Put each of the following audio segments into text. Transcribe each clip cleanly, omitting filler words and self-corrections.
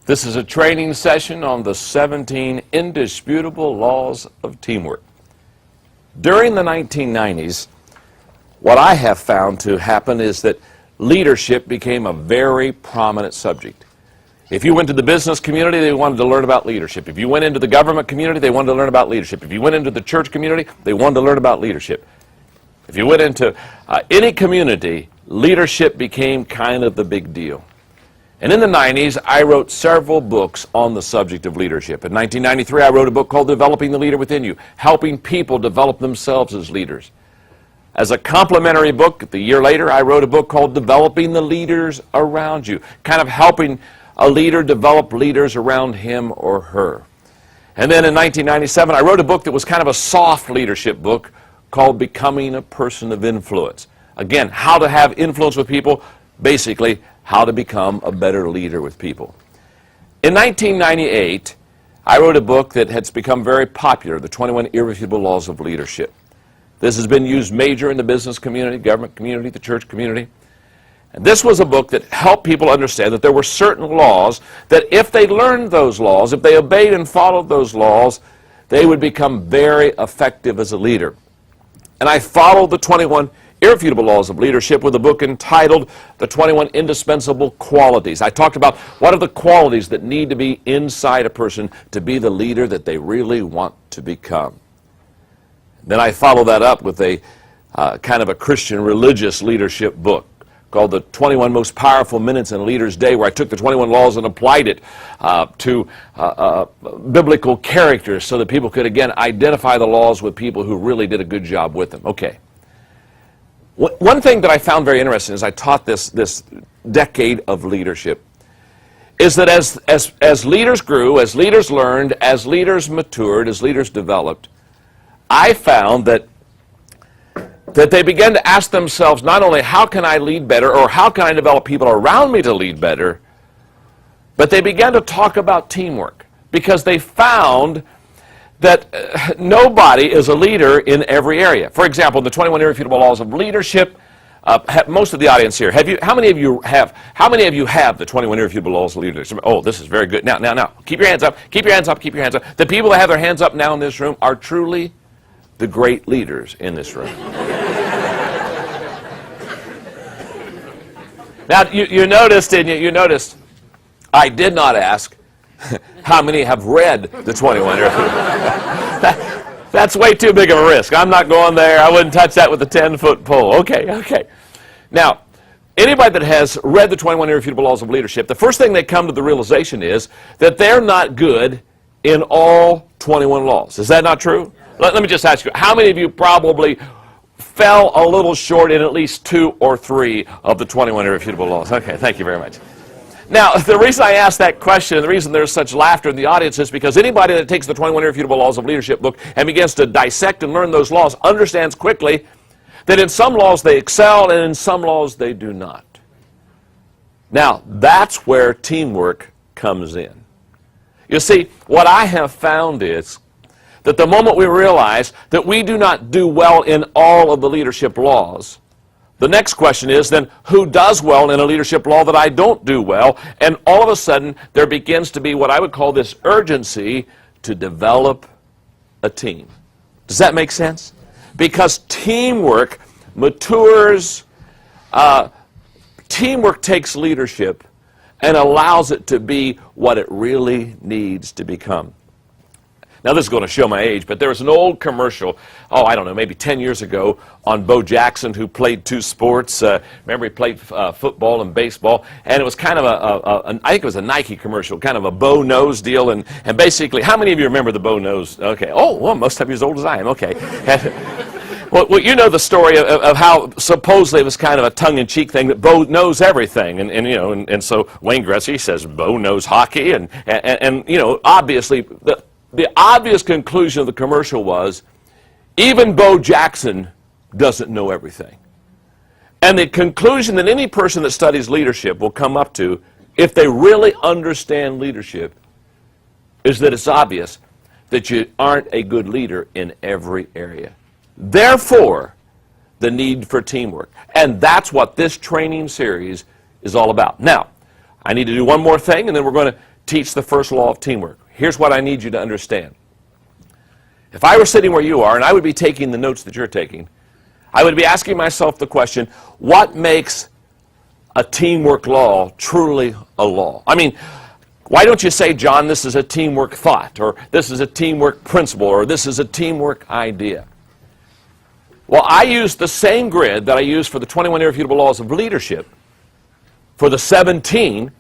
This is a training session on the 17 indisputable laws of teamwork. During the 1990s, what I have found to happen is that leadership became a very prominent subject. If you went to the business community, they wanted to learn about leadership. If you went into the government community, they wanted to learn about leadership. If you went into the church community, they wanted to learn about leadership. If you went into any community, leadership became kind of the big deal. And in the 90s, I wrote several books on the subject of leadership. In 1993, I wrote a book called Developing the Leader Within You, helping people develop themselves as leaders. As a complementary book, the year later, I wrote a book called Developing the Leaders Around You, kind of helping a leader develop leaders around him or her. And then in 1997, I wrote a book that was kind of a soft leadership book called Becoming a Person of Influence. Again, how to have influence with people, basically how to become a better leader with people. In 1998, I wrote a book that has become very popular, The 21 Irrefutable Laws of Leadership. This has been used major in the business community, government community, the church community. And this was a book that helped people understand that there were certain laws that if they learned those laws, if they obeyed and followed those laws, they would become very effective as a leader. And I followed the 21 Irrefutable Laws of Leadership with a book entitled The 21 Indispensable Qualities. I talked about what are the qualities that need to be inside a person to be the leader that they really want to become. Then I followed that up with a kind of a Christian religious leadership book called The 21 Most Powerful Minutes in a Leader's Day, where I took the 21 laws and applied it to biblical characters so that people could, again, identify the laws with people who really did a good job with them. Okay. One thing that I found very interesting as I taught this decade of leadership is that as leaders grew, as leaders learned, as leaders matured, as leaders developed, I found that they began to ask themselves not only how can I lead better or how can I develop people around me to lead better, but they began to talk about teamwork because they found that nobody is a leader in every area. For example, the 21 Irrefutable Laws of Leadership, most of the audience here, how many of you have the 21 Irrefutable Laws of Leadership? Oh, this is very good. Now, keep your hands up, keep your hands up, keep your hands up. The people that have their hands up now in this room are truly the great leaders in this room. Now, you noticed, I did not ask how many have read the 21 Irrefutable. That's way too big of a risk. I'm not going there. I wouldn't touch that with a 10-foot pole. Okay. Now, anybody that has read the 21 Irrefutable Laws of Leadership, the first thing they come to the realization is that they're not good in all 21 laws. Is that not true? Let me just ask you, how many of you probably fell a little short in at least 2 or 3 of the 21 Irrefutable Laws? Okay, thank you very much. Now, the reason I asked that question, and the reason there's such laughter in the audience is because anybody that takes the 21 Irrefutable Laws of Leadership book and begins to dissect and learn those laws understands quickly that in some laws they excel and in some laws they do not. Now, that's where teamwork comes in. You see, what I have found is that the moment we realize that we do not do well in all of the leadership laws, the next question is then, who does well in a leadership law that I don't do well? And all of a sudden, there begins to be what I would call this urgency to develop a team. Does that make sense? Because teamwork matures, teamwork takes leadership and allows it to be what it really needs to become. Now, this is going to show my age, but there was an old commercial, I don't know, maybe 10 years ago on Bo Jackson, who played 2 sports. Remember, he played football and baseball, and it was kind of I think it was a Nike commercial, kind of a bow nose deal, and basically, how many of you remember the bow nose? Okay, well, most of you as old as I am, okay. Well, you know the story of how supposedly it was kind of a tongue-in-cheek thing that Bo knows everything, and so Wayne Gretzky says Bo knows hockey, and obviously the obvious conclusion of the commercial was, even Bo Jackson doesn't know everything. And the conclusion that any person that studies leadership will come up to, if they really understand leadership, is that it's obvious that you aren't a good leader in every area. Therefore, the need for teamwork. And that's what this training series is all about. Now, I need to do one more thing, and then we're going to teach the first law of teamwork. Here's what I need you to understand. If I were sitting where you are, and I would be taking the notes that you're taking, I would be asking myself the question, what makes a teamwork law truly a law? I mean, why don't you say, John, this is a teamwork thought, or this is a teamwork principle, or this is a teamwork idea? Well, I use the same grid that I use for the 21 irrefutable laws of leadership for the 17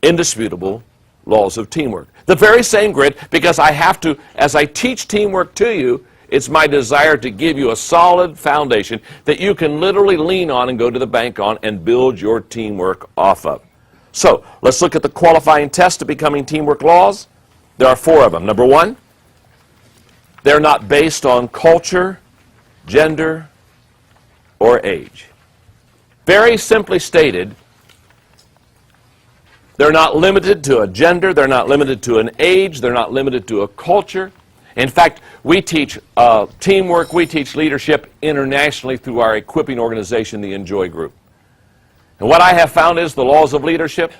indisputable laws of teamwork. The very same grid, because I have to, as I teach teamwork to you, it's my desire to give you a solid foundation that you can literally lean on and go to the bank on and build your teamwork off of. So, let's look at the qualifying tests to becoming teamwork laws. There are 4 of them. Number 1, they're not based on culture, gender, or age. Very simply stated, they're not limited to a gender, they're not limited to an age, they're not limited to a culture. In fact, we teach teamwork, we teach leadership internationally through our equipping organization, the Enjoy Group. And what I have found is the laws of leadership,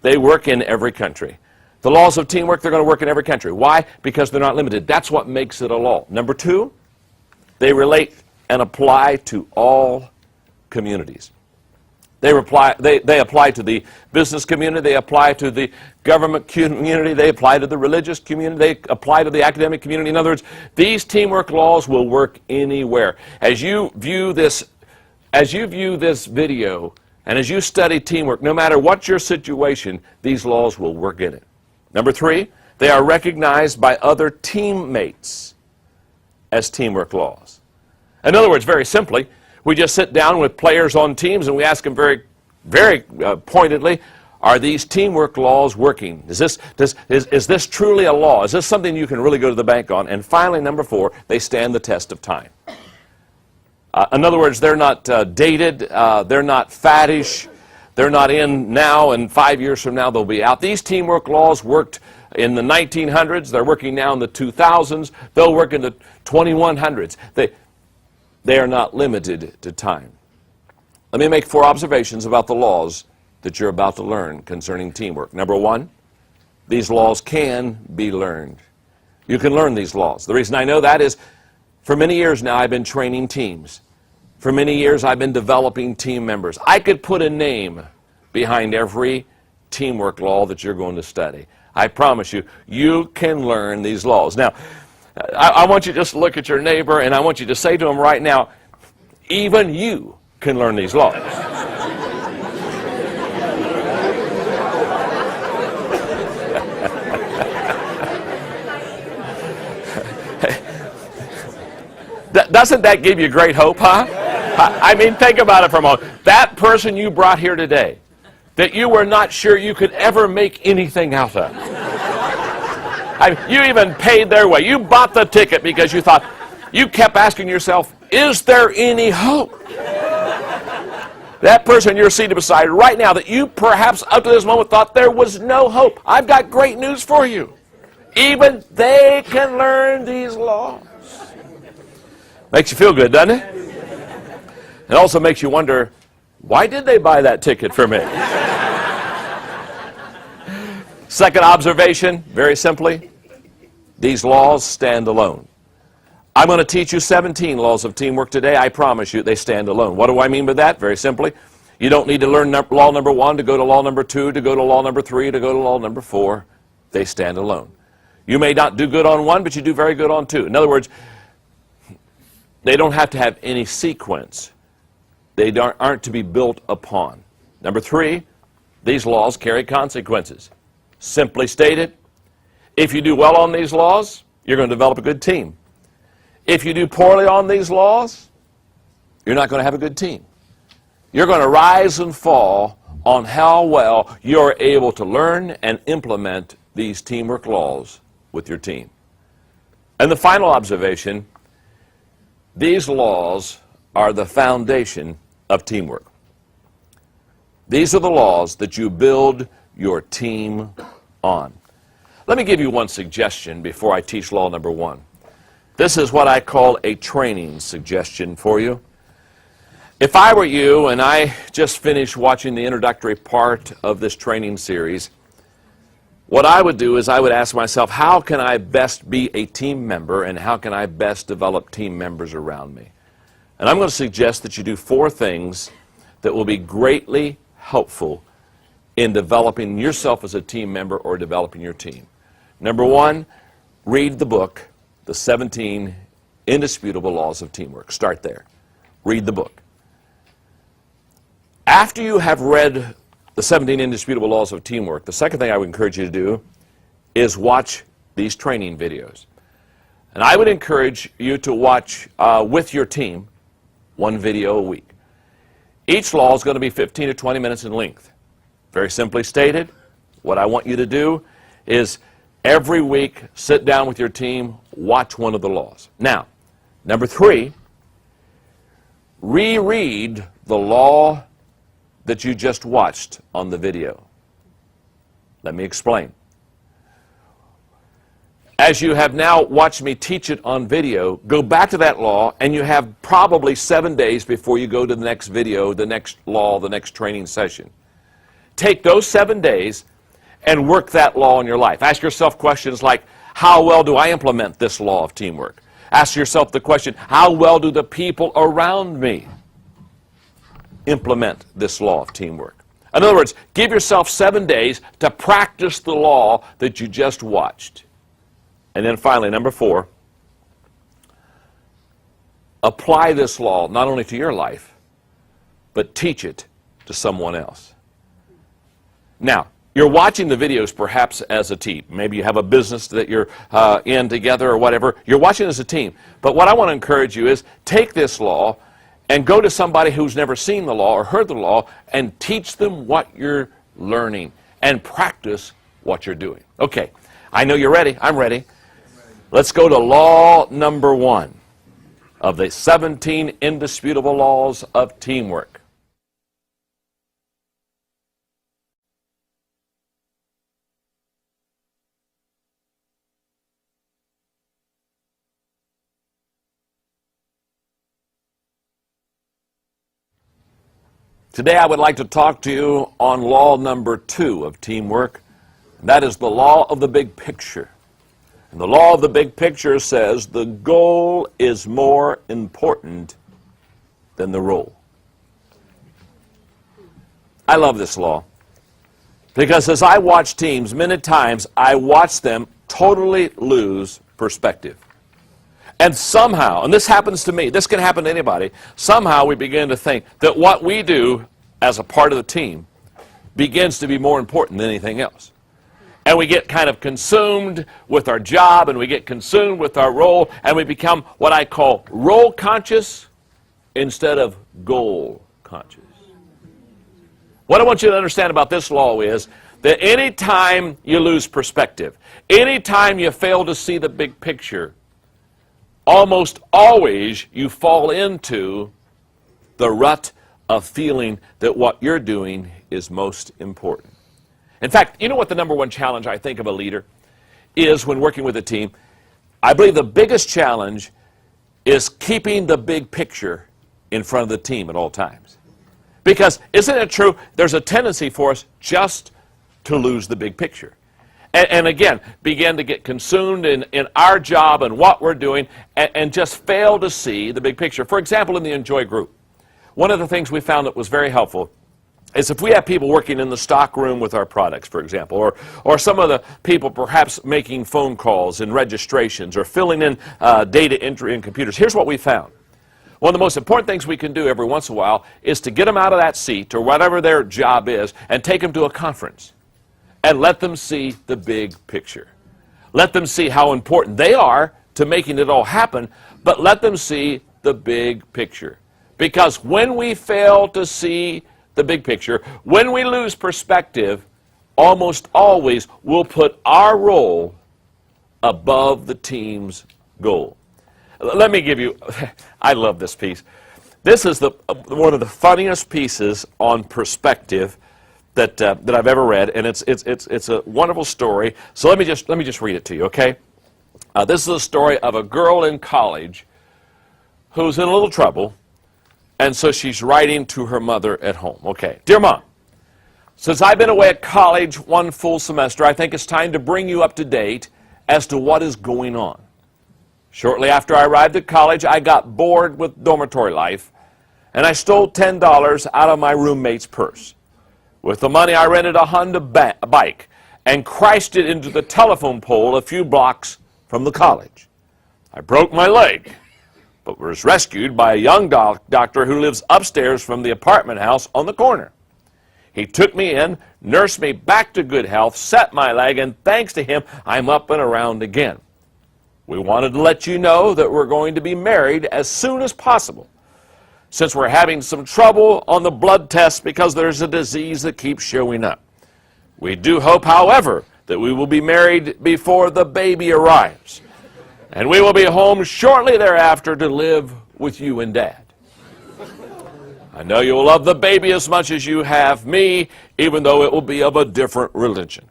they work in every country. The laws of teamwork, they're going to work in every country. Why? Because they're not limited. That's what makes it a law. Number 2, they relate and apply to all communities. They apply to the business community, they apply to the government community, they apply to the religious community, they apply to the academic community. In other words, these teamwork laws will work anywhere. As you view this video, and as you study teamwork, no matter what your situation, these laws will work in it. Number 3, they are recognized by other teammates as teamwork laws. In other words, very simply, we just sit down with players on teams and we ask them very, very pointedly, are these teamwork laws working? Is this truly a law? Is this something you can really go to the bank on? And finally, number 4, they stand the test of time. In other words, they're not dated, they're not faddish, they're not in now, and 5 years from now they'll be out. These teamwork laws worked in the 1900s, they're working now in the 2000s, they'll work in the 2100s. They are not limited to time. Let me make 4 observations about the laws that you're about to learn concerning teamwork. Number 1, these laws can be learned. You can learn these laws. The reason I know that is for many years now I've been training teams. For many years I've been developing team members. I could put a name behind every teamwork law that you're going to study. I promise you, you can learn these laws. Now, I want you to just look at your neighbor and I want you to say to him right now, even you can learn these laws. Doesn't that give you great hope, huh? I mean, think about it for a moment. That person you brought here today, that you were not sure you could ever make anything out of. You even paid their way. You bought the ticket because you thought, you kept asking yourself, is there any hope? That person you're seated beside right now that you perhaps up to this moment thought there was no hope. I've got great news for you. Even they can learn these laws. Makes you feel good, doesn't it? It also makes you wonder, why did they buy that ticket for me? Second observation, very simply, these laws stand alone. I'm going to teach you 17 laws of teamwork today. I promise you they stand alone. What do I mean by that? Very simply, you don't need to learn law number 1 to go to law number 2, to go to law number 3, to go to law number 4. They stand alone. You may not do good on 1, but you do very good on 2. In other words, they don't have to have any sequence. They aren't to be built upon. Number 3, these laws carry consequences. Simply stated, if you do well on these laws, you're going to develop a good team. If you do poorly on these laws, you're not going to have a good team. You're going to rise and fall on how well you're able to learn and implement these teamwork laws with your team. And the final observation, these laws are the foundation of teamwork. These are the laws that you build your team on. Let me give you one suggestion before I teach law number 1. This is what I call a training suggestion for you. If I were you and I just finished watching the introductory part of this training series, what I would do is I would ask myself, how can I best be a team member and how can I best develop team members around me? And I'm going to suggest that you do 4 things that will be greatly helpful in developing yourself as a team member or developing your team. Number 1, read the book, The 17 Indisputable Laws of Teamwork. Start there. Read the book. After you have read the 17 Indisputable Laws of Teamwork, the second thing I would encourage you to do is watch these training videos. And I would encourage you to watch with your team 1 video a week. Each law is going to be 15 to 20 minutes in length. Very simply stated, what I want you to do is every week sit down with your team, watch one of the laws. Now, number 3, reread the law that you just watched on the video. Let me explain. As you have now watched me teach it on video, go back to that law, and you have probably 7 days before you go to the next video, the next law, the next training session. Take those 7 days and work that law in your life. Ask yourself questions like, how well do I implement this law of teamwork? Ask yourself the question, how well do the people around me implement this law of teamwork? In other words, give yourself 7 days to practice the law that you just watched. And then finally, number 4, apply this law not only to your life, but teach it to someone else. Now, you're watching the videos perhaps as a team. Maybe you have a business that you're in together or whatever. You're watching as a team. But what I want to encourage you is take this law and go to somebody who's never seen the law or heard the law and teach them what you're learning and practice what you're doing. Okay, I know you're ready. I'm ready. Let's go to law number 1 of the 17 indisputable laws of teamwork. Today I would like to talk to you on law number 2 of teamwork. And that is the law of the big picture. And the law of the big picture says the goal is more important than the role. I love this law because as I watch teams, many times I watch them totally lose perspective. And somehow, and this happens to me, this can happen to anybody, somehow we begin to think that what we do as a part of the team begins to be more important than anything else. And we get kind of consumed with our job, and we get consumed with our role, and we become what I call role conscious instead of goal conscious. What I want you to understand about this law is that any time you lose perspective, any time you fail to see the big picture, almost always you fall into the rut of feeling that what you're doing is most important. In fact, you know what the number 1 challenge I think of a leader is when working with a team? I believe the biggest challenge is keeping the big picture in front of the team at all times. Because isn't it true, there's a tendency for us just to lose the big picture. And again, begin to get consumed in our job and what we're doing and just fail to see the big picture. For example, in the Enjoy group, one of the things we found that was very helpful is if we have people working in the stock room with our products, for example, or some of the people perhaps making phone calls and registrations or filling in data entry in computers. Here's what we found. One of the most important things we can do every once in a while is to get them out of that seat or whatever their job is and take them to a conference and let them see the big picture. Let them see how important they are to making it all happen, but let them see the big picture. Because when we fail to see the big picture, when we lose perspective, almost always we'll put our role above the team's goal. Let me give you, I love this piece. This is one of the funniest pieces on perspective that I've ever read, and it's a wonderful story. So let me just read it to you, okay? This is a story of a girl in college who's in a little trouble, and so she's writing to her mother at home. Okay, dear Mom, Since I've been away at college one full semester, I think it's time to bring you up to date as to what is going on. Shortly after I arrived at college, I got bored with dormitory life, and I stole $10 out of my roommate's purse. With the money, I rented a Honda bike and crashed it into the telephone pole a few blocks from the college. I broke my leg, but was rescued by a young doctor who lives upstairs from the apartment house on the corner. He took me in, nursed me back to good health, set my leg, and thanks to him, I'm up and around again. We wanted to let you know that we're going to be married as soon as possible, since we're having some trouble on the blood test because there's a disease that keeps showing up. We do hope, however, that we will be married before the baby arrives, and we will be home shortly thereafter to live with you and Dad. I know you will love the baby as much as you have me, even though it will be of a different religion.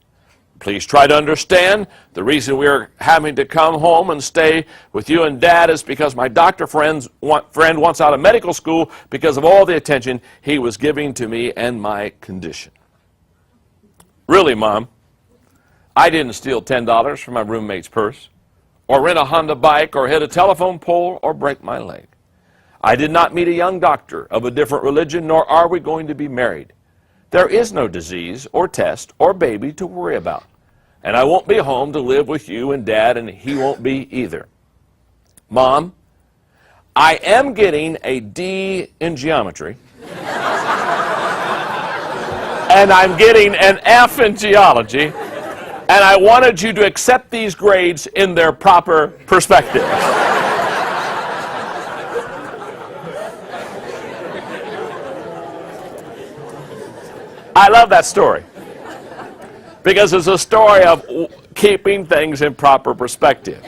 Please try to understand the reason we are having to come home and stay with you and Dad is because my doctor friend wants out of medical school because of all the attention he was giving to me and my condition. Really, Mom, I didn't steal $10 from my roommate's purse, or rent a Honda bike, or hit a telephone pole, or break my leg. I did not meet a young doctor of a different religion, nor are we going to be married. There is no disease or test or baby to worry about. And I won't be home to live with you and Dad, and he won't be either. Mom, I am getting a D in geometry. And I'm getting an F in geology. And I wanted you to accept these grades in their proper perspective. I love that story because it's a story of keeping things in proper perspective.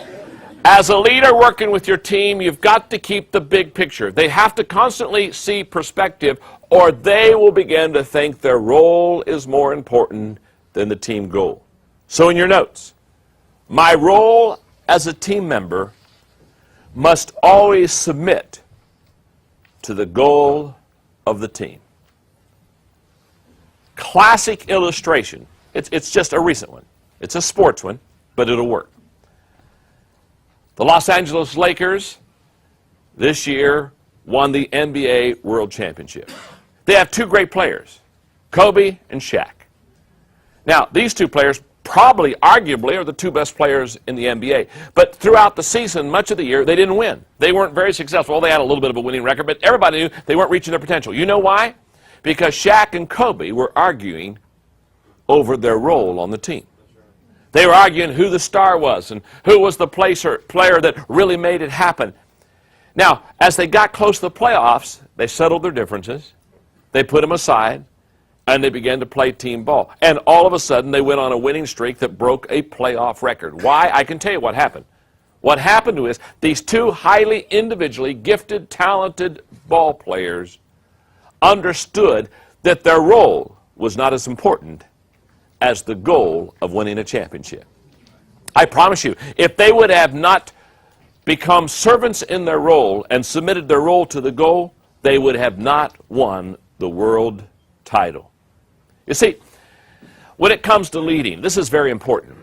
As a leader working with your team, you've got to keep the big picture. They have to constantly see perspective, or they will begin to think their role is more important than the team goal. So in your notes, my role as a team member must always submit to the goal of the team. Classic illustration. It's just a recent one. It's a sports one, but it'll work. The Los Angeles Lakers this year won the NBA World Championship. They have two great players, Kobe and Shaq. Now, these two players probably, arguably, are the two best players in the NBA. But throughout the season, much of the year, they didn't win. They weren't very successful. Well, they had a little bit of a winning record, but everybody knew they weren't reaching their potential. You know why? Because Shaq and Kobe were arguing over their role on the team. They were arguing who the star was and who was the player that really made it happen. Now, as they got close to the playoffs, they settled their differences, they put them aside, and they began to play team ball. And all of a sudden, they went on a winning streak that broke a playoff record. Why? I can tell you what happened. What happened was these two highly individually gifted, talented ball players understood that their role was not as important as the goal of winning a championship. I promise you, if they would have not become servants in their role and submitted their role to the goal, they would have not won the world title. You see, when it comes to leading, this is very important.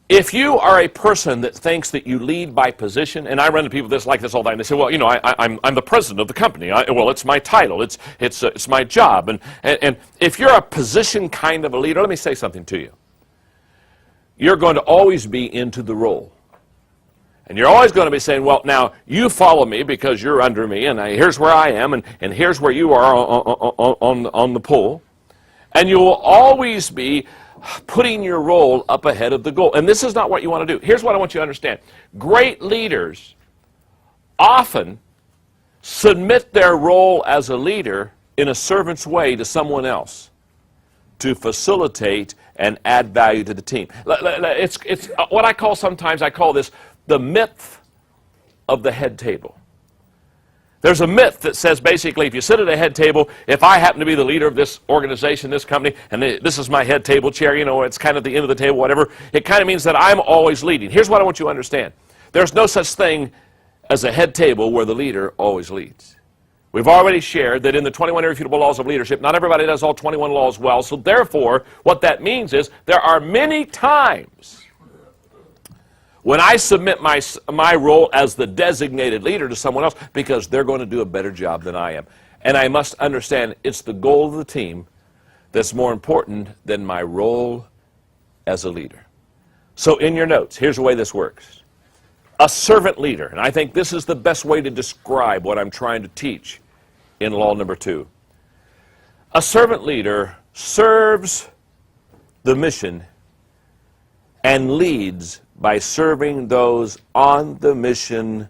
If you are a person that thinks that you lead by position, and I run into people like this all the time, they say, well, you know, I'm the president of the company. Well, it's my title. It's my job. And if you're a position kind of a leader, let me say something to you. You're going to always be into the role. And you're always going to be saying, well, now, you follow me because you're under me, and here's where I am, and here's where you are on the pole. And you will always be putting your role up ahead of the goal. And this is not what you want to do. Here's what I want you to understand. Great leaders often submit their role as a leader in a servant's way to someone else to facilitate and add value to the team. It's what I call sometimes, I call this the myth of the head table. There's a myth that says basically if you sit at a head table, if I happen to be the leader of this organization, this company, and this is my head table chair, you know, it's kind of the end of the table, whatever, it kind of means that I'm always leading. Here's what I want you to understand. There's no such thing as a head table where the leader always leads. We've already shared that in the 21 irrefutable laws of leadership, not everybody does all 21 laws well. So therefore, what that means is there are many times when I submit my role as the designated leader to someone else because they're going to do a better job than I am. And I must understand it's the goal of the team that's more important than my role as a leader. So in your notes, here's the way this works. A servant leader, and I think this is the best way to describe what I'm trying to teach in law number 2. A servant leader serves the mission and leads by serving those on the mission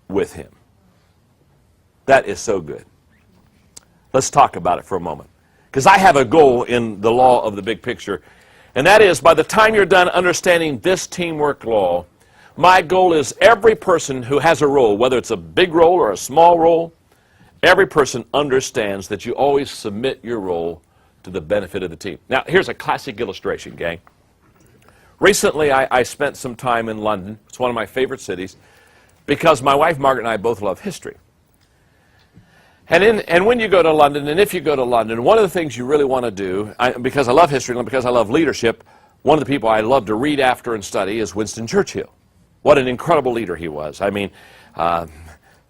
with him. That is so good. Let's talk about it for a moment. Because I have a goal in the law of the big picture, and that is by the time you're done understanding this teamwork law, my goal is every person who has a role, whether it's a big role or a small role, every person understands that you always submit your role to the benefit of the team. Now, here's a classic illustration, gang. Recently, I spent some time in London. It's one of my favorite cities because my wife, Margaret, and I both love history. And when you go to London, and if you go to London, one of the things you really want to do, because I love history and because I love leadership, one of the people I love to read after and study is Winston Churchill. What an incredible leader he was. I mean,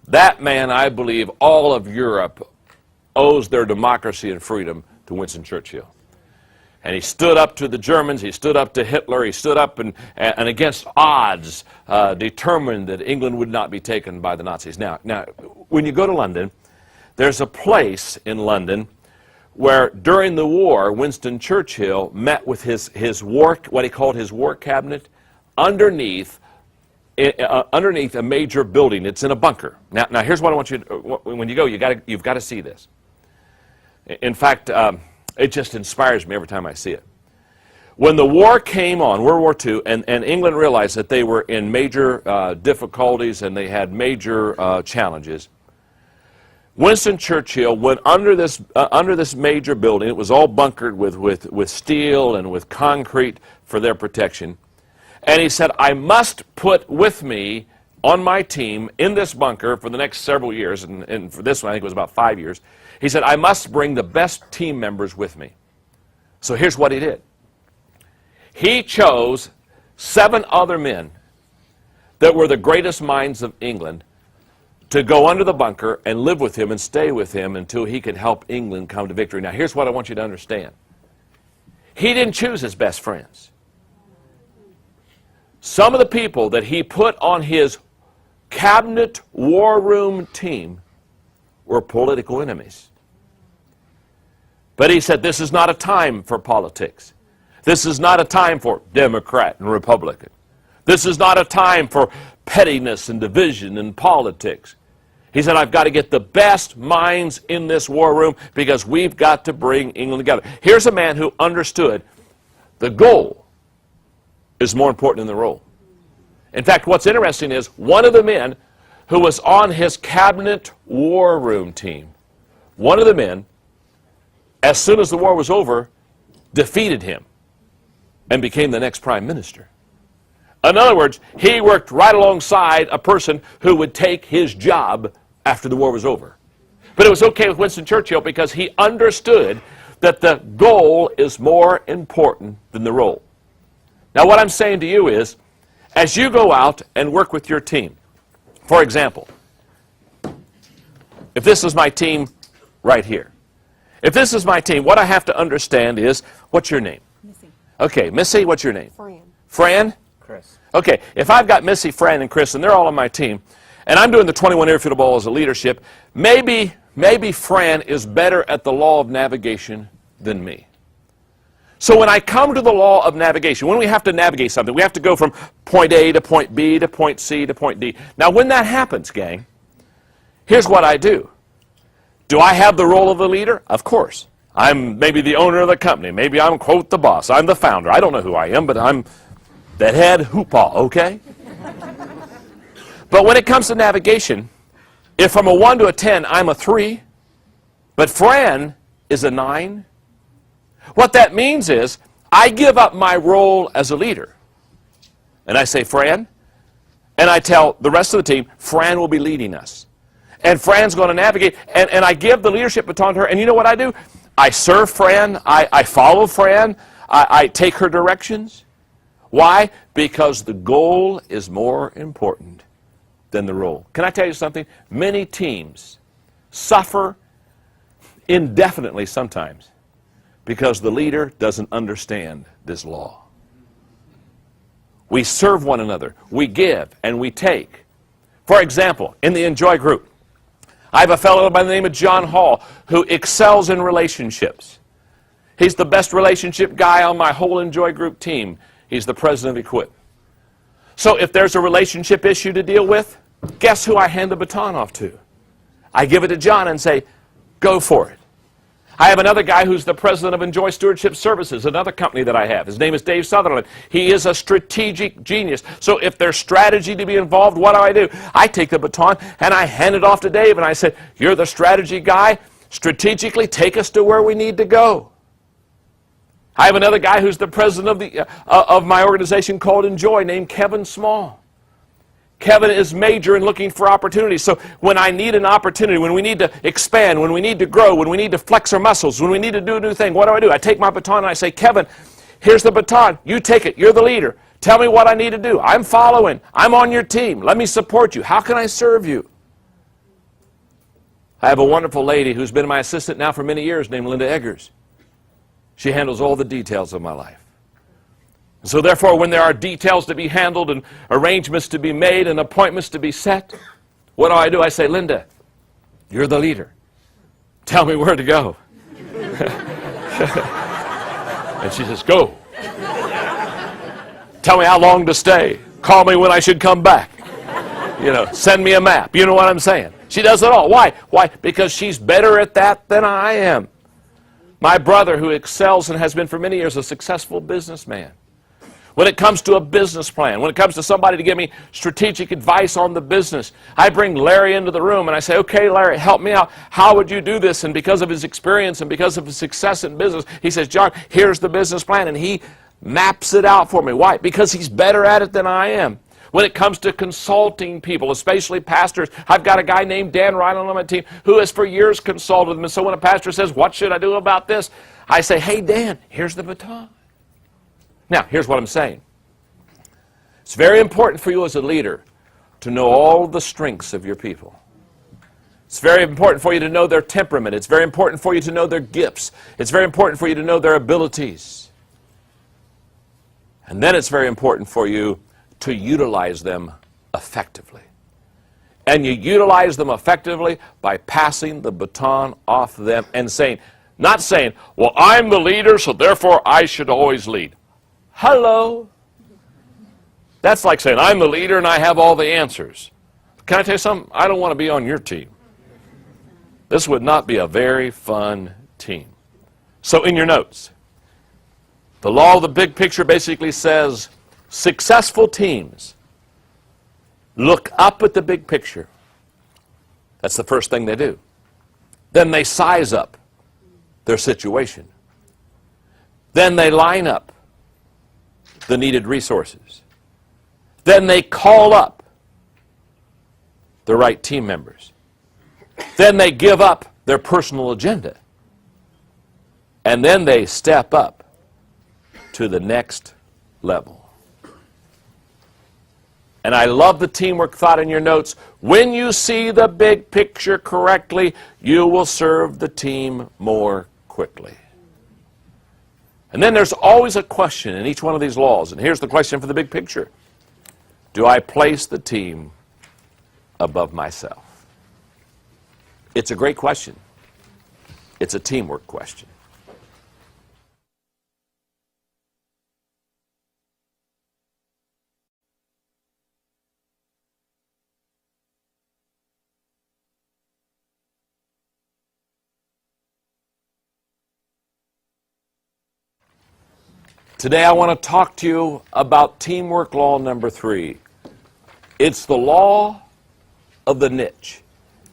that man, I believe, all of Europe owes their democracy and freedom to Winston Churchill. And he stood up to the Germans, he stood up to Hitler, he stood up and against odds, determined that England would not be taken by the Nazis. Now, when you go to London, there's a place in London where during the war, Winston Churchill met with his war, what he called his war cabinet, underneath a major building. It's in a bunker. Now here's what I want you to, when you go, you've got to see this. In fact, it just inspires me every time I see it. When the war came on, World War II, and England realized that they were in major difficulties and they had major challenges, Winston Churchill went under this major building. It was all bunkered with steel and with concrete for their protection. And he said, I must put with me on my team in this bunker for the next several years, and for this one I think it was about 5 years, he said, I must bring the best team members with me. So here's what he did. He chose 7 other men that were the greatest minds of England to go under the bunker and live with him and stay with him until he could help England come to victory. Now here's what I want you to understand. He didn't choose his best friends. Some of the people that he put on his cabinet war room team were political enemies. But he said, this is not a time for politics. This is not a time for Democrat and Republican. This is not a time for pettiness and division and politics. He said, I've got to get the best minds in this war room because we've got to bring England together. Here's a man who understood the goal is more important than the role. In fact, what's interesting is one of the men who was on his cabinet war room team, one of the men, as soon as the war was over, defeated him and became the next prime minister. In other words, he worked right alongside a person who would take his job after the war was over. But it was okay with Winston Churchill because he understood that the goal is more important than the role. Now what I'm saying to you is, as you go out and work with your team, for example, if this is my team right here, if this is my team, what I have to understand is, what's your name? Missy. Okay, Missy, what's your name? Fran. Fran? Chris. Okay, if I've got Missy, Fran, and Chris, and they're all on my team, and I'm doing the 21 irrefutable laws of leadership, maybe Fran is better at the law of navigation than me. So when I come to the law of navigation, when we have to navigate something, we have to go from point A to point B to point C to point D. Now when that happens, gang, here's what I do. Do I have the role of the leader? Of course. I'm maybe the owner of the company. Maybe I'm, quote, the boss. I'm the founder. I don't know who I am, but I'm the head hoopah, okay? But when it comes to navigation, if from a 1 to a 10, I'm a 3, but Fran is a 9, what that means is I give up my role as a leader. And I say, Fran, and I tell the rest of the team, Fran will be leading us. And Fran's going to navigate. And I give the leadership baton to her. And you know what I do? I serve Fran. I follow Fran. I take her directions. Why? Because the goal is more important than the role. Can I tell you something? Many teams suffer indefinitely sometimes because the leader doesn't understand this law. We serve one another. We give and we take. For example, in the Enjoy group, I have a fellow by the name of John Hall who excels in relationships. He's the best relationship guy on my whole Enjoy group team. He's the president of Equip. So if there's a relationship issue to deal with, guess who I hand the baton off to? I give it to John and say, go for it. I have another guy who's the president of Enjoy Stewardship Services, another company that I have. His name is Dave Sutherland. He is a strategic genius. So if there's strategy to be involved, what do? I take the baton and I hand it off to Dave and I said, you're the strategy guy. Strategically take us to where we need to go. I have another guy who's the president of my organization called Enjoy, named Kevin Small. Kevin is major in looking for opportunities. So when I need an opportunity, when we need to expand, when we need to grow, when we need to flex our muscles, when we need to do a new thing, what do? I take my baton and I say, Kevin, here's the baton. You take it. You're the leader. Tell me what I need to do. I'm following. I'm on your team. Let me support you. How can I serve you? I have a wonderful lady who's been my assistant now for many years named Linda Eggers. She handles all the details of my life. So therefore, when there are details to be handled and arrangements to be made and appointments to be set, what do? I say, Linda, you're the leader. Tell me where to go. And she says, go. Tell me how long to stay. Call me when I should come back. Send me a map. You know what I'm saying? She does it all. Why? Why? Because she's better at that than I am. My brother, who excels and has been for many years a successful businessman. When it comes to a business plan, when it comes to somebody to give me strategic advice on the business, I bring Larry into the room and I say, okay, Larry, help me out. How would you do this? And because of his experience and because of his success in business, he says, John, here's the business plan. And he maps it out for me. Why? Because he's better at it than I am. When it comes to consulting people, especially pastors, I've got a guy named Dan Ryland on my team who has for years consulted them. And so when a pastor says, what should I do about this? I say, hey, Dan, here's the baton. Now, here's what I'm saying. It's very important for you as a leader to know all the strengths of your people. It's very important for you to know their temperament. It's very important for you to know their gifts. It's very important for you to know their abilities. And then it's very important for you to utilize them effectively. And you utilize them effectively by passing the baton off them and saying, not saying, well, I'm the leader, so therefore I should always lead. Hello. That's like saying, I'm the leader and I have all the answers. Can I tell you something? I don't want to be on your team. This would not be a very fun team. So in your notes, the law of the big picture basically says successful teams look up at the big picture. That's the first thing they do. Then they size up their situation. Then they line up the needed resources. Then they call up the right team members. Then they give up their personal agenda. And then they step up to the next level. And I love the teamwork thought in your notes. When you see the big picture correctly, you will serve the team more quickly. And then there's always a question in each one of these laws. And here's the question for the big picture. Do I place the team above myself? It's a great question. It's a teamwork question. Today I want to talk to you about teamwork law number 3. It's the law of the niche.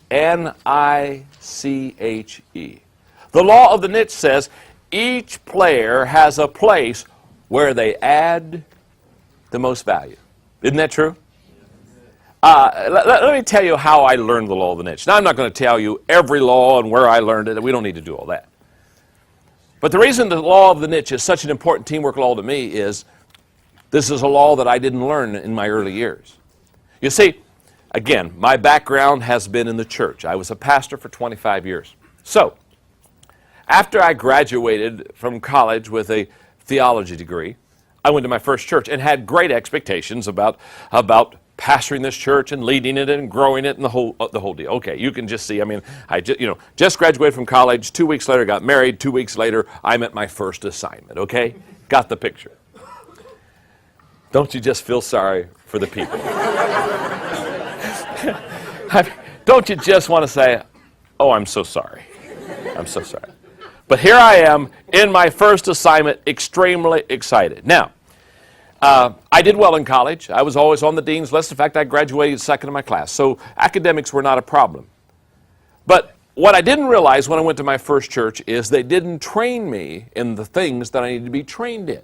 N-I-C-H-E. The law of the niche says each player has a place where they add the most value. Isn't that true? Let me tell you how I learned the law of the niche. Now, I'm not going to tell you every law and where I learned it. We don't need to do all that. But the reason the law of the niche is such an important teamwork law to me is this is a law that I didn't learn in my early years. You see, again, my background has been in the church. I was a pastor for 25 years. So, after I graduated from college with a theology degree, I went to my first church and had great expectations about pastoring this church and leading it and growing it and the whole deal. Okay, you can just see. I mean, I just graduated from college. 2 weeks later, got married. 2 weeks later, I'm at my first assignment. Okay, got the picture. Don't you just feel sorry for the people? Don't you just want to say, "Oh, I'm so sorry. I'm so sorry." But here I am in my first assignment, extremely excited. Now, I did well in college. I was always on the dean's list. In fact, I graduated second in my class. So academics were not a problem. But what I didn't realize when I went to my first church is they didn't train me in the things that I needed to be trained in.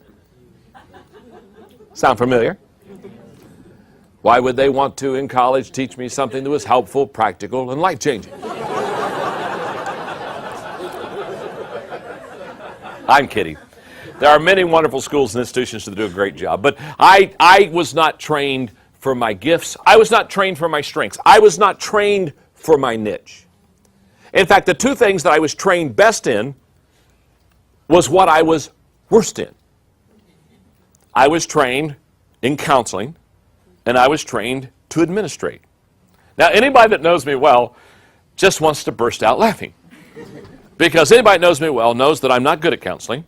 Sound familiar? Why would they want to, in college, teach me something that was helpful, practical, and life-changing? I'm kidding. There are many wonderful schools and institutions that do a great job, but I was not trained for my gifts. I was not trained for my strengths. I was not trained for my niche. In fact, the two things that I was trained best in was what I was worst in. I was trained in counseling, and I was trained to administrate. Now, anybody that knows me well just wants to burst out laughing. Because anybody that knows me well knows that I'm not good at counseling,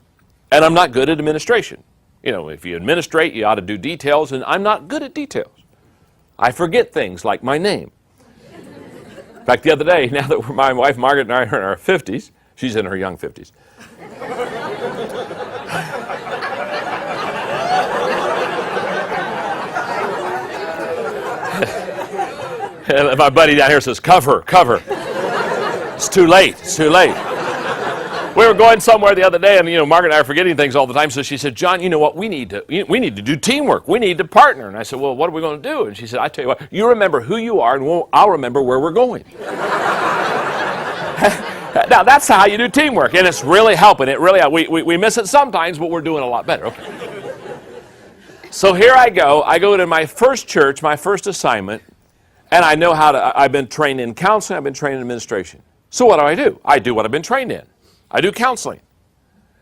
and I'm not good at administration. You know, if you administrate, you ought to do details, and I'm not good at details. I forget things like my name. In fact, the other day, now that my wife Margaret and I are in our 50s, she's in her young 50s. And my buddy down here says, cover. It's too late. We were going somewhere the other day, and Margaret and I are forgetting things all the time. So she said, "John, you know what? We need to do teamwork. We need to partner." And I said, "Well, what are we going to do?" And she said, "I tell you what. You remember who you are, and I'll remember where we're going." Now that's how you do teamwork, and it's really helping. It really we miss it sometimes, but we're doing a lot better. Okay. So here I go. I go to my first church, my first assignment, and I know how to. I've been trained in counseling. I've been trained in administration. So what do? I do what I've been trained in. I do counseling.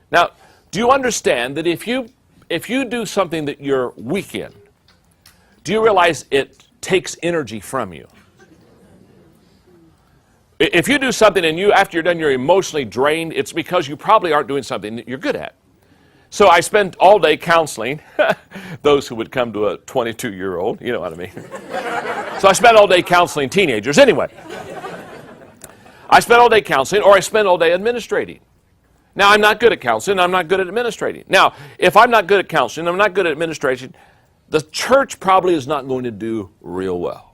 Now, do you understand that if you do something that you're weak in, do you realize it takes energy from you? If you do something and after you're done, you're emotionally drained, it's because you probably aren't doing something that you're good at. So I spend all day counseling those who would come to a 22-year-old, you know what I mean. So I spend all day counseling teenagers anyway. I spend all day counseling, or I spend all day administrating. Now, I'm not good at counseling, I'm not good at administrating. Now, if I'm not good at counseling, I'm not good at administration, the church probably is not going to do real well.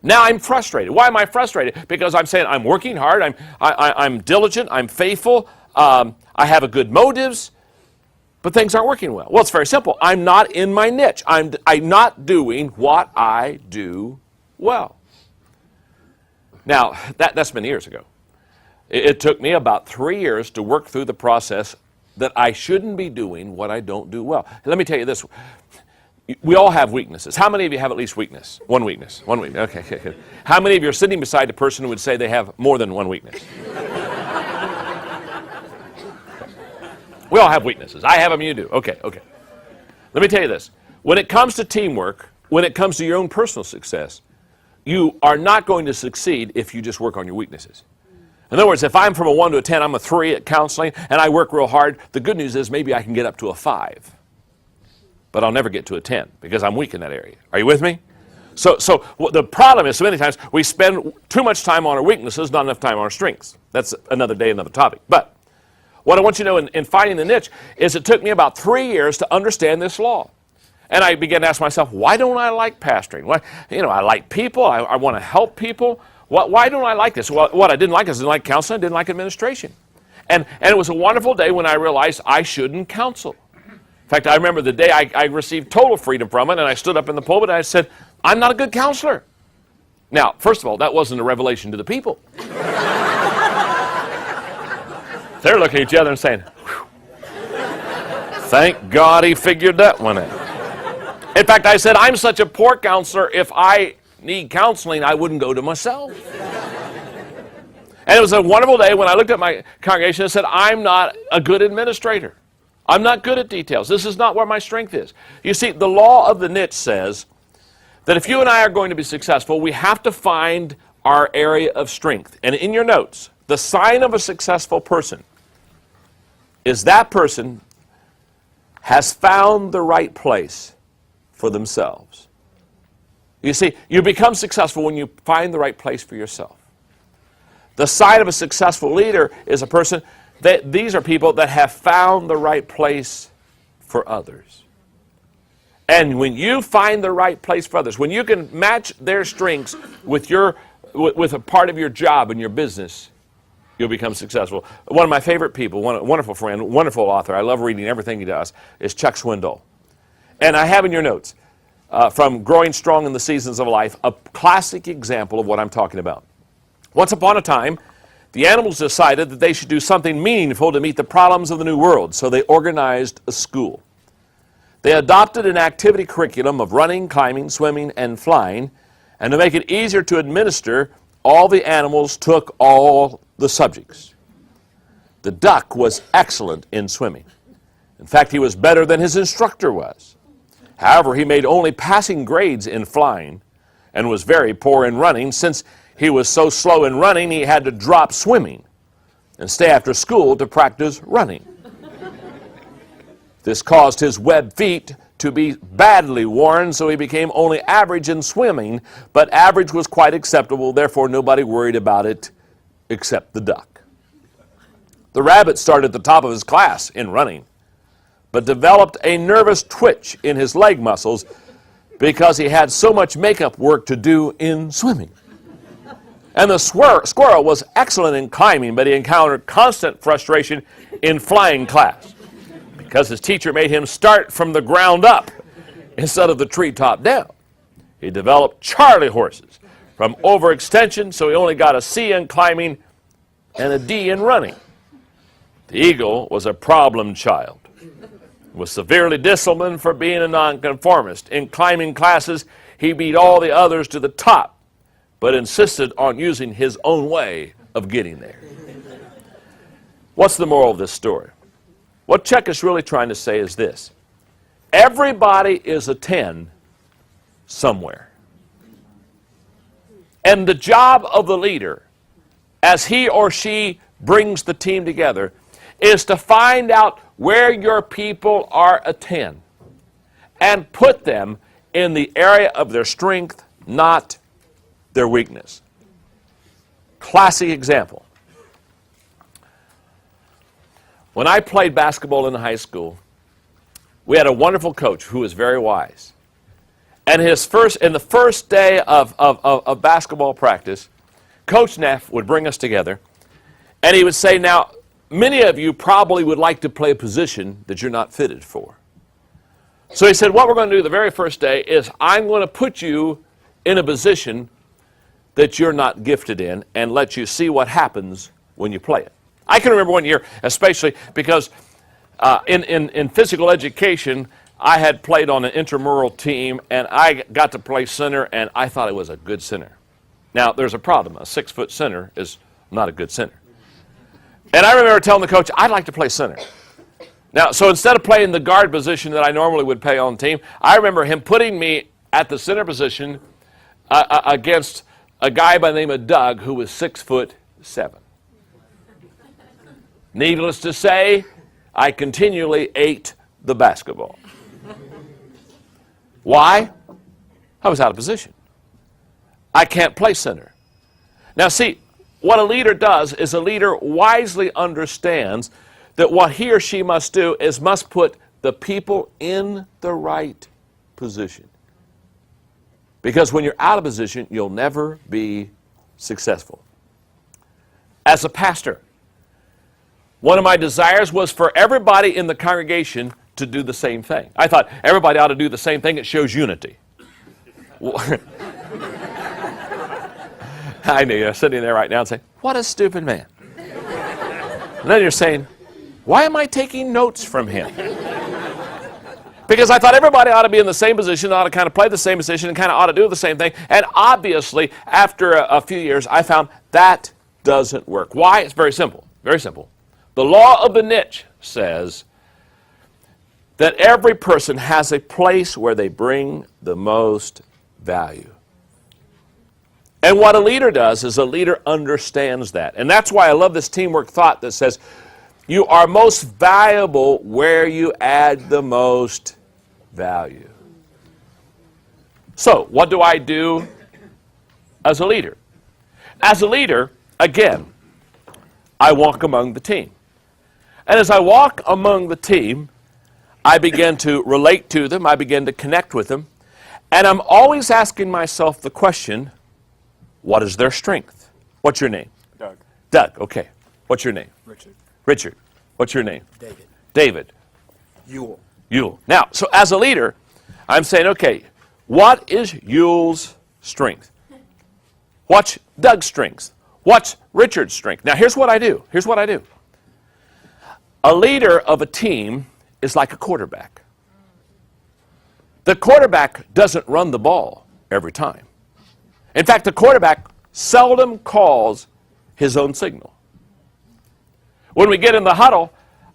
Now I'm frustrated. Why am I frustrated? Because I'm saying I'm working hard, I'm diligent, I'm faithful, I have a good motives, but things aren't working well. Well, it's very simple. I'm not in my niche. I'm not doing what I do well. Now, that's been years ago. It took me about 3 years to work through the process that I shouldn't be doing what I don't do well. Let me tell you this. We all have weaknesses. How many of you have at least weakness? One weakness. One weakness. Okay. How many of you are sitting beside a person who would say they have more than one weakness? We all have weaknesses. I have them, you do. Okay. Let me tell you this. When it comes to teamwork, when it comes to your own personal success, you are not going to succeed if you just work on your weaknesses. In other words, if I'm from a 1 to a 10, I'm a 3 at counseling, and I work real hard, the good news is maybe I can get up to a 5. But I'll never get to a 10 because I'm weak in that area. Are you with me? So the problem is, so many times we spend too much time on our weaknesses, not enough time on our strengths. That's another day, another topic. But what I want you to know in finding the niche is it took me about 3 years to understand this law. And I began to ask myself, why don't I like pastoring? Why, I like people. I want to help people. Why don't I like this? Well, what I didn't like is I didn't like counseling. I didn't like administration. And it was a wonderful day when I realized I shouldn't counsel. In fact, I remember the day I received total freedom from it, and I stood up in the pulpit and I said, I'm not a good counselor. Now, first of all, that wasn't a revelation to the people. They're looking at each other and saying, "Whew. Thank God he figured that one out." In fact, I said, I'm such a poor counselor, if I need counseling, I wouldn't go to myself. And it was a wonderful day when I looked at my congregation and said, I'm not a good administrator. I'm not good at details. This is not where my strength is. You see, the law of the niche says that if you and I are going to be successful, we have to find our area of strength. And in your notes, the sign of a successful person is that person has found the right place for themselves. You see, you become successful when you find the right place for yourself. The sign of a successful leader is a person that these are people that have found the right place for others. And when you find the right place for others, when you can match their strengths with a part of your job and your business, you'll become successful. One of my favorite people, a wonderful friend, wonderful author, I love reading everything he does, is Chuck Swindoll. And I have in your notes, from Growing Strong in the Seasons of Life, a classic example of what I'm talking about. Once upon a time, the animals decided that they should do something meaningful to meet the problems of the new world, so they organized a school. They adopted an activity curriculum of running, climbing, swimming, and flying, and to make it easier to administer, all the animals took all the subjects. The duck was excellent in swimming. In fact, he was better than his instructor was. However, he made only passing grades in flying and was very poor in running. Since he was so slow in running, he had to drop swimming and stay after school to practice running. This caused his webbed feet to be badly worn, so he became only average in swimming, but average was quite acceptable, therefore nobody worried about it except the duck. The rabbit started at the top of his class in running, but developed a nervous twitch in his leg muscles because he had so much makeup work to do in swimming. And the squirrel was excellent in climbing, but he encountered constant frustration in flying class because his teacher made him start from the ground up instead of the treetop down. He developed Charlie horses from overextension, so he only got a C in climbing and a D in running. The eagle was a problem child, was severely disciplined for being a nonconformist. In climbing classes, he beat all the others to the top, but insisted on using his own way of getting there. What's the moral of this story? What Chuck is really trying to say is this: everybody is a 10 somewhere. And the job of the leader, as he or she brings the team together, is to find out where your people are a 10 and put them in the area of their strength, not their weakness. Classic example. When I played basketball in high school, we had a wonderful coach who was very wise. And in the first day of basketball practice, Coach Neff would bring us together, and he would say, now, many of you probably would like to play a position that you're not fitted for. So he said, what we're going to do the very first day is I'm going to put you in a position that you're not gifted in and let you see what happens when you play it. I can remember one year, especially because in physical education, I had played on an intramural team, and I got to play center, and I thought I was a good center. Now, there's a problem. A 6-foot center is not a good center. And I remember telling the coach, I'd like to play center. Now, so instead of playing the guard position that I normally would play on the team, I remember him putting me at the center position against a guy by the name of Doug, who was 6'7". Needless to say, I continually ate the basketball. Why? I was out of position. I can't play center. Now see, what a leader does is a leader wisely understands that what he or she must do is must put the people in the right position. Because when you're out of position, you'll never be successful. As a pastor, one of my desires was for everybody in the congregation to do the same thing. I thought everybody ought to do the same thing. It shows unity. I know you're sitting there right now and saying, what a stupid man. And then you're saying, why am I taking notes from him? Because I thought everybody ought to be in the same position, ought to kind of play the same position, and kind of ought to do the same thing. And obviously, after a few years, I found that doesn't work. Why? It's very simple. Very simple. The law of the niche says that every person has a place where they bring the most value. And what a leader does is a leader understands that. And that's why I love this teamwork thought that says, you are most valuable where you add the most value. So, what do I do as a leader? As a leader, again, I walk among the team. And as I walk among the team, I begin to relate to them, I begin to connect with them, and I'm always asking myself the question, what is their strength? What's your name? Doug. Doug, okay. What's your name? Richard. Richard. What's your name? David. David. Yule. Yule. Now, so as a leader, I'm saying, okay, what is Yule's strength? What's Doug's strength? What's Richard's strength? Now, here's what I do. Here's what I do. A leader of a team is like a quarterback. The quarterback doesn't run the ball every time. In fact, the quarterback seldom calls his own signal. When we get in the huddle,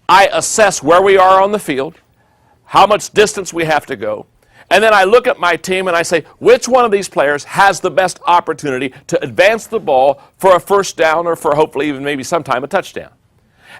I assess where we are on the field, how much distance we have to go, and then I look at my team and I say, which one of these players has the best opportunity to advance the ball for a first down or for hopefully even maybe sometime a touchdown?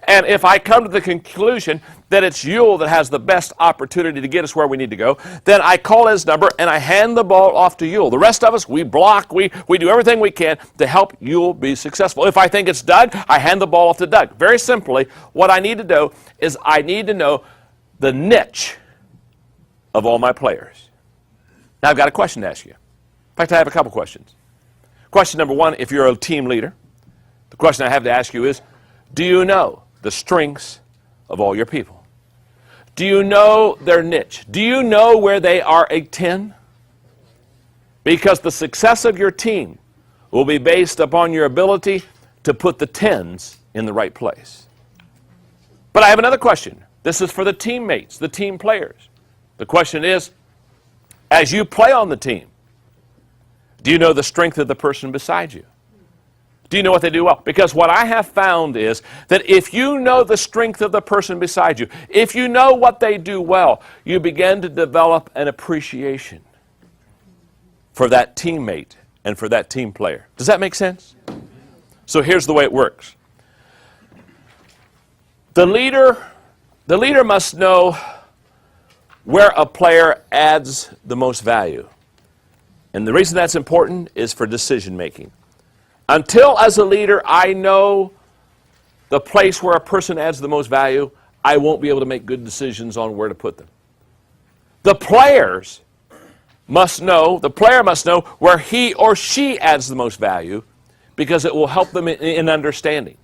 And if I come to the conclusion that it's Yule that has the best opportunity to get us where we need to go, then I call his number and I hand the ball off to Yule. The rest of us, we block, we do everything we can to help Yule be successful. If I think it's Doug, I hand the ball off to Doug. Very simply, what I need to do is I need to know the niche of all my players. Now I've got a question to ask you. In fact, I have a couple questions. Question number one, if you're a team leader, the question I have to ask you is, do you know the strengths of all your people? Do you know their niche? Do you know where they are a 10? Because the success of your team will be based upon your ability to put the 10s in the right place. But I have another question. This is for the teammates, the team players. The question is, as you play on the team, do you know the strength of the person beside you? Do you know what they do well? Because what I have found is that if you know the strength of the person beside you, if you know what they do well, you begin to develop an appreciation for that teammate and for that team player. Does that make sense? So here's the way it works. The leader must know where a player adds the most value. And the reason that's important is for decision making. Until, as a leader, I know the place where a person adds the most value, I won't be able to make good decisions on where to put them. The player must know where he or she adds the most value because it will help them in understanding.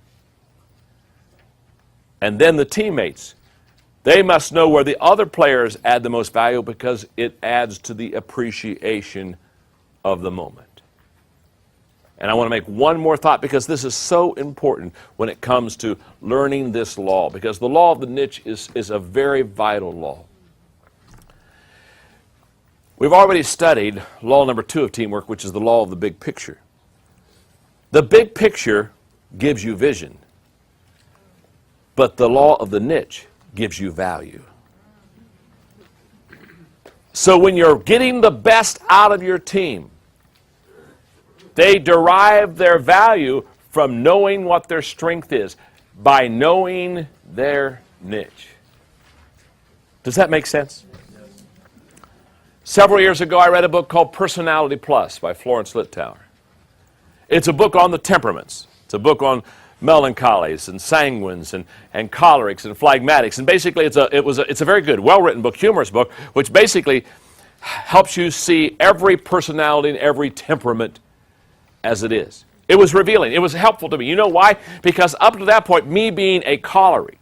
And then the teammates, they must know where the other players add the most value because it adds to the appreciation of the moment. And I want to make one more thought because this is so important when it comes to learning this law, because the law of the niche is a very vital law. We've already studied law number 2 of teamwork, which is the law of the big picture. The big picture gives you vision, but the law of the niche gives you value. So when you're getting the best out of your team, they derive their value from knowing what their strength is, by knowing their niche. Does that make sense? Yes. Several years ago, I read a book called Personality Plus by Florence Littauer. It's a book on the temperaments. It's a book on melancholies and sanguines and cholerics and phlegmatics. And basically, it's a very good, well-written book, humorous book, which basically helps you see every personality and every temperament as it is. It was revealing. It was helpful to me. You know why? Because up to that point, me being a choleric,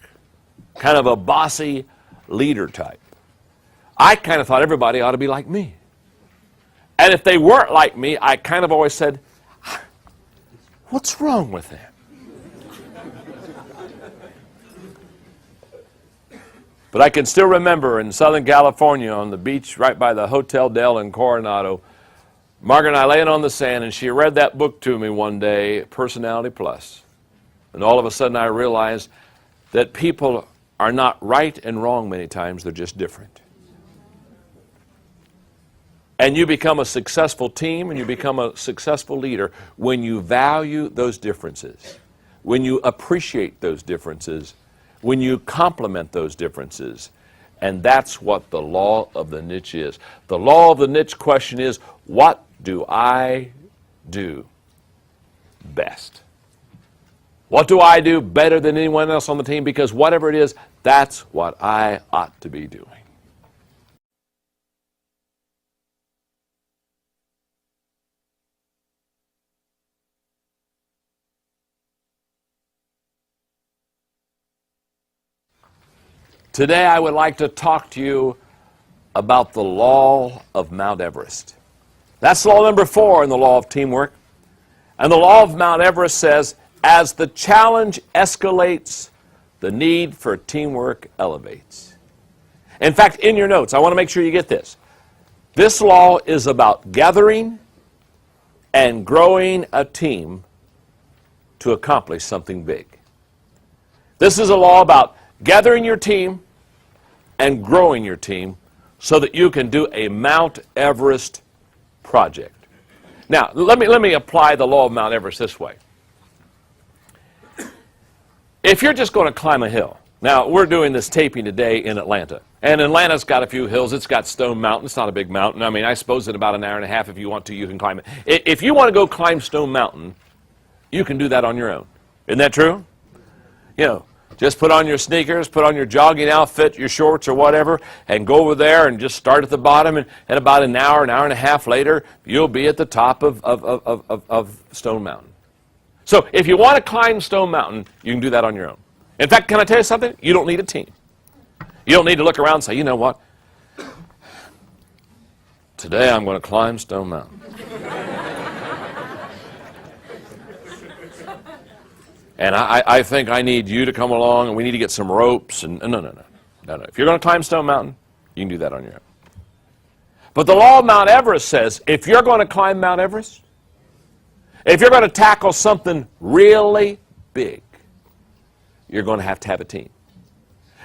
kind of a bossy leader type, I kind of thought everybody ought to be like me. And if they weren't like me, I kind of always said, what's wrong with them? But I can still remember in Southern California on the beach right by the Hotel Del in Coronado, Margaret and I laying on the sand, and she read that book to me one day, Personality Plus. And all of a sudden I realized that people are not right and wrong many times, they're just different. And you become a successful team and you become a successful leader when you value those differences, when you appreciate those differences, when you complement those differences. And that's what the law of the niche is. The law of the niche question is, what do I do best? What do I do better than anyone else on the team? Because whatever it is, that's what I ought to be doing. Today I would like to talk to you about the law of Mount Everest. That's law number 4 in the law of teamwork. And the law of Mount Everest says, as the challenge escalates, the need for teamwork elevates. In fact, in your notes, I want to make sure you get this. This law is about gathering and growing a team to accomplish something big. This is a law about gathering your team and growing your team so that you can do a Mount Everest project. Now, let me apply the law of Mount Everest this way. If you're just going to climb a hill, now we're doing this taping today in Atlanta, and Atlanta's got a few hills. It's got Stone Mountain. It's not a big mountain. I mean, I suppose in about an hour and a half, if you want to, you can climb it. If you want to go climb Stone Mountain, you can do that on your own. Isn't that true? You know, just put on your sneakers, put on your jogging outfit, your shorts or whatever, and go over there and just start at the bottom. And about an hour and a half later, you'll be at the top of Stone Mountain. So if you want to climb Stone Mountain, you can do that on your own. In fact, can I tell you something? You don't need a team. You don't need to look around and say, you know what? Today I'm going to climb Stone Mountain. And I think I need you to come along, and we need to get some ropes. And no. If you're going to climb Stone Mountain, you can do that on your own. But the law of Mount Everest says, if you're going to climb Mount Everest, if you're going to tackle something really big, you're going to have a team.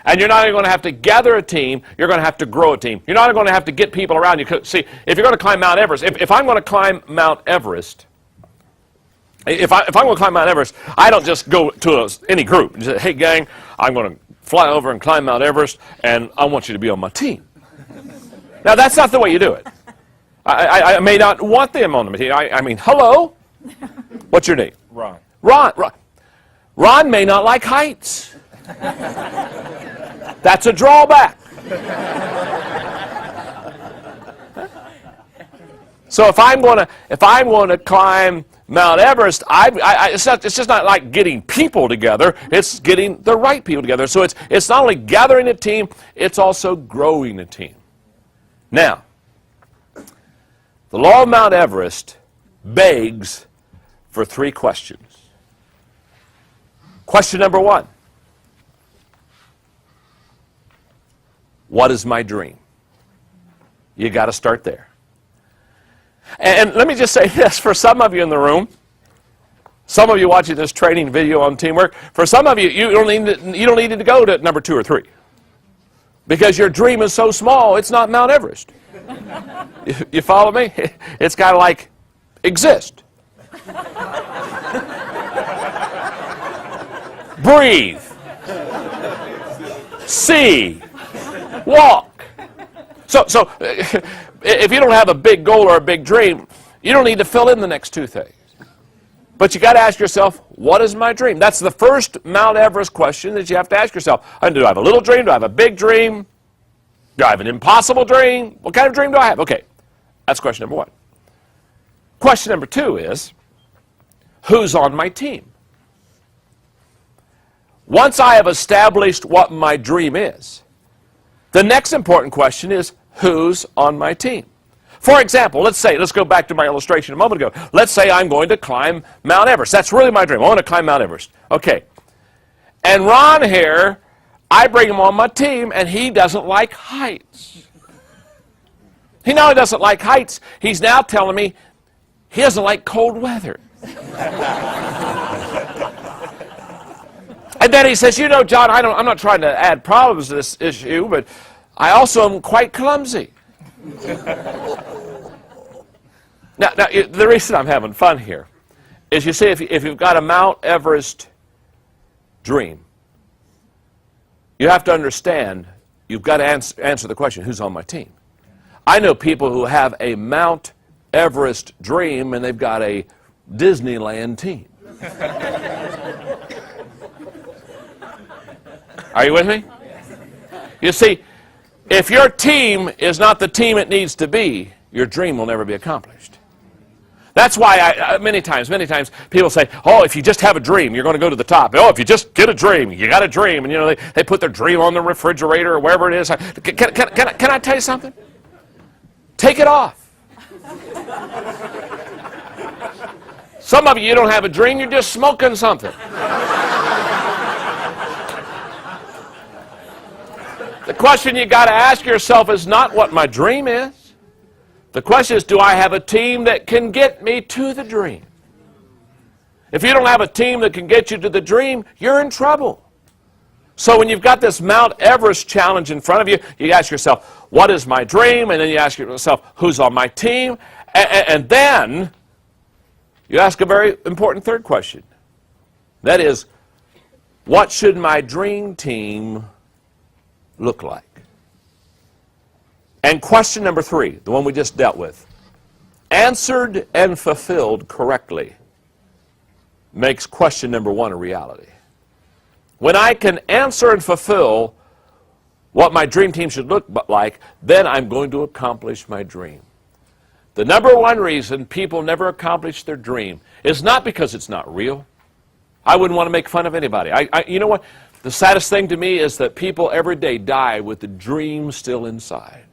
And you're not only going to have to gather a team, you're going to have to grow a team. You're not going to have to get people around you. See, if you're going to climb Mount Everest, if I'm going to climb Mount Everest, if I'm going to climb Mount Everest, I don't just go to any group and say, hey, gang, I'm going to fly over and climb Mount Everest, and I want you to be on my team. Now, that's not the way you do it. I may not want them on the team. I mean, hello? What's your name? Ron. Ron may not like heights. That's a drawback. So if I'm going to climb Mount Everest, it's just not like getting people together. It's getting the right people together. So it's not only gathering a team, it's also growing a team. Now, the law of Mount Everest begs for 3 questions. Question number 1. What is my dream? You got to start there. And let me just say this, for some of you in the room, some of you watching this training video on teamwork, for some of you, you don't need to go to number 2 or 3. Because your dream is so small, it's not Mount Everest. You follow me? It's got to like exist. Breathe. See. Walk. So if you don't have a big goal or a big dream, you don't need to fill in the next 2 things. But you got to ask yourself, what is my dream? That's the first Mount Everest question that you have to ask yourself. Do I have a little dream? Do I have a big dream? Do I have an impossible dream? What kind of dream do I have? Okay, that's question number 1. Question number 2 is, who's on my team? Once I have established what my dream is, the next important question is, who's on my team? For example, let's go back to my illustration a moment ago. Let's say I'm going to climb Mount Everest. That's really my dream. I want to climb Mount Everest. Okay. And Ron here, I bring him on my team, and he doesn't like heights. He not only doesn't like heights, he's now telling me he doesn't like cold weather. And then he says, you know, John, I'm not trying to add problems to this issue, but I also am quite clumsy. Now, the reason I'm having fun here is, you see, if you've got a Mount Everest dream, you have to understand, you've got to answer the question, who's on my team? I know people who have a Mount Everest dream and they've got a Disneyland team. Are you with me? You see, if your team is not the team it needs to be, your dream will never be accomplished. That's why many times people say, oh, if you just have a dream, you're going to go to the top. Oh, if you just get a dream, you got a dream. And, you know, they put their dream on the refrigerator or wherever it is. Can I tell you something? Take it off. Some of you don't have a dream, you're just smoking something. The question you got to ask yourself is not what my dream is. The question is, do I have a team that can get me to the dream? If you don't have a team that can get you to the dream, you're in trouble. So when you've got this Mount Everest challenge in front of you, you ask yourself, what is my dream? And then you ask yourself, who's on my team? And then you ask a very important third question. That is, what should my dream team look like? And question number 3, the one we just dealt with, answered and fulfilled correctly, makes question number 1 a reality. When I can answer and fulfill what my dream team should look like, then I'm going to accomplish my dream. The number 1 reason people never accomplish their dream is not because it's not real. I wouldn't want to make fun of anybody. You know what? The saddest thing to me is that people every day die with the dream still inside.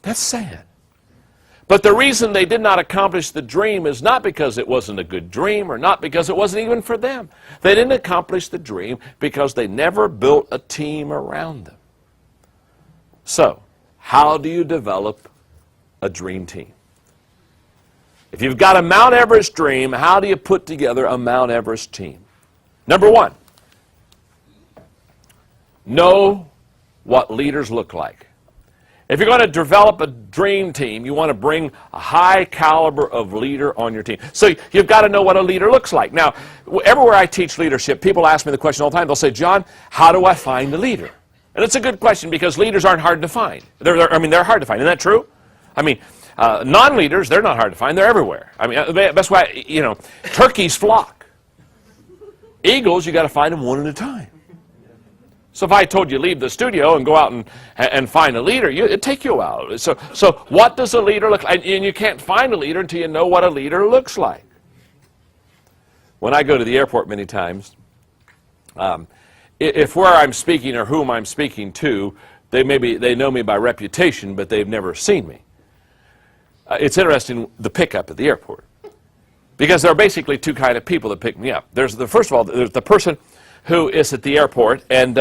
That's sad. But the reason they did not accomplish the dream is not because it wasn't a good dream or not because it wasn't even for them. They didn't accomplish the dream because they never built a team around them. So, how do you develop a dream team? If you've got a Mount Everest dream, how do you put together a Mount Everest team? Number 1, know what leaders look like. If you're going to develop a dream team, you want to bring a high caliber of leader on your team. So you've got to know what a leader looks like. Now, everywhere I teach leadership, people ask me the question all the time. They'll say, John, how do I find a leader? And it's a good question because leaders aren't hard to find. They're hard to find. Isn't that true? I mean, non-leaders, they're not hard to find. They're everywhere. I mean, that's why, you know, turkeys flock. Eagles, you got to find them one at a time. So if I told you leave the studio and go out and find a leader, it'd take you a while. So what does a leader look like? And you can't find a leader until you know what a leader looks like. When I go to the airport many times, if where I'm speaking or whom I'm speaking to, they know me by reputation, but they've never seen me. It's interesting, the pickup at the airport. Because there are basically 2 kinds of people that pick me up. First of all, there's the person who is at the airport, and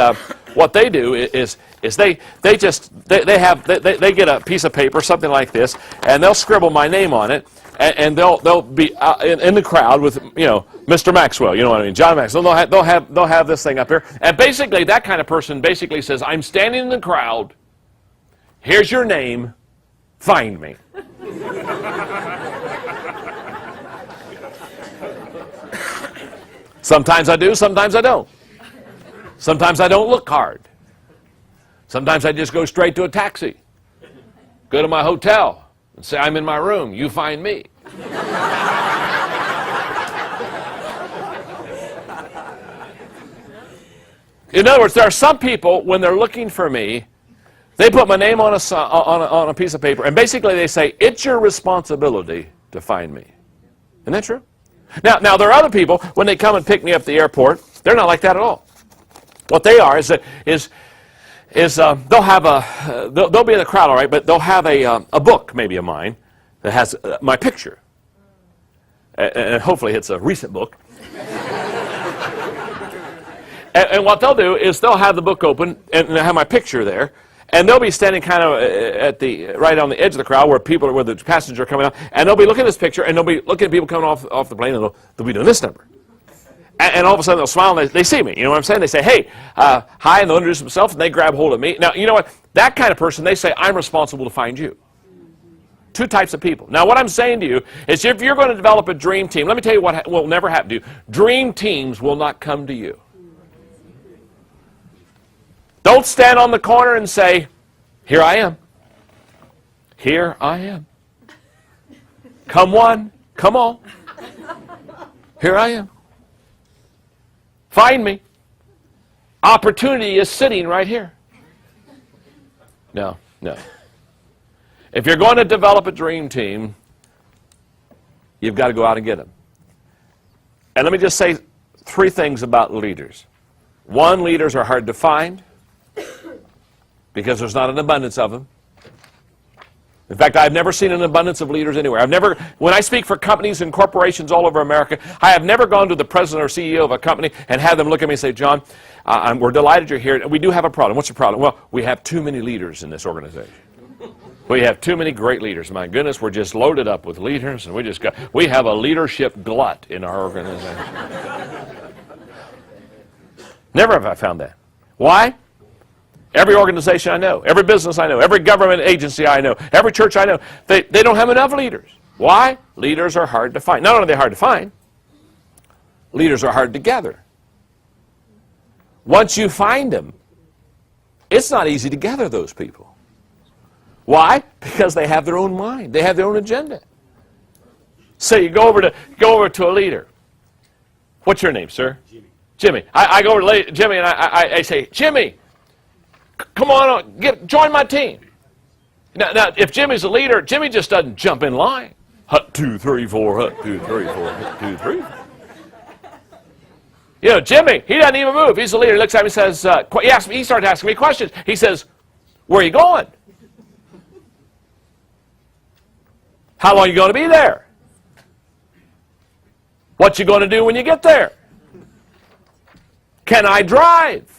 what they do is they get a piece of paper, something like this, and they'll scribble my name on it, and they'll be in the crowd with, you know, Mr. Maxwell, you know what I mean, John Maxwell. They'll have this thing up here, and basically that kind of person basically says, I'm standing in the crowd. Here's your name. Find me. Sometimes I do, sometimes I don't. Sometimes I don't look hard. Sometimes I just go straight to a taxi. Go to my hotel and say, I'm in my room, you find me. In other words, there are some people, when they're looking for me, they put my name on a piece of paper, and basically they say, it's your responsibility to find me. Isn't that true? Now there are other people, when they come and pick me up at the airport, they're not like that at all. What they are is is they'll be in the crowd, all right, but they'll have a book, maybe of mine, that has my picture. And hopefully it's a recent book. and what they'll do is they'll have the book open and they'll have my picture there. And they'll be standing kind of right on the edge of the crowd where the passengers are coming out. And they'll be looking at this picture and they'll be looking at people coming off the plane and they'll be doing this number. And all of a sudden they'll smile and they see me. You know what I'm saying? They say, hey, hi, and they'll introduce themselves and they grab hold of me. Now, you know what? That kind of person, they say, I'm responsible to find you. Two types of people. Now, what I'm saying to you is if you're going to develop a dream team, let me tell you what will never happen to you. Dream teams will not come to you. Don't stand on the corner and say, here I am. Here I am. Come one, come all. Here I am. Find me. Opportunity is sitting right here. No. If you're going to develop a dream team, you've got to go out and get them. And let me just say three things about leaders. One, leaders are hard to find because there's not an abundance of them. In fact, I've never seen an abundance of leaders anywhere. When I speak for companies and corporations all over America, I have never gone to the president or CEO of a company and had them look at me and say, John, we're delighted you're here. We do have a problem. What's your problem? Well, we have too many leaders in this organization. We have too many great leaders. My goodness, we're just loaded up with leaders, and we have a leadership glut in our organization. Never have I found that. Why? Every organization I know, every business I know, every government agency I know, every church I know, they don't have enough leaders. Why? Leaders are hard to find. Not only are they hard to find, leaders are hard to gather. Once you find them, it's not easy to gather those people. Why? Because they have their own mind. They have their own agenda. So you go over to a leader. What's your name, sir? Jimmy. I go over to Jimmy and I say, Jimmy, come on, join my team. Now, if Jimmy's a leader, Jimmy just doesn't jump in line. Hut 2, 3, 4, hut 2, 3, 4, hut 2, 3, 4. You know, Jimmy, he doesn't even move. He's a leader. He looks at me and says, he starts asking me questions. He says, where are you going? How long are you going to be there? What you going to do when you get there? Can I drive?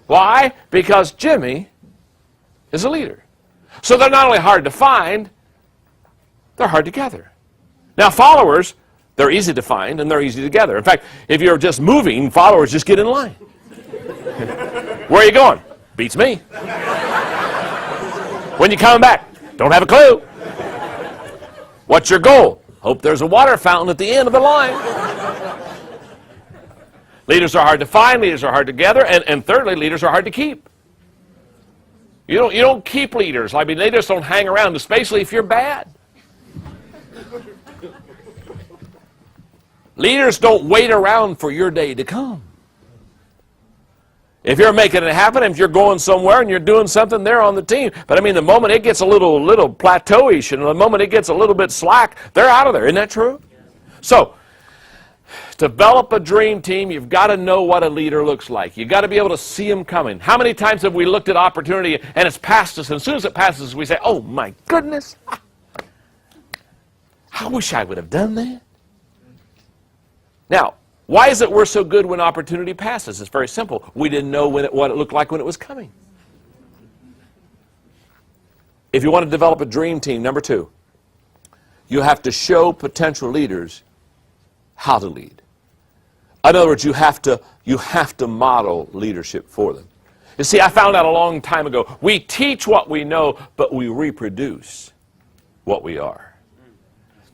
Why? Because Jimmy is a leader. So they're not only hard to find, they're hard to gather. Now followers, they're easy to find and they're easy to gather. In fact, if you're just moving, followers just get in line. Where are you going? Beats me. When you coming back? Don't have a clue. What's your goal? Hope there's a water fountain at the end of the line. Leaders are hard to find, leaders are hard to gather, and thirdly, leaders are hard to keep. You don't keep leaders. I mean, they just don't hang around, especially if you're bad. Leaders don't wait around for your day to come. If you're making it happen, if you're going somewhere and you're doing something, they're on the team. But I mean, the moment it gets a little plateauish and the moment it gets a little bit slack, they're out of there. Isn't that true? So, develop a dream team, you've got to know what a leader looks like. You've got to be able to see them coming. How many times have we looked at opportunity and it's passed us, and as soon as it passes us, we say, oh my goodness, I wish I would have done that. Now, why is it we're so good when opportunity passes? It's very simple. We didn't know what it looked like when it was coming. If you want to develop a dream team, number 2, you have to show potential leaders how to lead. In other words, you have to model leadership for them. You see, I found out a long time ago, we teach what we know, but we reproduce what we are.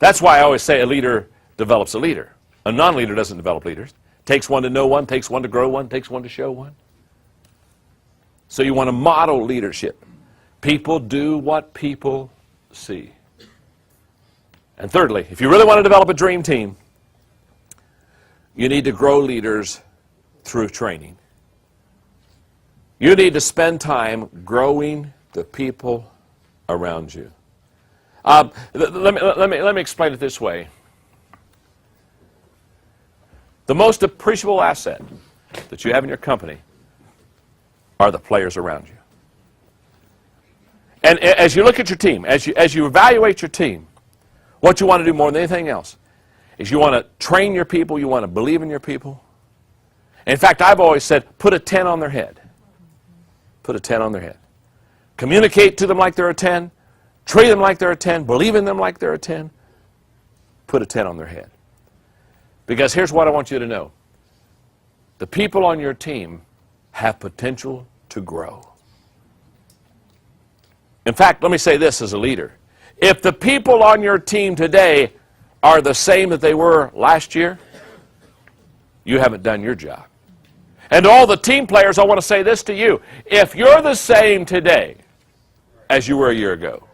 That's why I always say a leader develops a leader. A non-leader doesn't develop leaders. Takes one to know one, takes one to grow one, takes one to show one. So you want to model leadership. People do what people see. And thirdly, if you really want to develop a dream team, you need to grow leaders through training. You need to spend time growing the people around you. Let me explain it this way. The most appreciable asset that you have in your company are the players around you. And as you look at your team, as you evaluate your team, what you want to do more than anything else is you want to train your people, you want to believe in your people. In fact, I've always said, put a 10 on their head. Put a 10 on their head. Communicate to them like they're a 10. Treat them like they're a 10. Believe in them like they're a 10. Put a 10 on their head. Because here's what I want you to know. The people on your team have potential to grow. In fact, let me say this as a leader. If the people on your team today are the same that they were last year, you haven't done your job. And to all the team players, I want to say this to you. If you're the same today as you were a year ago,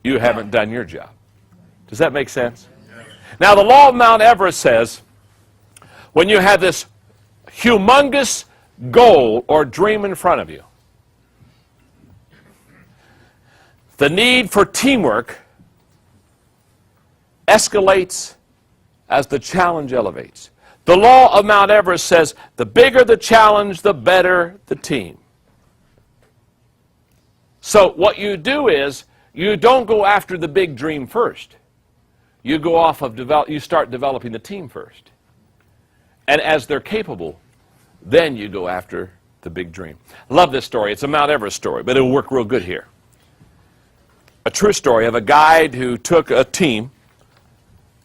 you haven't done your job. Does that make sense? Now, the law of Mount Everest says, when you have this humongous goal or dream in front of you, the need for teamwork escalates as the challenge elevates. The law of Mount Everest says, the bigger the challenge, the better the team. So what you do is, you don't go after the big dream first. You go off of you start developing the team first. And as they're capable, then you go after the big dream. I love this story. It's a Mount Everest story, but it'll work real good here. A true story of a guide who took a team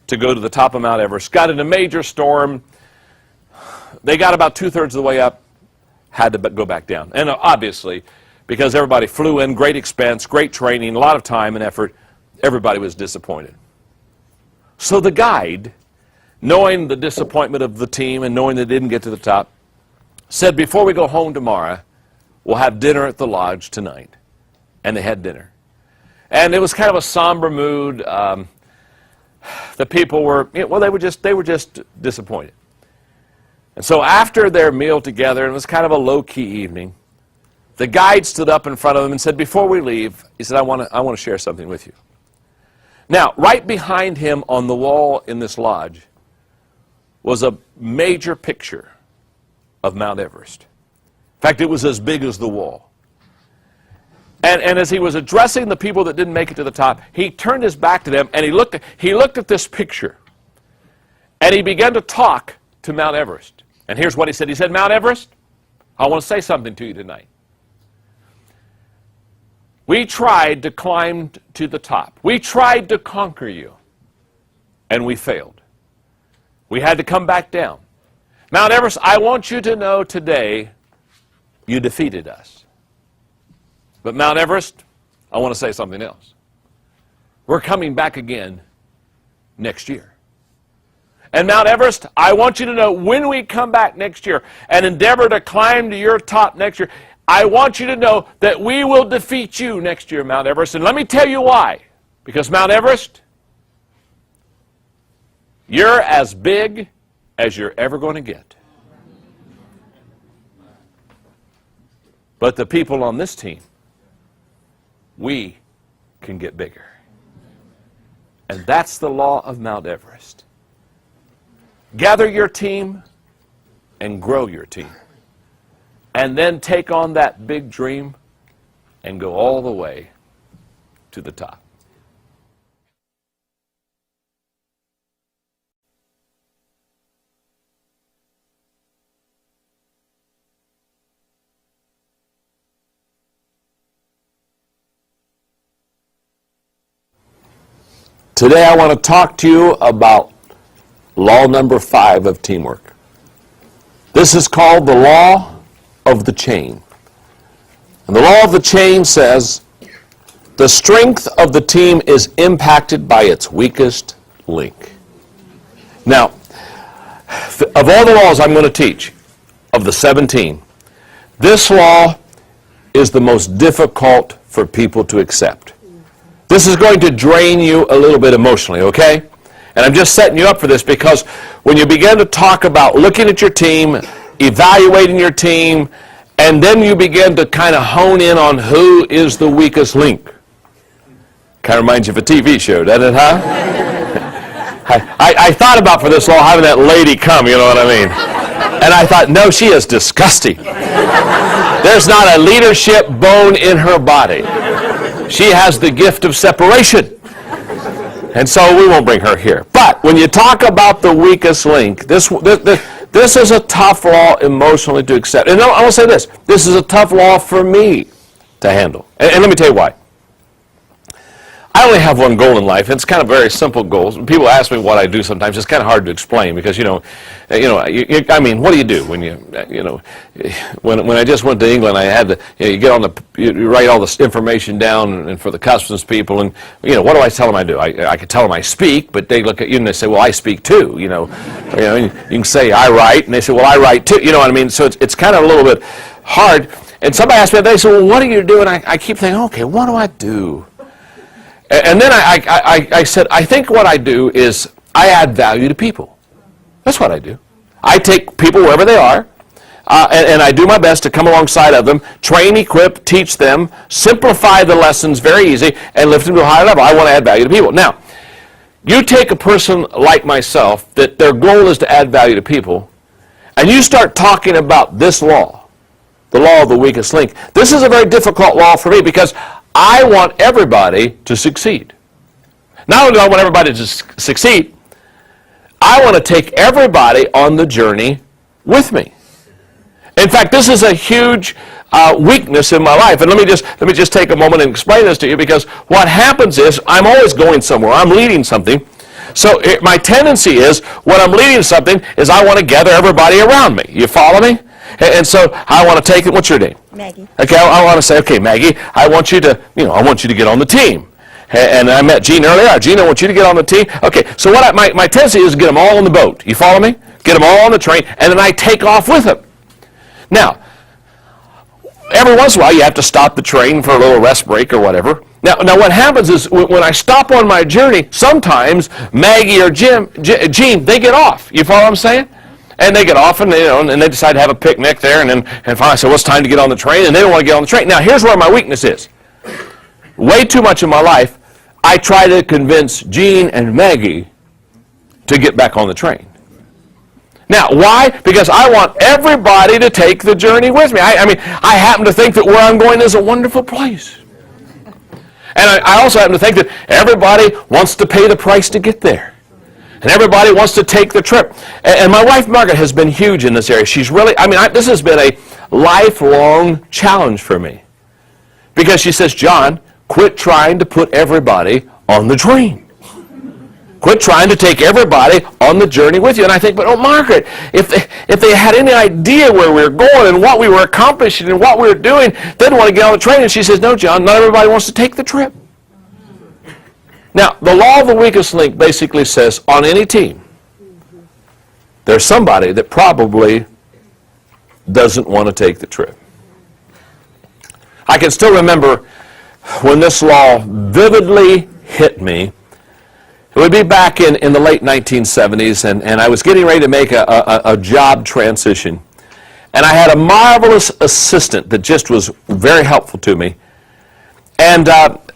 to go to the top of Mount Everest, got in a major storm. They got about 2/3 of the way up, had to go back down. And obviously, because everybody flew in, great expense, great training, a lot of time and effort, everybody was disappointed. So the guide, knowing the disappointment of the team and knowing they didn't get to the top, said, before we go home tomorrow, we'll have dinner at the lodge tonight. And they had dinner. And it was kind of a somber mood. The people were, well, they were just disappointed. And so after their meal together, and it was kind of a low-key evening, the guide stood up in front of them and said, before we leave, he said, I want to share something with you. Now, right behind him on the wall in this lodge was a major picture of Mount Everest. In fact, it was as big as the wall. And as he was addressing the people that didn't make it to the top, he turned his back to them and he looked at this picture. And he began to talk to Mount Everest. And here's what he said. He said, Mount Everest, I want to say something to you tonight. We tried to climb to the top. We tried to conquer you. And we failed. We had to come back down. Mount Everest, I want you to know today you defeated us. But Mount Everest, I want to say something else. We're coming back again next year. And Mount Everest, I want you to know when we come back next year and endeavor to climb to your top next year, I want you to know that we will defeat you next year, Mount Everest. And let me tell you why. Because Mount Everest, you're as big as you're ever going to get. But the people on this team, we can get bigger. And that's the law of Mount Everest. Gather your team and grow your team. And then take on that big dream and go all the way to the top. Today I want to talk to you about law number 5 of teamwork. This is called the law of the chain. And the law of the chain says the strength of the team is impacted by its weakest link. Now, of all the laws I'm going to teach, of the 17, this law is the most difficult for people to accept. This is going to drain you a little bit emotionally, okay? And I'm just setting you up for this because when you begin to talk about looking at your team, evaluating your team, and then you begin to kind of hone in on who is the weakest link. Kind of reminds you of a TV show, doesn't it, huh? I thought about for this law having that lady come, you know what I mean? And I thought, no, she is disgusting. There's not a leadership bone in her body. She has the gift of separation. And so we won't bring her here. But when you talk about the weakest link, this is a tough law emotionally to accept. And I will say this. This is a tough law for me to handle. And let me tell you why. I only have one goal in life. It's kind of a very simple goal. People ask me what I do sometimes. It's kind of hard to explain because, I mean, what do you do when when I just went to England, I had to, you get on you write all this information down and for the customs people, and, what do I tell them I do? I could tell them I speak, but they look at you and they say, well, I speak too, you can say I write, and they say, well, I write too, you know what I mean? So it's kind of a little bit hard. And somebody asked me, they say, well, what do you do? And I keep thinking, okay, what do I do? And then I said, I think what I do is I add value to people. That's what I do. I take people wherever they are, and I do my best to come alongside of them, train, equip, teach them, simplify the lessons very easy, and lift them to a higher level. I want to add value to people. Now, you take a person like myself that their goal is to add value to people, and you start talking about this law, the law of the weakest link. This is a very difficult law for me because I want everybody to succeed. Not only do I want everybody to succeed, I want to take everybody on the journey with me. In fact, this is a huge weakness in my life. And let me just take a moment and explain this to you, because what happens is I'm always going somewhere. I'm leading something. So my tendency is when I'm leading something is I want to gather everybody around me. You follow me? And so I want to take it. What's your name? Maggie. Okay, I want to say, okay, Maggie, I want you to get on the team. And I met Gene earlier. Gene, I want you to get on the team. Okay, so what my tendency is to get them all on the boat. You follow me? Get them all on the train, and then I take off with them. Now, every once in a while, you have to stop the train for a little rest break or whatever. Now what happens is when I stop on my journey, sometimes Maggie or Gene, they get off. You follow what I'm saying? And they get off, and they decide to have a picnic there, and finally I say, well, it's time to get on the train, and they don't want to get on the train. Now, here's where my weakness is. Way too much in my life, I try to convince Gene and Maggie to get back on the train. Now, why? Because I want everybody to take the journey with me. I mean, I happen to think that where I'm going is a wonderful place. And I also happen to think that everybody wants to pay the price to get there. And everybody wants to take the trip. And my wife, Margaret, has been huge in this area. She's really, this has been a lifelong challenge for me. Because she says, John, quit trying to put everybody on the train. Quit trying to take everybody on the journey with you. And I think, but Margaret, if they had any idea where we were going and what we were accomplishing and what we were doing, they'd want to get on the train. And she says, no, John, not everybody wants to take the trip. Now, the law of the weakest link basically says on any team, there's somebody that probably doesn't want to take the trip. I can still remember when this law vividly hit me. It would be back in the late 1970s, and I was getting ready to make a job transition. And I had a marvelous assistant that just was very helpful to me. And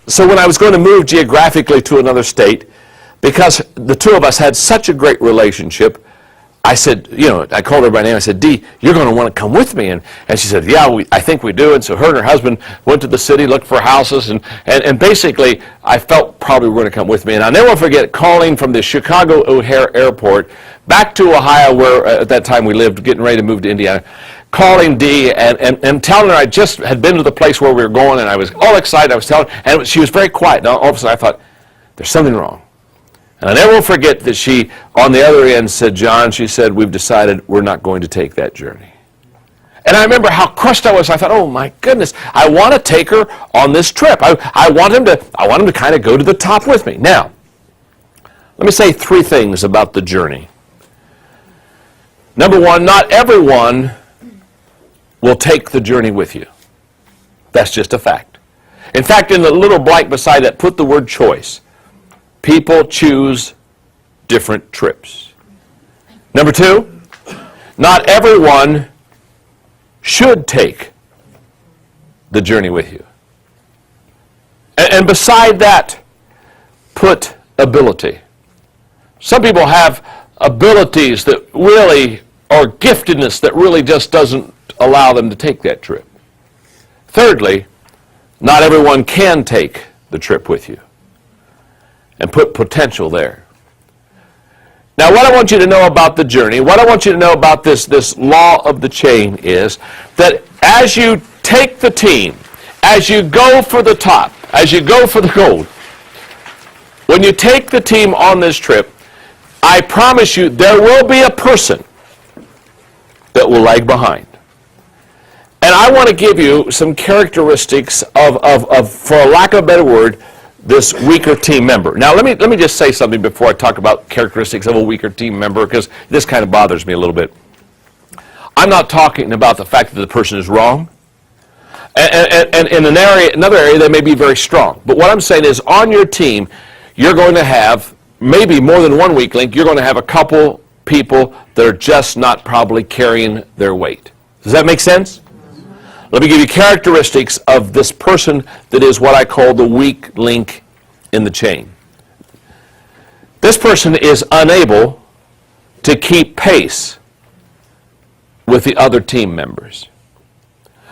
so when I was going to move geographically to another state, because the two of us had such a great relationship, I said, I called her by name. I said, Dee, you're going to want to come with me. And she said, yeah, I think we do. And so her and her husband went to the city, looked for houses, and basically I felt probably were going to come with me. And I'll never forget calling from the Chicago O'Hare Airport back to Ohio, where at that time we lived, getting ready to move to Indiana, calling Dee and telling her I just had been to the place where we were going, and I was all excited. I was telling her, and she was very quiet. Now, all of a sudden I thought, there's something wrong. And I never will forget that she, on the other end, said, John, she said, we've decided we're not going to take that journey. And I remember how crushed I was. I thought, oh my goodness, I want to take her on this trip. I want him to kind of go to the top with me. Now, let me say three things about the journey. Number one, not everyone will take the journey with you. That's just a fact. In fact, in the little blank beside that, put the word choice. People choose different trips. Number two, not everyone should take the journey with you. And beside that, put ability. Some people have abilities that really, or giftedness that really just doesn't allow them to take that trip. Thirdly, not everyone can take the trip with you and put potential there. Now, what I want you to know about the journey, what I want you to know about this law of the chain is that as you take the team, as you go for the top, as you go for the gold, when you take the team on this trip, I promise you there will be a person that will lag behind. And I want to give you some characteristics of, for lack of a better word, this weaker team member. Now, let me just say something before I talk about characteristics of a weaker team member, because this kind of bothers me a little bit. I'm not talking about the fact that the person is wrong. And in another area, they may be very strong. But what I'm saying is, on your team, you're going to have maybe more than one weak link. You're going to have a couple people that are just not probably carrying their weight. Does that make sense? Let me give you characteristics of this person that is what I call the weak link in the chain. This person is unable to keep pace with the other team members.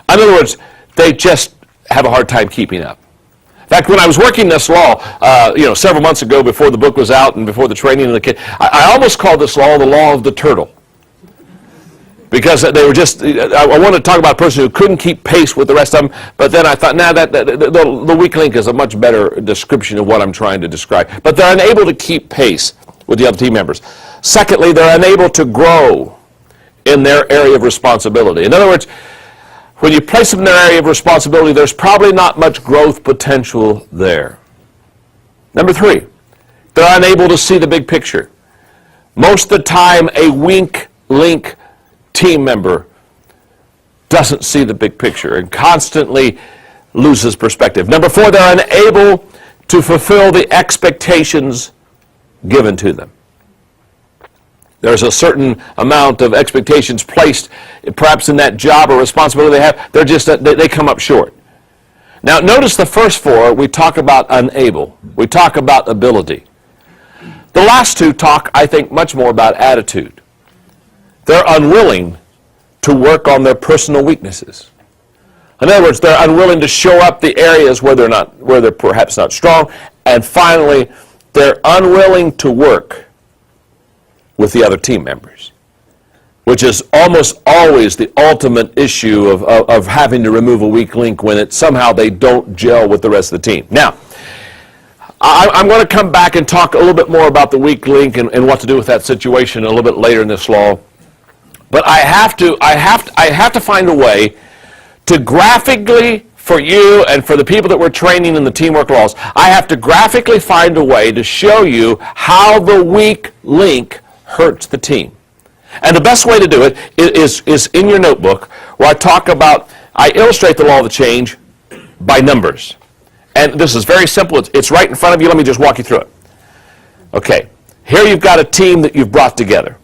In other words, they just have a hard time keeping up. In fact, when I was working this law, several months ago, before the book was out and before the training of the kid, I almost called this law the law of the turtle. Because they were just, I wanted to talk about a person who couldn't keep pace with the rest of them, but then I thought, the weak link is a much better description of what I'm trying to describe. But they're unable to keep pace with the other team members. Secondly, they're unable to grow in their area of responsibility. In other words, when you place them in their area of responsibility, there's probably not much growth potential there. Number three, they're unable to see the big picture. Most of the time, a weak link team member doesn't see the big picture and constantly loses perspective. Number four, they're unable to fulfill the expectations given to them. There's a certain amount of expectations placed perhaps in that job or responsibility they have. They come up short. Now, notice the first four, we talk about unable. We talk about ability. The last two talk, I think, much more about attitude. They're unwilling to work on their personal weaknesses. In other words, they're unwilling to show up the areas where they're perhaps not strong. And finally, they're unwilling to work with the other team members, which is almost always the ultimate issue of having to remove a weak link when somehow they don't gel with the rest of the team. Now, I'm going to come back and talk a little bit more about the weak link and what to do with that situation a little bit later in this law. But I have to find a way to graphically, for you and for the people that we're training in the teamwork laws, I have to graphically find a way to show you how the weak link hurts the team. And the best way to do it is in your notebook, where I illustrate the law of the change by numbers. And this is very simple. It's right in front of you. Let me just walk you through it. Okay, here you've got a team that you've brought together.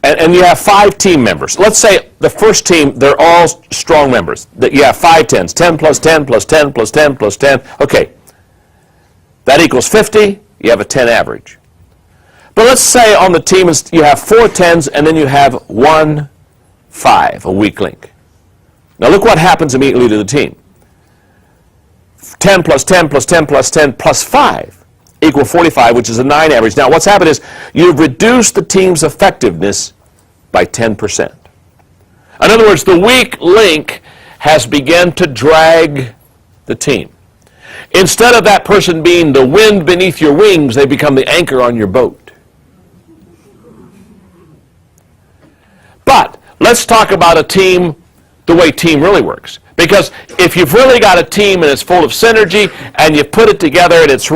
And you have 5 team members. Let's say the first team, they're all strong members. You have 5 10s, 10 plus 10 plus 10 plus 10 plus 10. Okay, that equals 50. You have a 10 average. But let's say on the team you have 4 10s and then you have 1 5, a weak link. Now look what happens immediately to the team. 10 plus 10 plus 10 plus 10 plus 5 equal 45, which is a 9 average. Now what's happened is you've reduced the team's effectiveness by 10%. In other words, the weak link has begun to drag the team. Instead of that person being the wind beneath your wings, they become the anchor on your boat. But let's talk about a team the way team really works. Because if you've really got a team and it's full of synergy and you put it together and it's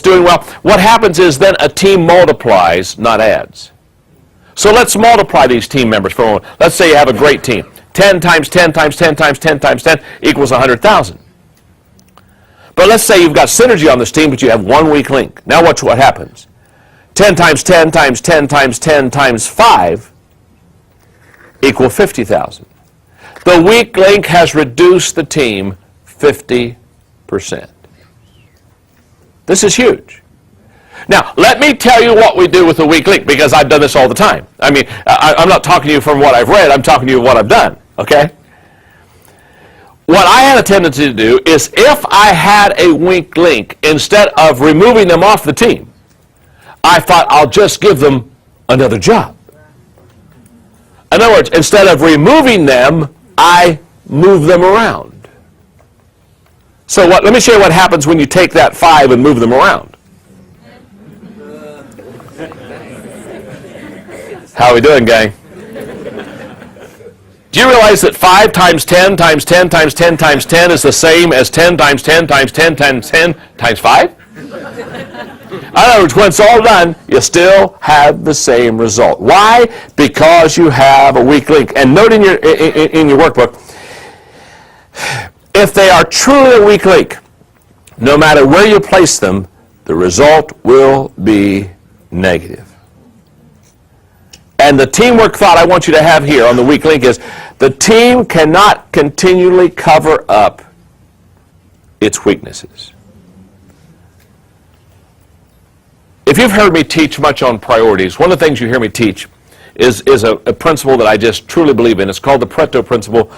doing well, what happens is then a team multiplies, not adds. So let's multiply these team members for a moment. Let's say you have a great team. 10 times 10 times 10 times 10 times 10 equals 100,000. But let's say you've got synergy on this team, but you have one weak link. Now watch what happens. 10 times 10 times 10 times 10 times 5 equal 50,000. The weak link has reduced the team 50%. This is huge. Now, let me tell you what we do with the weak link, because I've done this all the time. I mean, I'm not talking to you from what I've read. I'm talking to you what I've done, okay? What I had a tendency to do is, if I had a weak link, instead of removing them off the team, I thought I'll just give them another job. In other words, instead of removing them, I move them around. So let me show you what happens when you take that 5 and move them around. How are we doing, gang? Do you realize that 5 times 10 times 10 times 10 times 10 is the same as 10 times 10 times 10 times 10 times 5? In other words, when it's all done, you still have the same result. Why? Because you have a weak link. And note in your workbook, if they are truly a weak link, no matter where you place them, the result will be negative. And the teamwork thought I want you to have here on the weak link is, the team cannot continually cover up its weaknesses. If you've heard me teach much on priorities, one of the things you hear me teach is a principle that I just truly believe in. It's called the Pareto principle,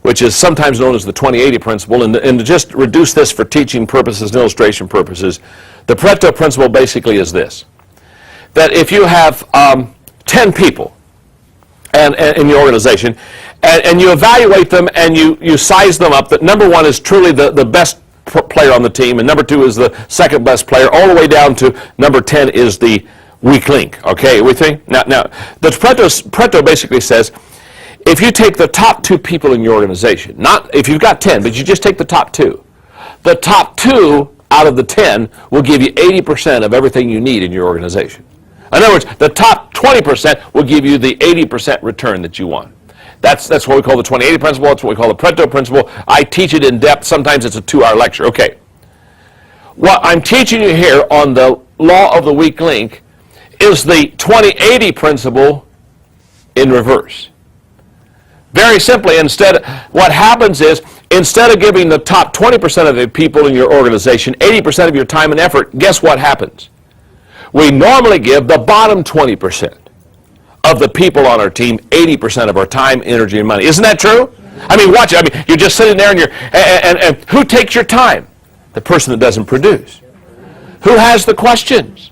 which is sometimes known as the 20-80 principle. And to just reduce this for teaching purposes and illustration purposes, the Pareto principle basically is this: that if you have 10 people in your organization, and you evaluate them and you size them up, that number 1 is truly the best player on the team, and number 2 is the second best player, all the way down to number 10 is the weak link. Okay, with me? Now the Pareto basically says, if you take the top 2 people in your organization, not if you've got 10, but you just take the top 2, the top 2 out of the 10 will give you 80% of everything you need in your organization. In other words, the top 20% will give you the 80% return that you want. That's what we call the 20-80 principle. That's what we call the Pareto principle. I teach it in depth. Sometimes it's a 2-hour lecture. Okay. What I'm teaching you here on the law of the weak link is the 20-80 principle in reverse. Very simply, what happens is, instead of giving the top 20% of the people in your organization 80% of your time and effort, guess what happens? We normally give the bottom 20% of the people on our team 80% of our time, energy, and money. Isn't that true? I mean, watch it. I mean, you're just sitting there and who takes your time? The person that doesn't produce. Who has the questions?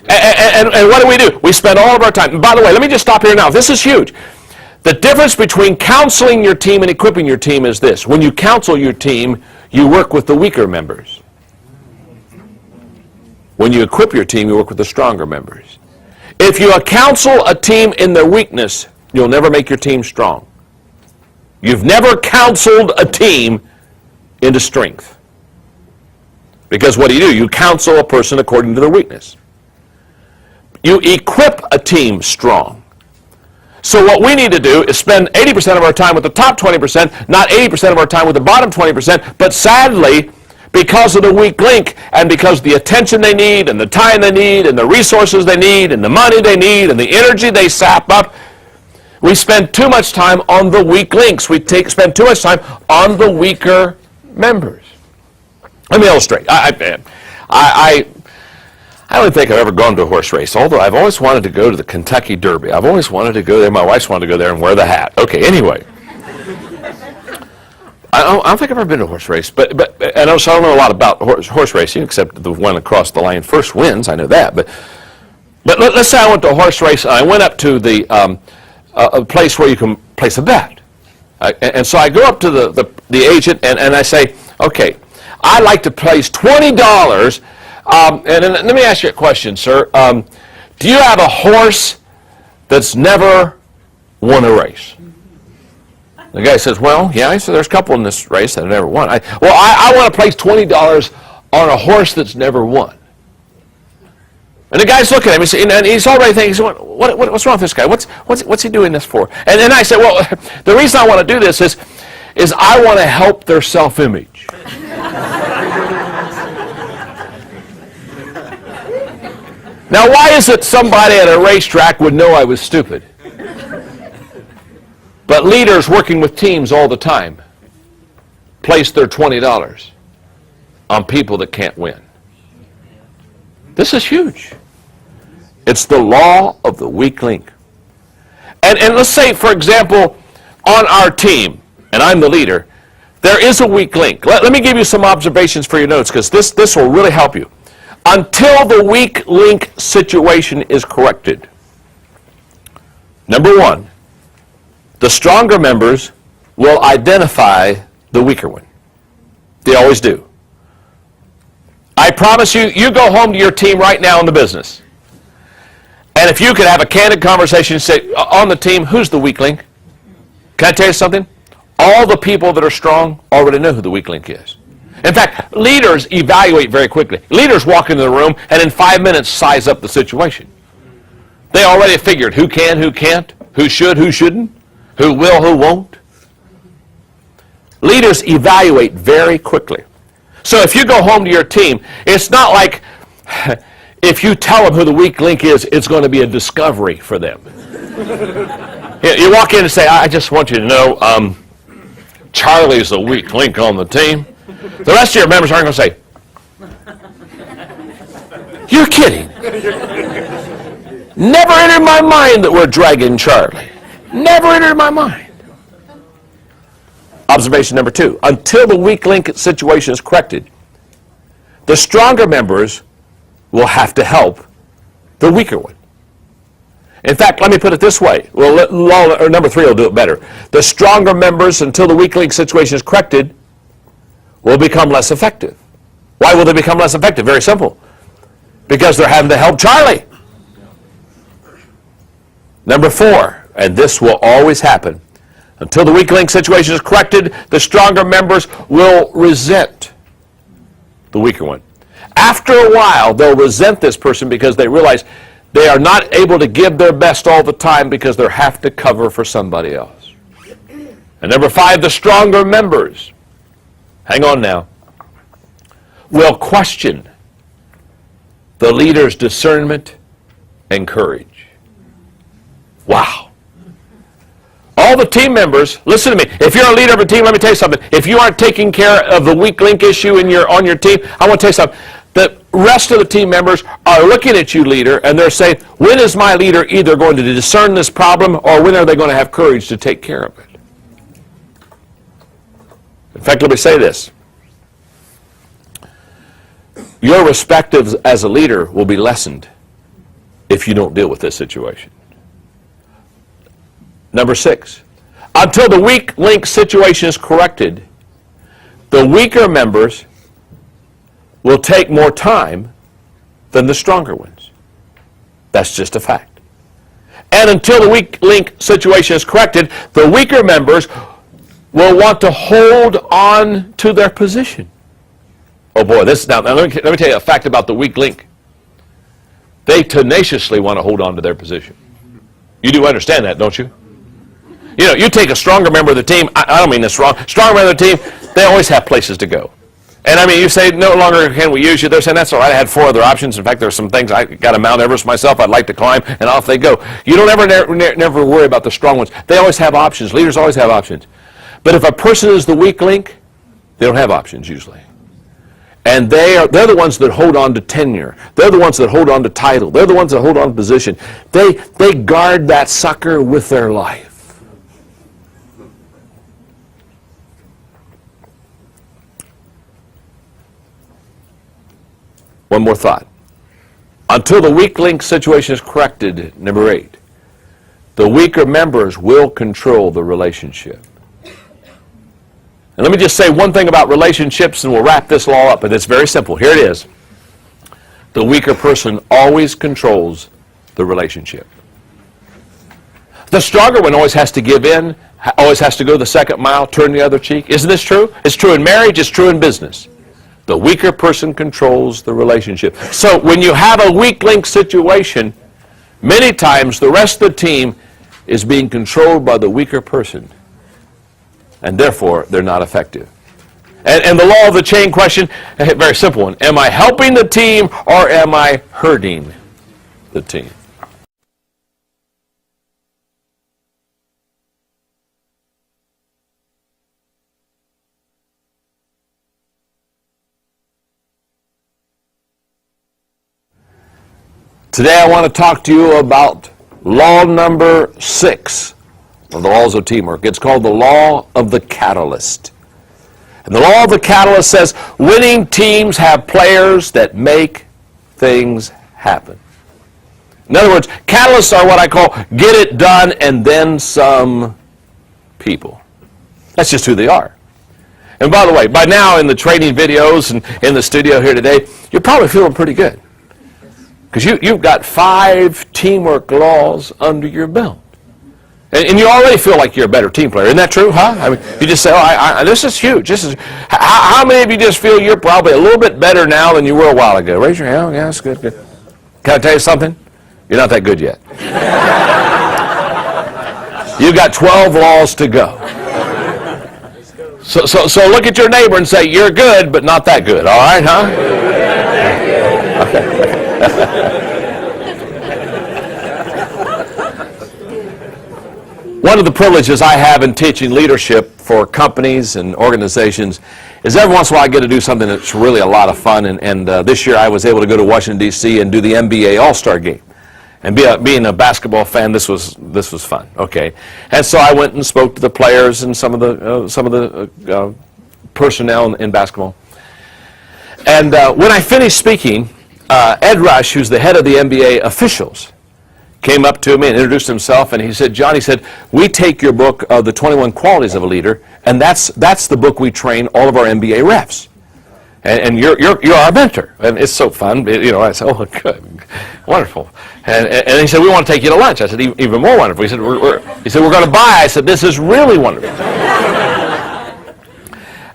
And what do? We spend all of our time. And by the way, let me just stop here now. This is huge. The difference between counseling your team and equipping your team is this: when you counsel your team, you work with the weaker members. When you equip your team, you work with the stronger members. If you counsel a team in their weakness, you'll never make your team strong. You've never counseled a team into strength. Because what do? You counsel a person according to their weakness. You equip a team strong. So what we need to do is spend 80% of our time with the top 20%, not 80% of our time with the bottom 20%, but sadly, because of the weak link, and because of the attention they need, and the time they need, and the resources they need, and the money they need, and the energy they sap up, we spend too much time on the weak links. We spend too much time on the weaker members. Let me illustrate. I don't think I've ever gone to a horse race, although I've always wanted to go to the Kentucky Derby. I've always wanted to go there. My wife's wanted to go there and wear the hat. Okay, anyway. I don't think I've ever been to a horse race, but I don't know a lot about horse racing, except the one across the line first wins. I know that, but let's say I went to a horse race and I went up to the a place where you can place a bet, and so I go up to the agent and I say, okay, I'd like to place $20. And let me ask you a question, sir. Do you have a horse that's never won a race? The guy says, well, yeah. He said, there's a couple in this race that have never won. I want to place $20 on a horse that's never won. And the guy's looking at him, and he's already thinking, what's wrong with this guy? What's he doing this for? And then I said, well, the reason I want to do this is I want to help their self-image. Now, why is it somebody at a racetrack would know I was stupid? But leaders working with teams all the time place their $20 on people that can't win. This is huge. It's the law of the weak link. And let's say, for example, on our team, and I'm the leader, there is a weak link. Let me give you some observations for your notes, because this will really help you. Until the weak link situation is corrected, number one, the stronger members will identify the weaker one. They always do. I promise you, you go home to your team right now in the business, and if you could have a candid conversation and say, on the team, who's the weak link? Can I tell you something? All the people that are strong already know who the weak link is. In fact, leaders evaluate very quickly. Leaders walk into the room and in 5 minutes size up the situation. They already figured who can, who can't, who should, who shouldn't, who will, who won't. Leaders evaluate very quickly. So if you go home to your team, it's not like if you tell them who the weak link is, it's going to be a discovery for them. You walk in and say, I just want you to know, Charlie's the weak link on the team. The rest of your members aren't going to say, you're kidding. Never entered my mind that we're dragging Charlie. Never entered my mind. Observation number two, until the weak link situation is corrected, the stronger members will have to help the weaker one. In fact, let me put it this way. Well, number three will do it better. The stronger members, until the weak link situation is corrected, will become less effective. Why will they become less effective? Very simple. Because they're having to help Charlie. Number four, and this will always happen, until the weak link situation is corrected, the stronger members will resent the weaker one. After a while, they'll resent this person because they realize they are not able to give their best all the time because they have to cover for somebody else. And number five, the stronger members, hang on now, will question the leader's discernment and courage. Wow. All the team members, listen to me. If you're a leader of a team, let me tell you something. If you aren't taking care of the weak link issue on your team, I want to tell you something. The rest of the team members are looking at you, leader, and they're saying, when is my leader either going to discern this problem or when are they going to have courage to take care of it? In fact, let me say this. Your respect as a leader will be lessened if you don't deal with this situation. Number six, until the weak link situation is corrected, the weaker members will take more time than the stronger ones. That's just a fact. And until the weak link situation is corrected, the weaker members will want to hold on to their position. Oh boy, now let me tell you a fact about the weak link. They tenaciously want to hold on to their position. You do understand that, don't you? You know, you take a stronger member of the team, I don't mean this wrong, stronger member of the team, they always have places to go. And I mean, you say, no longer can we use you. They're saying, that's all right, I had 4 other options. In fact, there's some things, I got a Mount Everest myself I'd like to climb, and off they go. You don't never worry about the strong ones. They always have options. Leaders always have options. But if a person is the weak link, they don't have options usually. And they're the ones that hold on to tenure. They're the ones that hold on to title. They're the ones that hold on to position. They guard that sucker with their life. One more thought. Until the weak link situation is corrected, number 8, the weaker members will control the relationship. And let me just say one thing about relationships, and we'll wrap this all up, but it's very simple. Here it is. The weaker person always controls the relationship. The stronger one always has to give in, always has to go the second mile, turn the other cheek. Isn't this true? It's true in marriage, it's true in business. The weaker person controls the relationship. So when you have a weak link situation, many times the rest of the team is being controlled by the weaker person. And therefore, they're not effective. And the law of the chain question, a very simple one. Am I helping the team or am I hurting the team? Today I want to talk to you about law number 6 of the laws of teamwork. It's called the law of the catalyst. And the law of the catalyst says winning teams have players that make things happen. In other words, catalysts are what I call get it done and then some people. That's just who they are. And by the way, by now in the training videos and in the studio here today, you're probably feeling pretty good. Because you've got 5 teamwork laws under your belt. And you already feel like you're a better team player. Isn't that true, huh? I mean, you just say, this is huge. How many of you just feel you're probably a little bit better now than you were a while ago? Raise your hand. Oh, yeah, that's good. Can I tell you something? You're not that good yet. You've got 12 laws to go. So look at your neighbor and say, you're good, but not that good. All right, huh? One of the privileges I have in teaching leadership for companies and organizations is every once in a while I get to do something that's really a lot of fun. And this year I was able to go to Washington, D.C. and do the NBA All-Star Game. And being a basketball fan, this was fun. Okay, and so I went and spoke to the players and some of the personnel in basketball. And when I finished speaking, Ed Rush, who's the head of the NBA officials, came up to me and introduced himself, and he said, "John," he said, "we take your book, The 21 Qualities of a Leader, and that's the book we train all of our NBA refs. And you're our mentor." And it's so fun. I said, "Oh, good, wonderful." And he said, "We want to take you to lunch." I said, "Even more wonderful." He said, "We're going to buy." I said, "This is really wonderful."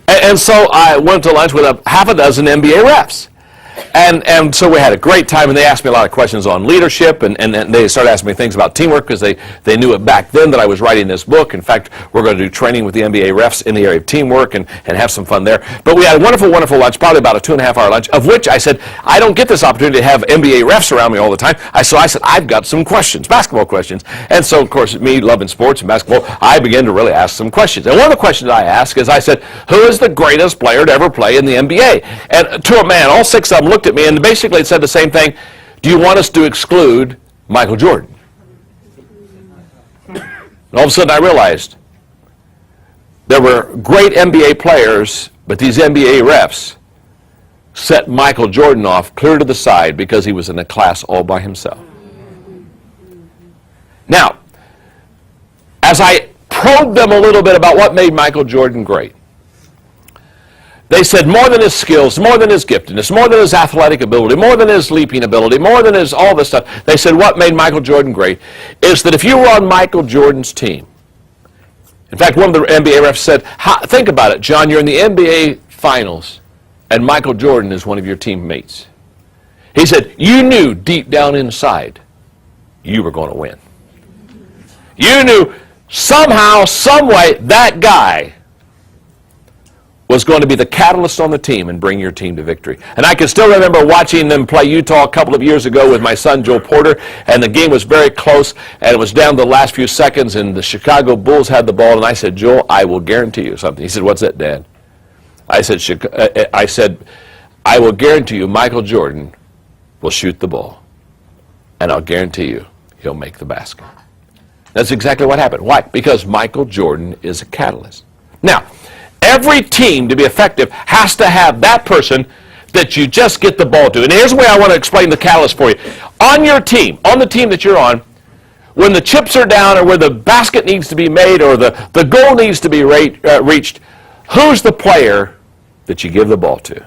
and so I went to lunch with half a dozen NBA refs. And so we had a great time, and they asked me a lot of questions on leadership, and they started asking me things about teamwork because they knew it back then that I was writing this book. In fact, we're going to do training with the NBA refs in the area of teamwork and have some fun there. But we had a wonderful, wonderful lunch, probably about a 2.5-hour lunch, of which I said, I don't get this opportunity to have NBA refs around me all the time. So I said, I've got some questions, basketball questions. And so, of course, me loving sports and basketball, I began to really ask some questions. And one of the questions I asked is, I said, who is the greatest player to ever play in the NBA? And to a man, all 6 of them looked at me, and basically it said the same thing. Do you want us to exclude Michael Jordan? And all of a sudden I realized there were great NBA players, but these NBA refs set Michael Jordan off clear to the side because he was in a class all by himself. Now, as I probed them a little bit about what made Michael Jordan great, they said more than his skills, more than his giftedness, more than his athletic ability, more than his leaping ability, more than his all this stuff. They said what made Michael Jordan great is that if you were on Michael Jordan's team, in fact, one of the NBA refs said, think about it, John, you're in the NBA Finals, and Michael Jordan is one of your teammates. He said, you knew deep down inside you were going to win. You knew somehow, some way, that guy was going to be the catalyst on the team and bring your team to victory. And I can still remember watching them play Utah a couple of years ago with my son, Joe Porter, and the game was very close, and it was down to the last few seconds, and the Chicago Bulls had the ball, and I said, Joel, I will guarantee you something. He said, what's that, Dad? I said, I will guarantee you Michael Jordan will shoot the ball, and I'll guarantee you he'll make the basket. That's exactly what happened. Why? Because Michael Jordan is a catalyst. Now, every team to be effective has to have that person that you just get the ball to. And here's the way I want to explain the catalyst for you. On your team, on the team that you're on, when the chips are down or where the basket needs to be made or the goal needs to be reached, who's the player that you give the ball to?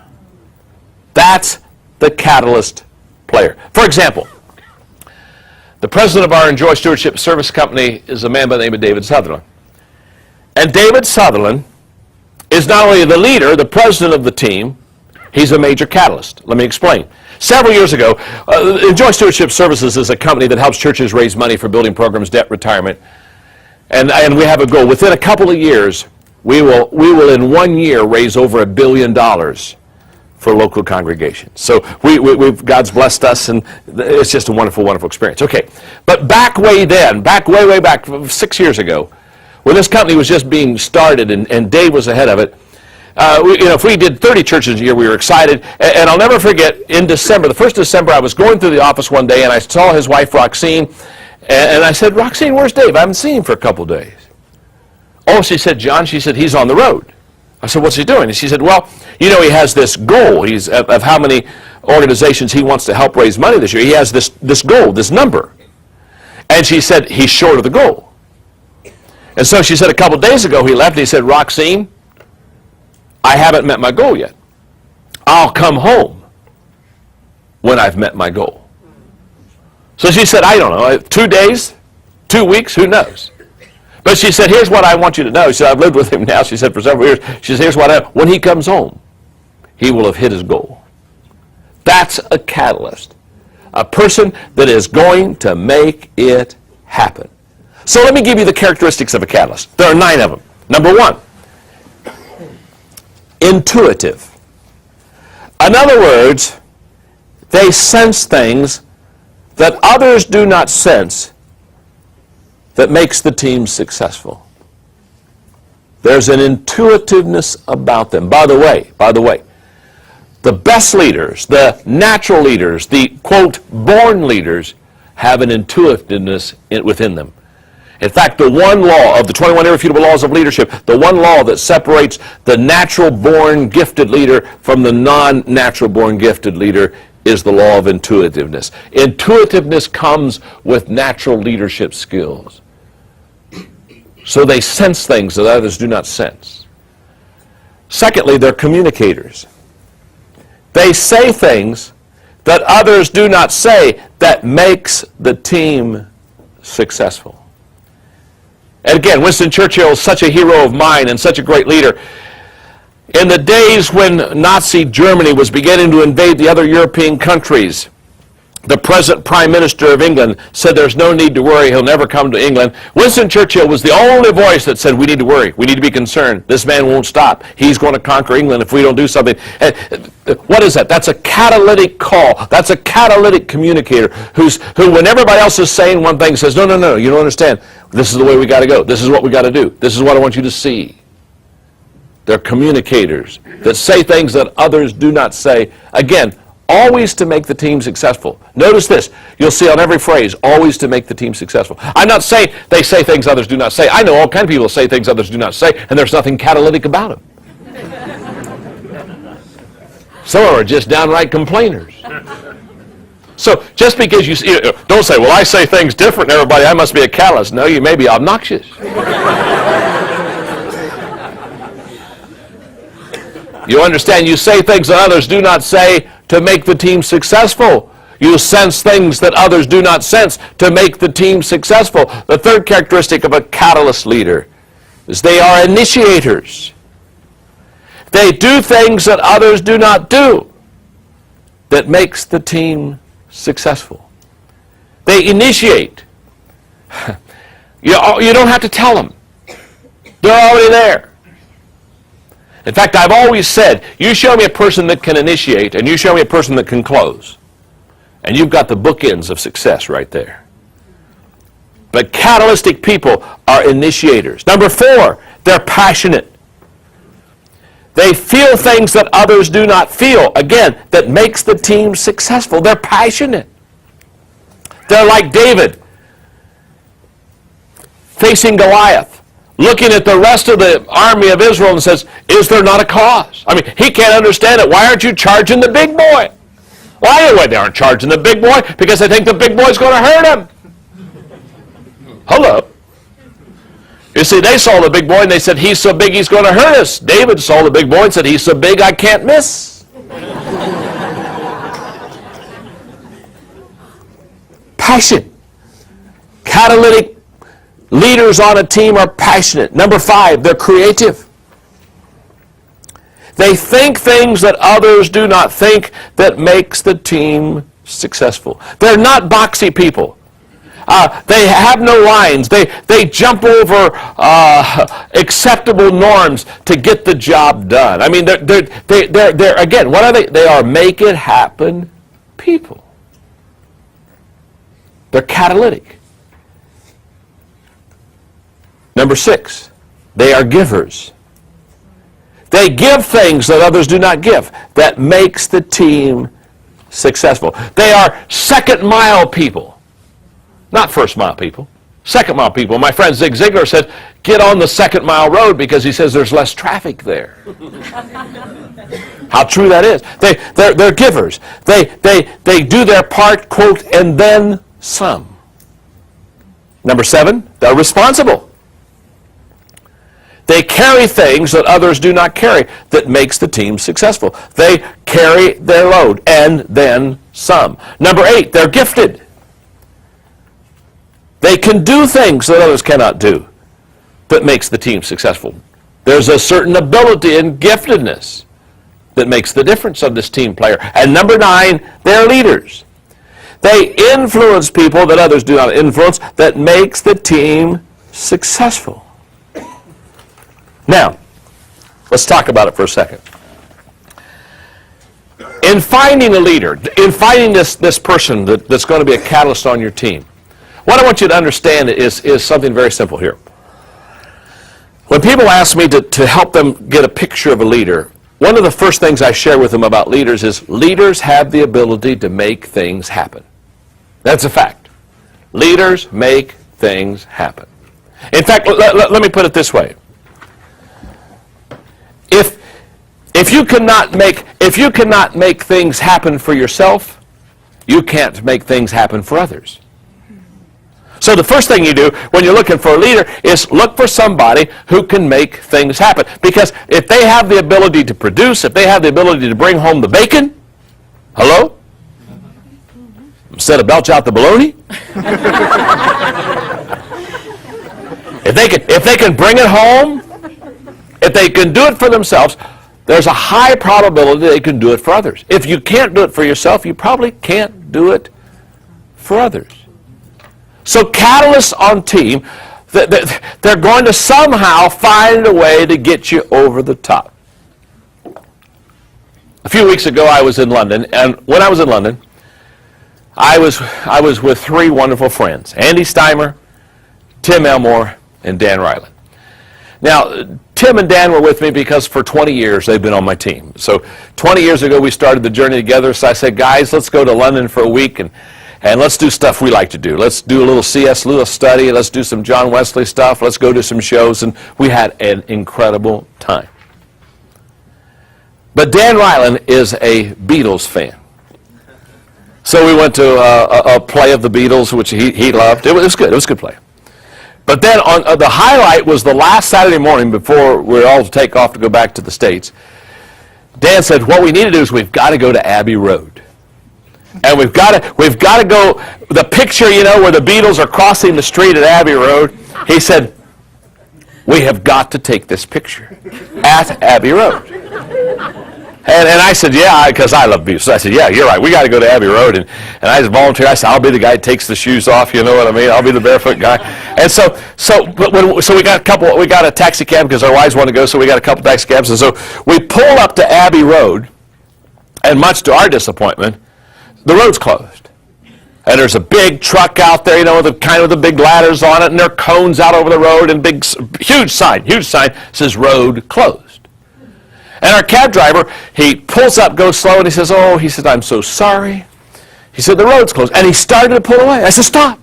That's the catalyst player. For example, the president of our Enjoy Stewardship Service Company is a man by the name of David Sutherland. And David Sutherland is not only the leader, the president of the team, he's a major catalyst. Let me explain. Several years ago, Enjoy Stewardship Services is a company that helps churches raise money for building programs, debt, retirement. And we have a goal. Within a couple of years, we will in 1 year raise over $1 billion for local congregations. So we've God's blessed us, and it's just a wonderful, wonderful experience. Okay, but back way way back 6 years ago, when this company was just being started and Dave was ahead of it, If we did 30 churches a year, we were excited. And I'll never forget, in December, the first December, I was going through the office one day, and I saw his wife, Roxine, and I said, Roxine, where's Dave? I haven't seen him for a couple of days. Oh, she said, John, she said, he's on the road. I said, what's he doing? And she said, well, he has this goal of how many organizations he wants to help raise money this year. He has this goal, this number. And she said, he's short of the goal. And so she said, a couple of days ago, he left, and he said, Roxine, I haven't met my goal yet. I'll come home when I've met my goal. So she said, I don't know, 2 days, 2 weeks, who knows? But she said, here's what I want you to know. She said, I've lived with him now, she said, for several years. She said, here's what when he comes home, he will have hit his goal. That's a catalyst. A person that is going to make it happen. So let me give you the characteristics of a catalyst. There are 9 of them. Number 1, intuitive. In other words, they sense things that others do not sense that makes the team successful. There's an intuitiveness about them. By the way, the best leaders, the natural leaders, the, quote, born leaders, have an intuitiveness within them. In fact, the one law of the 21 irrefutable laws of leadership, the one law that separates the natural-born gifted leader from the non-natural-born gifted leader is the law of intuitiveness. Intuitiveness comes with natural leadership skills. So they sense things that others do not sense. Secondly, they're communicators. They say things that others do not say that makes the team successful. And again, Winston Churchill is such a hero of mine and such a great leader. In the days when Nazi Germany was beginning to invade the other European countries, the present Prime Minister of England said there's no need to worry, he'll never come to England. Winston Churchill was the only voice that said we need to worry, we need to be concerned. This man won't stop. He's going to conquer England if we don't do something. And what is that? That's a catalytic call. That's a catalytic communicator who when everybody else is saying one thing says, no, you don't understand. This is the way we got to go. This is what we got to do. This is what I want you to see. They're communicators that say things that others do not say. Again, always to make the team successful. Notice this. You'll see on every phrase, always to make the team successful. I'm not saying they say things others do not say. I know all kinds of people say things others do not say, and there's nothing catalytic about them. Some of them are just downright complainers. So just because you don't say, well, I say things different than everybody, I must be a catalyst. No, you may be obnoxious. You understand, you say things that others do not say to make the team successful. You sense things that others do not sense to make the team successful. The third characteristic of a catalyst leader is they are initiators. They do things that others do not do that makes the team successful. They initiate. You don't have to tell them. They're already there. In fact, I've always said, you show me a person that can initiate, and you show me a person that can close. And you've got the bookends of success right there. But catalytic people are initiators. Number 4, they're passionate. They feel things that others do not feel. Again, that makes the team successful. They're passionate. They're like David facing Goliath, looking at the rest of the army of Israel and says, is there not a cause? I mean, he can't understand it. Why aren't you charging the big boy? Why they aren't charging the big boy? Because they think the big boy's going to hurt him. Hello. You see, they saw the big boy and they said, he's so big he's going to hurt us. David saw the big boy and said, he's so big I can't miss. Passion. Catalytic leaders on a team are passionate. Number 5, they're creative. They think things that others do not think that makes the team successful. They're not boxy people. They have no lines. They jump over acceptable norms to get the job done. I mean, they're again, what are they? They are make it happen people. They're catalytic. Number 6, they are givers. They give things that others do not give. That makes the team successful. They are second mile people. Not first mile people. Second mile people. My friend Zig Ziglar said, get on the second mile road because he says there's less traffic there. How true that is. They're givers. They do their part, quote, and then some. Number 7, they're responsible. They carry things that others do not carry that makes the team successful. They carry their load and then some. Number 8, they're gifted. They can do things that others cannot do that makes the team successful. There's a certain ability and giftedness that makes the difference of this team player. And number 9, they're leaders. They influence people that others do not influence that makes the team successful. Now, let's talk about it for a second. In finding a leader, in finding this person that's going to be a catalyst on your team, what I want you to understand is something very simple here. When people ask me to help them get a picture of a leader, one of the first things I share with them about leaders is leaders have the ability to make things happen. That's a fact. Leaders make things happen. In fact, let me put it this way. If you cannot make things happen for yourself, you can't make things happen for others. So the first thing you do when you're looking for a leader is look for somebody who can make things happen. Because if they have the ability to produce, if they have the ability to bring home the bacon, hello? Instead of belch out the bologna? If they can bring it home, if they can do it for themselves, there's a high probability they can do it for others. If you can't do it for yourself, you probably can't do it for others. So catalysts on team, they're going to somehow find a way to get you over the top. A few weeks ago I was in London, and when I was in London, I was with 3 wonderful friends, Andy Steimer, Tim Elmore, and Dan Ryland. Now, Tim and Dan were with me because for 20 years they've been on my team. So 20 years ago we started the journey together, so I said, guys, let's go to London for a week and let's do stuff we like to do. Let's do a little C.S. Lewis study. Let's do some John Wesley stuff. Let's go to some shows. And we had an incredible time. But Dan Ryland is a Beatles fan. So we went to a play of the Beatles, which he loved. It was good. It was a good play. But then on the highlight was the last Saturday morning before we were all to take off to go back to the States. Dan said, what we need to do is we've got to go to Abbey Road. And we've got to go, the picture, where the Beatles are crossing the street at Abbey Road. He said, we have got to take this picture at Abbey Road. And I said, yeah, because I love Beatles. So I said, yeah, you're right. We got to go to Abbey Road. And I just volunteered. I said, I'll be the guy who takes the shoes off. You know what I mean? I'll be the barefoot guy. And so we got a taxi cab because our wives want to go. So we got a couple taxi cabs. And so we pull up to Abbey Road, and much to our disappointment, the road's closed. And there's a big truck out there, with the big ladders on it, and there are cones out over the road, and huge sign says road closed. And our cab driver, he pulls up, goes slow, and he says, I'm so sorry. He said, the road's closed. And he started to pull away. I said, stop.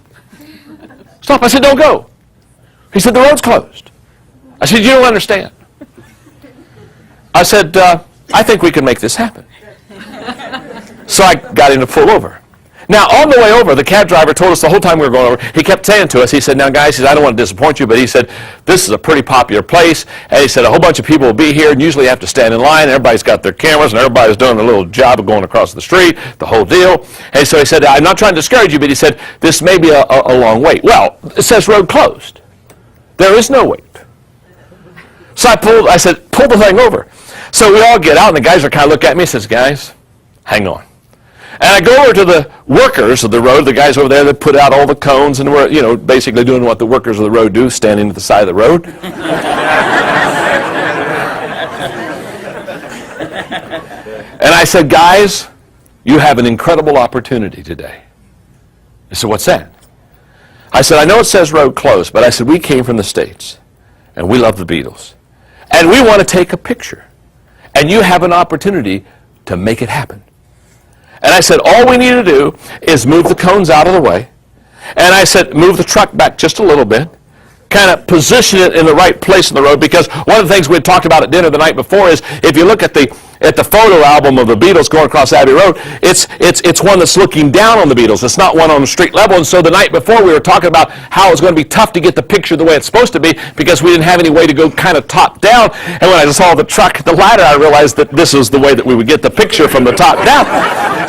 Stop. I said, don't go. He said, the road's closed. I said, you don't understand. I said, I think we can make this happen. So I got him to pull over. Now, on the way over, the cab driver told us the whole time we were going over, he kept saying to us, he said, now guys, I don't want to disappoint you, but he said, this is a pretty popular place, and he said, a whole bunch of people will be here, and usually you have to stand in line, and everybody's got their cameras, and everybody's doing a little job of going across the street, the whole deal. And so he said, I'm not trying to discourage you, but he said, this may be a long wait. Well, it says road closed. There is no wait. So I said, pull the thing over. So we all get out, and the guys are kind of looking at me and says, guys, hang on. And I go over to the workers of the road, the guys over there that put out all the cones, and we're, basically doing what the workers of the road do, standing at the side of the road. And I said, guys, you have an incredible opportunity today. They said, what's that? I said, I know it says road closed, but I said, we came from the States, and we love the Beatles. And we want to take a picture. and you have an opportunity to make it happen. And I said, all we need to do is move the cones out of the way. And I said, move the truck back just a little bit. Kind of position it in the right place in the road, because one of the things we had talked about at dinner the night before is, if you look at the photo album of the Beatles going across Abbey Road, it's one that's looking down on the Beatles. It's not one on the street level. And so the night before we were talking about how it's going to be tough to get the picture the way it's supposed to be, because we didn't have any way to go kind of top down. And when I saw the truck, the ladder, I realized that this is the way that we would get the picture from the top down.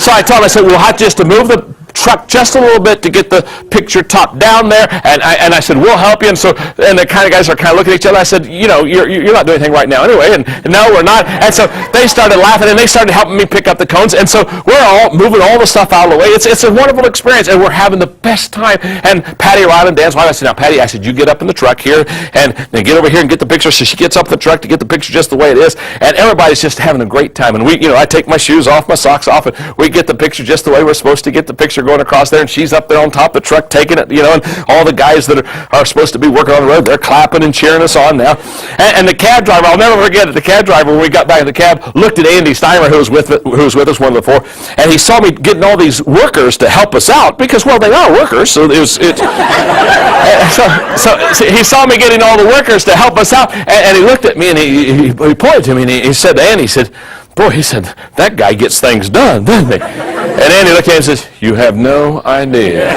So I told him, I said, we'll have just to move the truck just a little bit to get the picture top down there, and I said, we'll help you. And the kind of guys are kind of looking at each other. I said, you're not doing anything right now anyway, and no, we're not. And so they started laughing, and they started helping me pick up the cones, and so we're all moving all the stuff out of the way. It's a wonderful experience, and we're having the best time. And Patty Ryland, Dan's wife, I said, now Patty, I said, you get up in the truck here, and then get over here and get the picture. So she gets up in the truck to get the picture just the way it is, and everybody's just having a great time. And I take my shoes off, my socks off, and we get the picture just the way we're supposed to get the picture going across there, and she's up there on top of the truck taking it, and all the guys that are supposed to be working on the road, they're clapping and cheering us on now. And the cab driver, I'll never forget it, the cab driver, when we got back in the cab, looked at Andy Steimer, who was with us, one of the four, and he saw me getting all these workers to help us out, because, well, they are workers, so so he saw me getting all the workers to help us out, and he looked at me, and he pointed to me, and he said to Andy, he said, boy, he said, that guy gets things done, doesn't he? And Andy looked at him and says, you have no idea.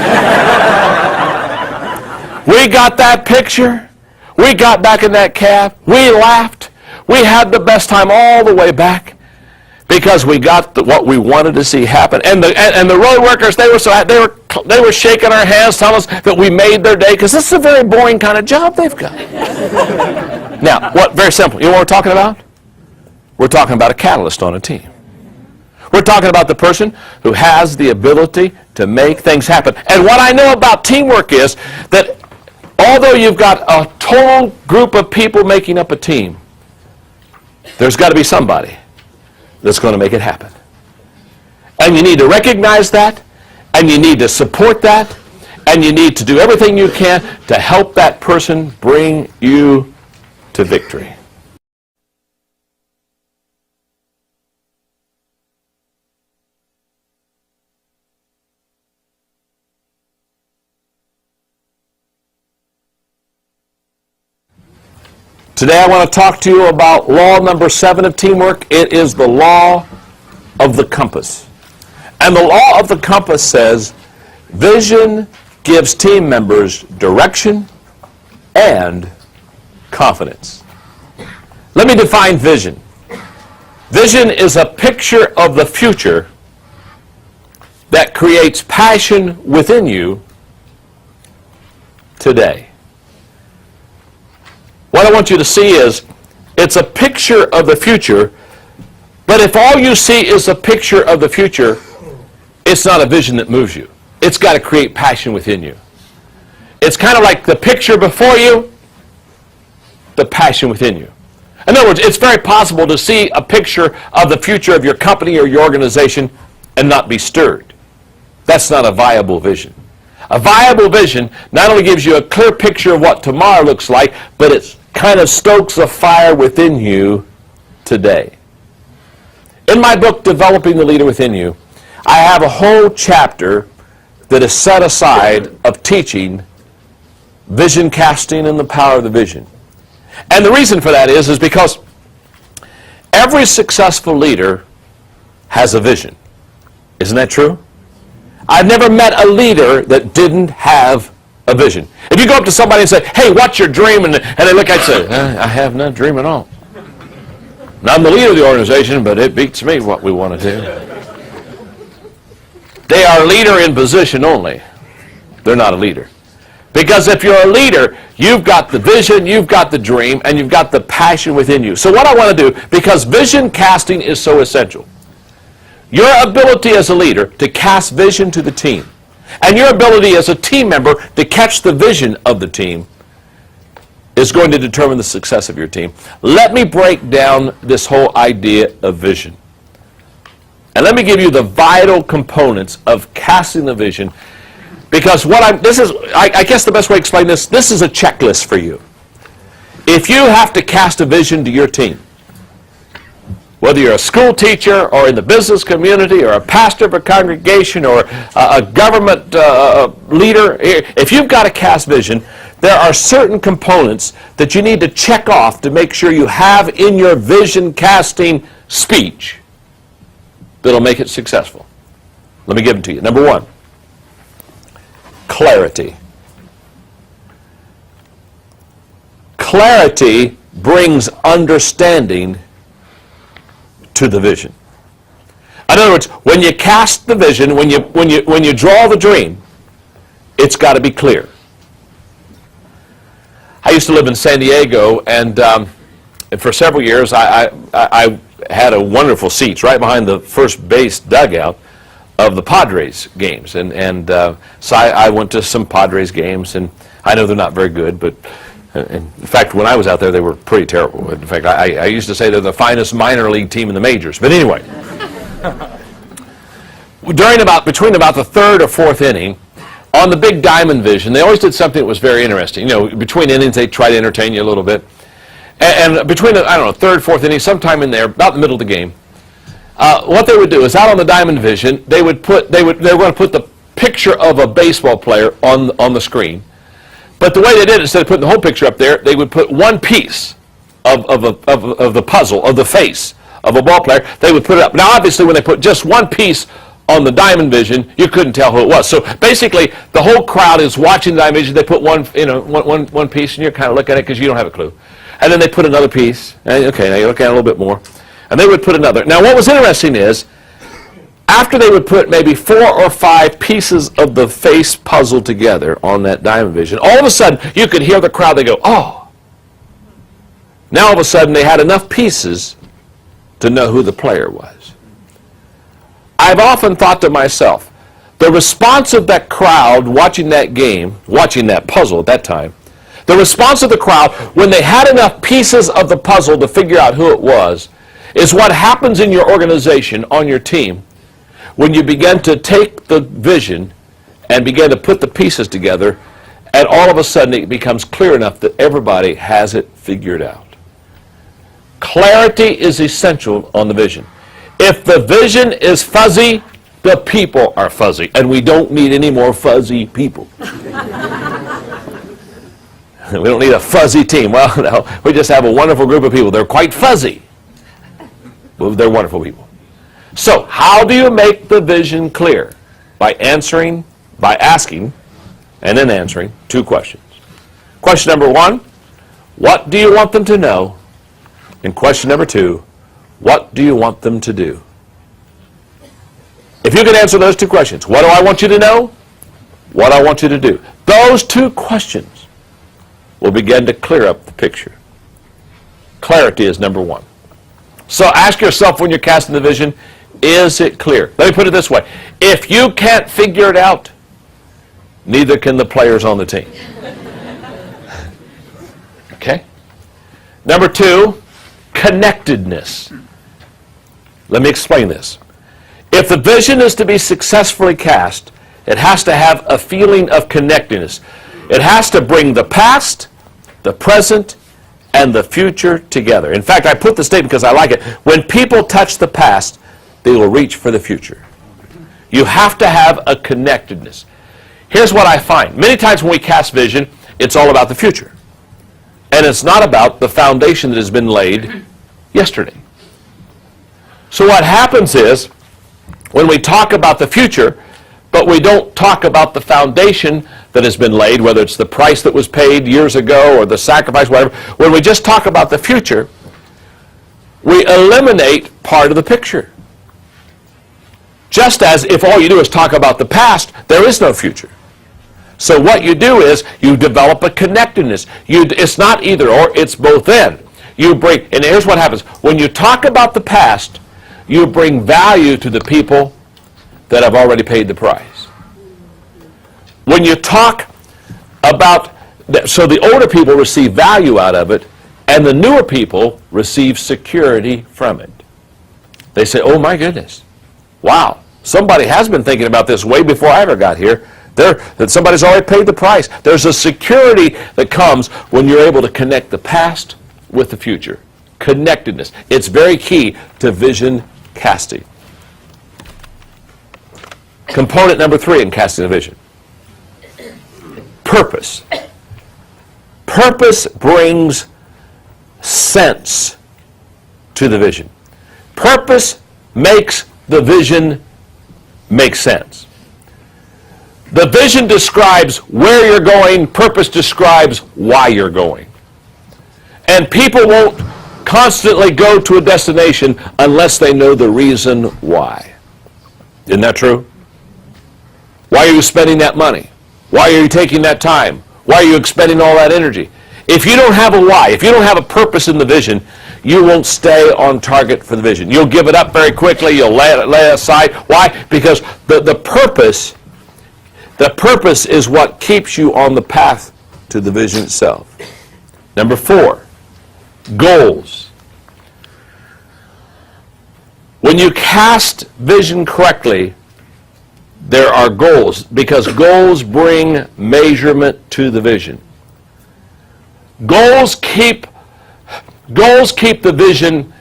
We got that picture. We got back in that cab. We laughed. We had the best time all the way back, because we got what we wanted to see happen. And the road workers, they were shaking our hands, telling us that we made their day, because this is a very boring kind of job they've got. Now, very simple. You know what we're talking about? We're talking about a catalyst on a team. We're talking about the person who has the ability to make things happen. And what I know about teamwork is that although you've got a total group of people making up a team, there's got to be somebody that's going to make it happen. And you need to recognize that, and you need to support that, and you need to do everything you can to help that person bring you to victory. Today I want to talk to you about law number 7 of teamwork. It is the law of the compass. And the law of the compass says, vision gives team members direction and confidence. Let me define vision. Vision is a picture of the future that creates passion within you today. What I want you to see is, it's a picture of the future, but if all you see is a picture of the future, it's not a vision that moves you. It's got to create passion within you. It's kind of like the picture before you, the passion within you. In other words, it's very possible to see a picture of the future of your company or your organization and not be stirred. That's not a viable vision. A viable vision not only gives you a clear picture of what tomorrow looks like, but it kind of stokes a fire within you today. In my book, Developing the Leader Within You, I have a whole chapter that is set aside of teaching vision casting and the power of the vision. And the reason for that is because every successful leader has a vision. Isn't that true? I've never met a leader that didn't have a vision. If you go up to somebody and say, hey, what's your dream? And they look at you and say, I have no dream at all. And I'm the leader of the organization, but it beats me what we want to do. They are a leader in position only. They're not a leader. Because if you're a leader, you've got the vision, you've got the dream, and you've got the passion within you. So what I want to do, because vision casting is so essential, your ability as a leader to cast vision to the team, and your ability as a team member to catch the vision of the team, is going to determine the success of your team. Let me break down this whole idea of vision. And let me give you the vital components of casting the vision, because I guess the best way to explain this is a checklist for you. If you have to cast a vision to your team, Whether you're a school teacher or in the business community or a pastor of a congregation or a government leader, if you've got a cast vision, there are certain components that you need to check off to make sure you have in your vision casting speech that'll make it successful. Let me give them to you. Number one, clarity. Clarity brings understanding to the vision. In other words, when you cast the vision, when you draw the dream, it's got to be clear. I used to live in San Diego, and for several years I had a wonderful seats right behind the first base dugout of the Padres games, and so I went to some Padres games, and I know they're not very good, but in fact, when I was out there, they were pretty terrible. In fact, I used to say they're the finest minor league team in the majors. But anyway, between about the third or fourth inning, on the big diamond vision, they always did something that was very interesting. You know, between innings, they try to entertain you a little bit. And between, third, fourth inning, sometime in there, about the middle of the game, what they would do is out on the diamond vision, they were going to put the picture of a baseball player on the screen. But the way they did it, instead of putting the whole picture up there, they would put one piece of the puzzle, of the face of a ball player. They would put it up. Now, obviously, when they put just one piece on the diamond vision, you couldn't tell who it was. So basically, the whole crowd is watching the diamond vision. They put one piece, and you're kind of looking at it because you don't have a clue. And then they put another piece. And, okay, now you're looking at it a little bit more. And they would put another. Now, what was interesting is, after they would put maybe 4 or 5 pieces of the face puzzle together on that diamond vision, all of a sudden you could hear the crowd. They go, oh. Now all of a sudden they had enough pieces to know who the player was. I've often thought to myself, the response of that crowd watching that game, watching that puzzle at that time, the response of the crowd when they had enough pieces of the puzzle to figure out who it was, is what happens in your organization, on your team, when you begin to take the vision and begin to put the pieces together, and all of a sudden it becomes clear enough that everybody has it figured out. Clarity is essential on the vision. If the vision is fuzzy, the people are fuzzy, and we don't need any more fuzzy people. We don't need a fuzzy team. Well, no, we just have a wonderful group of people. They're quite fuzzy, but they're wonderful people. So, how do you make the vision clear? By asking, and then answering 2 questions. Question number 1, what do you want them to know? And question number 2, what do you want them to do? If you can answer those 2 questions, what do I want you to know? What I want you to do. Those 2 questions will begin to clear up the picture. Clarity is number 1. So ask yourself when you're casting the vision, is it clear? Let me put it this way. If you can't figure it out, neither can the players on the team. Okay? Number 2, connectedness. Let me explain this. If the vision is to be successfully cast, it has to have a feeling of connectedness. It has to bring the past, the present, and the future together. In fact, I put the statement because I like it. When people touch the past, they will reach for the future. You have to have a connectedness. Here's what I find. Many times when we cast vision, it's all about the future. And it's not about the foundation that has been laid yesterday. So what happens is, when we talk about the future, but we don't talk about the foundation that has been laid, whether it's the price that was paid years ago or the sacrifice, whatever, when we just talk about the future, we eliminate part of the picture. Just as if all you do is talk about the past, there is no future. So what you do is you develop a connectedness. It's not either or, it's both and. And here's what happens. When you talk about the past, you bring value to the people that have already paid the price. When you talk about, so the older people receive value out of it, and the newer people receive security from it. They say, oh my goodness, wow, somebody has been thinking about this way before I ever got here. That somebody's already paid the price. There's a security that comes when you're able to connect the past with the future. connectedness. It's very key to vision casting. Component number 3 in casting a vision. Purpose. Purpose brings sense to the vision. Purpose makes the vision make sense. The vision describes where you're going. Purpose describes why you're going. And people won't constantly go to a destination unless they know the reason why. Isn't that true? Why are you spending that money? Why are you taking that time? Why are you expending all that energy? If you don't have a why, if you don't have a purpose in the vision, you won't stay on target for the vision. You'll give it up very quickly. You'll lay it aside. Why? Because the purpose is what keeps you on the path to the vision itself. Number 4, goals. When you cast vision correctly, there are goals, because goals bring measurement to the vision. Goals keep the vision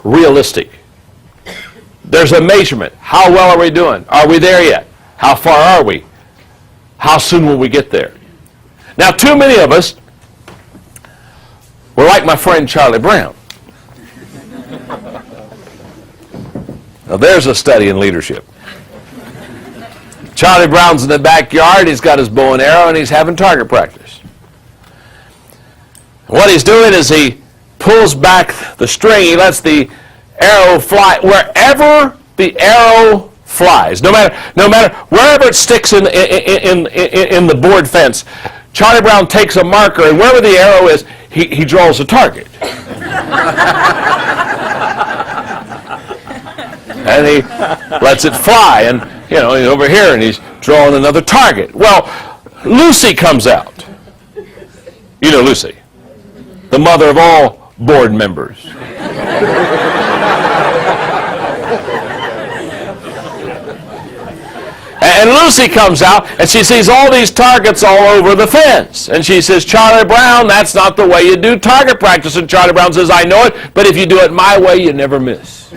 realistic. There's a measurement. How well are we doing? Are we there yet? How far are we? How soon will we get there? Now, too many of us were like my friend Charlie Brown. Now, there's a study in leadership. Charlie Brown's in the backyard. He's got his bow and arrow, and he's having target practice. What he's doing is he pulls back the string. He lets the arrow fly wherever the arrow flies. No matter wherever it sticks in the board fence. Charlie Brown takes a marker, and wherever the arrow is, he draws a target. And he lets it fly, and he's over here, and he's drawing another target. Well, Lucy comes out. You know Lucy, the mother of all board members. And Lucy comes out, and she sees all these targets all over the fence. And she says, Charlie Brown, that's not the way you do target practice. And Charlie Brown says, I know it, but if you do it my way, you never miss.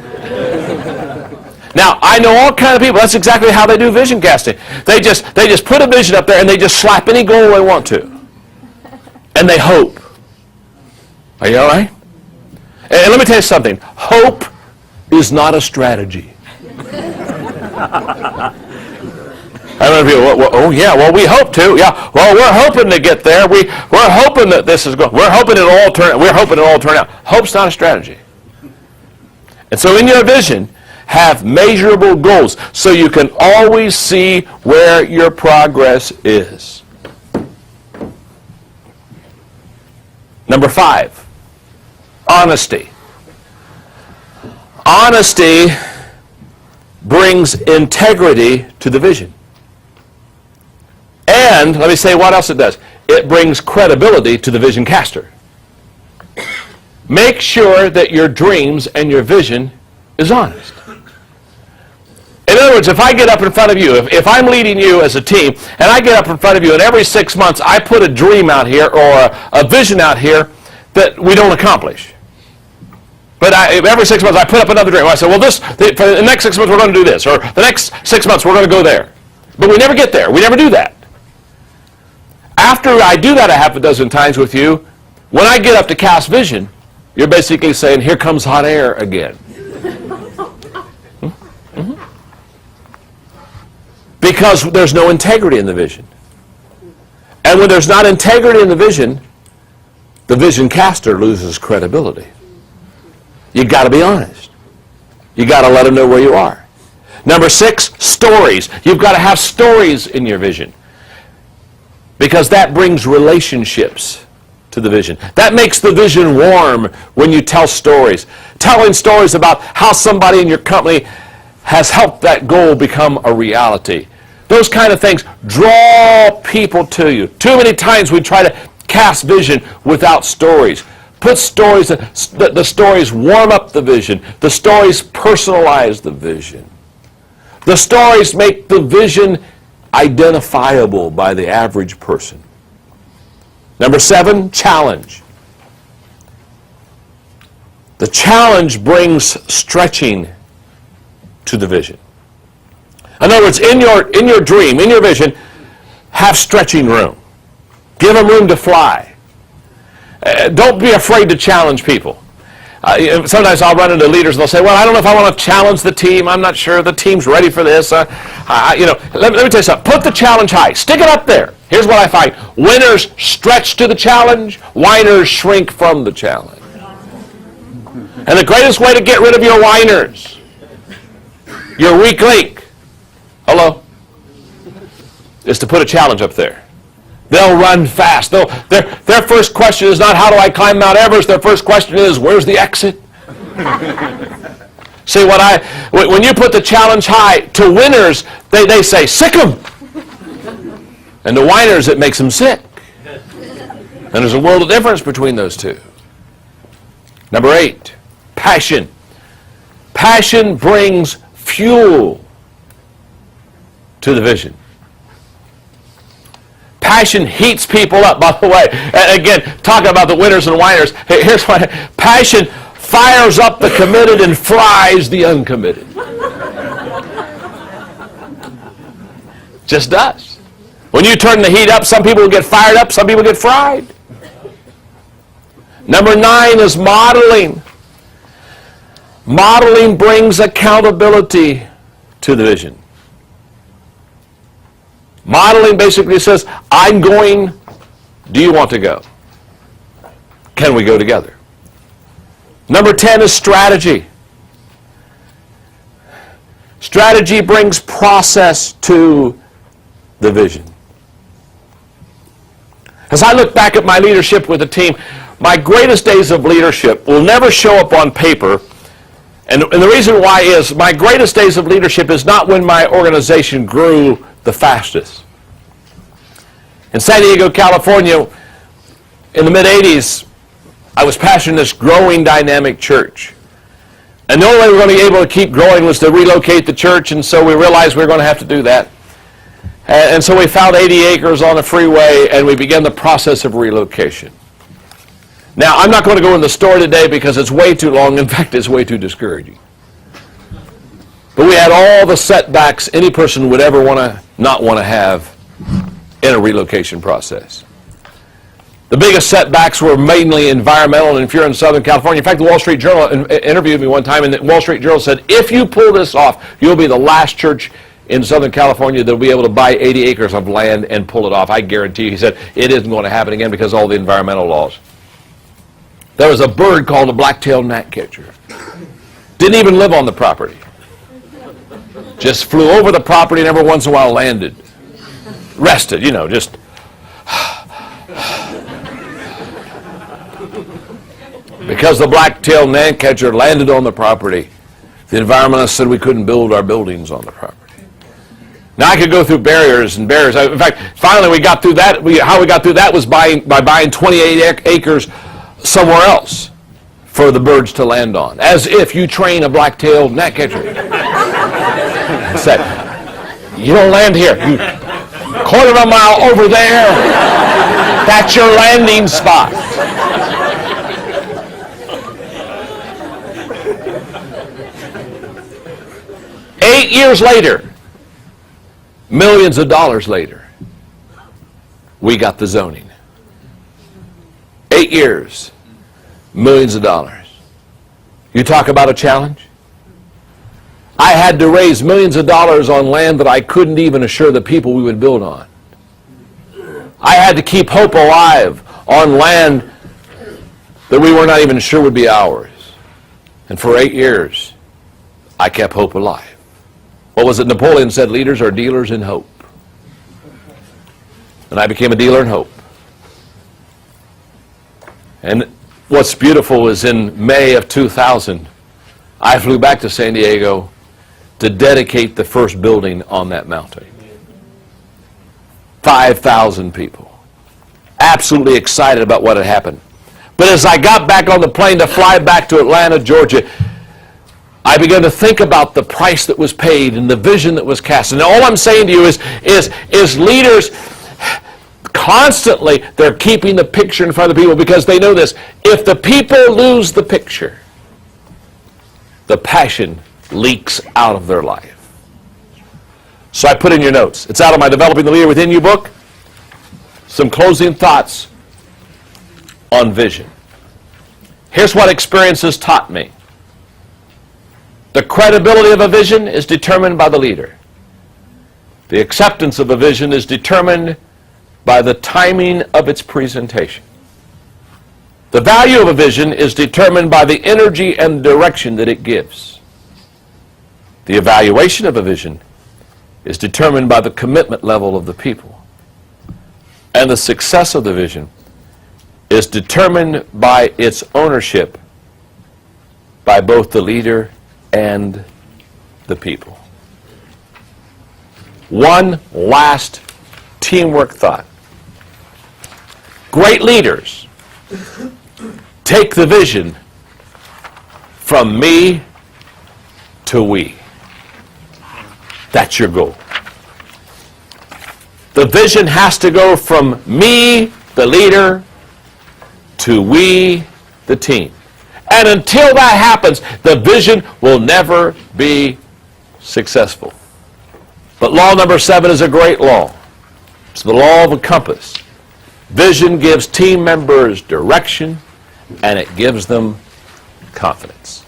Now, I know all kind of people. That's exactly how they do vision casting. They just put a vision up there, and they just slap any goal they want to. And they hope. Are you all right? And let me tell you something. Hope is not a strategy. I don't know if we hope to. Yeah, well, we're hoping to get there. We're hoping that this is going. We're hoping it'll all turn out. Hope's not a strategy. And so in your vision, have measurable goals so you can always see where your progress is. Number 5, honesty. Honesty brings integrity to the vision. And let me say what else it does. It brings credibility to the vision caster. Make sure that your dreams and your vision is honest. In other words, if I get up in front of you, if I'm leading you as a team, and I get up in front of you, and every 6 months I put a dream out here or a vision out here that we don't accomplish. But every 6 months I put up another dream. I say, well, for the next 6 months we're going to do this, or the next 6 months we're going to go there. But we never get there. We never do that. After I do that a half a dozen times with you, when I get up to cast vision, you're basically saying, here comes hot air again. Because there's no integrity in the vision. And when there's not integrity in the vision caster loses credibility. You got to be honest. You got to let them know where you are. Number 6, stories. You've got to have stories in your vision. Because that brings relationships to the vision. That makes the vision warm when you tell stories. Telling stories about how somebody in your company has helped that goal become a reality. Those kind of things draw people to you. Too many times we try to cast vision without stories. Put stories, the stories warm up the vision. The stories personalize the vision. The stories make the vision identifiable by the average person. Number 7, challenge. The challenge brings stretching to the vision. In other words, in your dream, in your vision, have stretching room. Give them room to fly. Don't be afraid to challenge people. Sometimes I'll run into leaders and they'll say, well, I don't know if I want to challenge the team. I'm not sure the team's ready for this. Let me tell you something. Put the challenge high. Stick it up there. Here's what I find. Winners stretch to the challenge. Whiners shrink from the challenge. And the greatest way to get rid of your whiners, your weak link, is to put a challenge up there. They'll run fast. Their first question is not, how do I climb Mount Everest? Their first question is, where's the exit? See, when you put the challenge high, to winners, they say, sick 'em. And to whiners, it makes them sick. And there's a world of difference between those two. Number 8, passion. Passion brings fuel to the vision. Passion heats people up, by the way. And again, talking about the winners and whiners, here's why. Passion fires up the committed and fries the uncommitted. Just does. When you turn the heat up, some people get fired up, some people get fried. Number 9 is modeling. Modeling brings accountability to the vision. Modeling basically says, I'm going, do you want to go? Can we go together? Number 10 is strategy. Strategy brings process to the vision. As I look back at my leadership with the team, my greatest days of leadership will never show up on paper. And the reason why is my greatest days of leadership is not when my organization grew the fastest. In San Diego, California, in the mid-'80s, I was pastoring this growing dynamic church. And the only way we were going to be able to keep growing was to relocate the church, and so we realized we were going to have to do that. And so we found 80 acres on a freeway, and we began the process of relocation. Now, I'm not going to go in the story today because it's way too long. In fact, it's way too discouraging. But we had all the setbacks any person would ever not want to have in a relocation process. The biggest setbacks were mainly environmental, and if you're in Southern California, in fact, the Wall Street Journal interviewed me one time, and the Wall Street Journal said, if you pull this off, you'll be the last church in Southern California that will be able to buy 80 acres of land and pull it off. I guarantee you, he said, it isn't going to happen again because of all the environmental laws. There was a bird called a black-tailed gnatcatcher. Didn't even live on the property. Just flew over the property and every once in a while landed. Rested, just. Because the black-tailed gnatcatcher landed on the property, the environmentalists said we couldn't build our buildings on the property. Now, I could go through barriers and barriers. In fact, finally we got through that. How we got through that was by buying 28 acres somewhere else for the birds to land on. As if you train a black-tailed gnatcatcher. Said, you don't land here. You quarter of a mile over there. That's your landing spot. $8 years later, millions of dollars later, we got the zoning. 8 years, millions of dollars. You talk about a challenge? I had to raise millions of dollars on land that I couldn't even assure the people we would build on. I had to keep hope alive on land that we were not even sure would be ours. And for 8 years, I kept hope alive. What was it Napoleon said? Leaders are dealers in hope. And I became a dealer in hope. And what's beautiful is in May of 2000, I flew back to San Diego to dedicate the first building on that mountain. 5,000 people. Absolutely excited about what had happened. But as I got back on the plane to fly back to Atlanta, Georgia, I began to think about the price that was paid and the vision that was cast. And all I'm saying to you is leaders constantly, they're keeping the picture in front of the people because they know this. If the people lose the picture, the passion leaks out of their life. So I put in your notes. It's out of my Developing the Leader Within You book. Some closing thoughts on vision. Here's what experience has taught me. The credibility of a vision is determined by the leader. The acceptance of a vision is determined by the timing of its presentation. The value of a vision is determined by the energy and direction that it gives. The evaluation of a vision is determined by the commitment level of the people. And the success of the vision is determined by its ownership by both the leader and the people. One last teamwork thought. Great leaders take the vision from me to we. That's your goal. The vision has to go from me, the leader, to we, the team. And until that happens, the vision will never be successful. But law number 7 is a great law. It's the law of a compass. Vision gives team members direction, and it gives them confidence.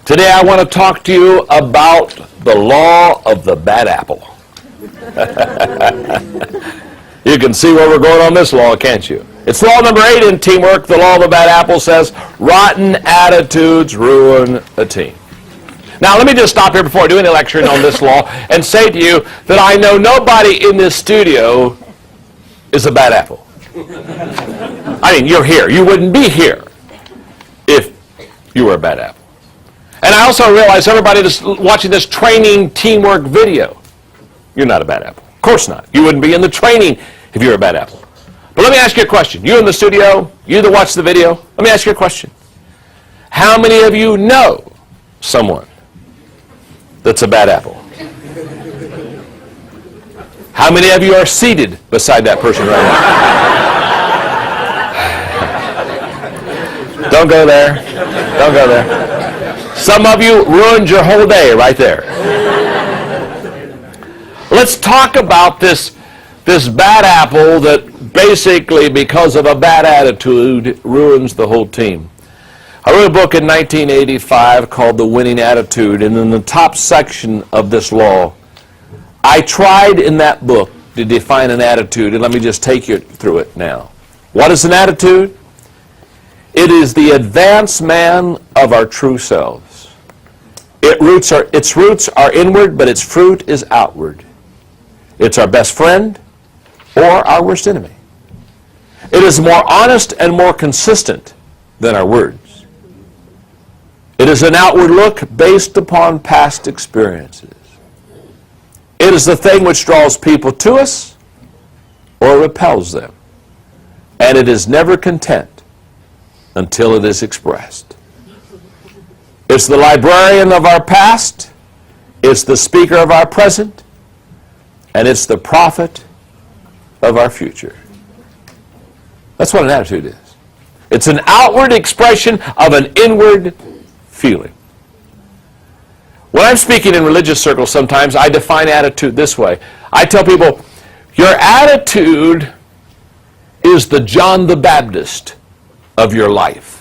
Today I want to talk to you about the law of the bad apple. You can see where we're going on this law, can't you? It's law number 8 in teamwork. The law of the bad apple says, rotten attitudes ruin a team. Now let me just stop here before I do any lecturing on this law and say to you that I know nobody in this studio is a bad apple. I mean, you're here. You wouldn't be here if you were a bad apple. And I also realize everybody that's watching this training teamwork video, you're not a bad apple. Of course not. You wouldn't be in the training if you're a bad apple. But let me ask you a question. You in the studio, you that watch the video, let me ask you a question. How many of you know someone that's a bad apple? How many of you are seated beside that person right now? Don't go there. Don't go there. Some of you ruined your whole day right there. Let's talk about this bad apple that basically, because of a bad attitude, ruins the whole team. I wrote a book in 1985 called The Winning Attitude, and in the top section of this law, I tried in that book to define an attitude, and let me just take you through it now. What is an attitude? It is the advanced man of our true selves. Its roots are inward, but its fruit is outward. It's our best friend or our worst enemy. It is more honest and more consistent than our words. It is an outward look based upon past experiences. It is the thing which draws people to us or repels them. And it is never content until it is expressed. It's the librarian of our past, it's the speaker of our present, and it's the prophet of our future. That's what an attitude is. It's an outward expression of an inward feeling. When I'm speaking in religious circles sometimes, I define attitude this way. I tell people, your attitude is the John the Baptist of your life.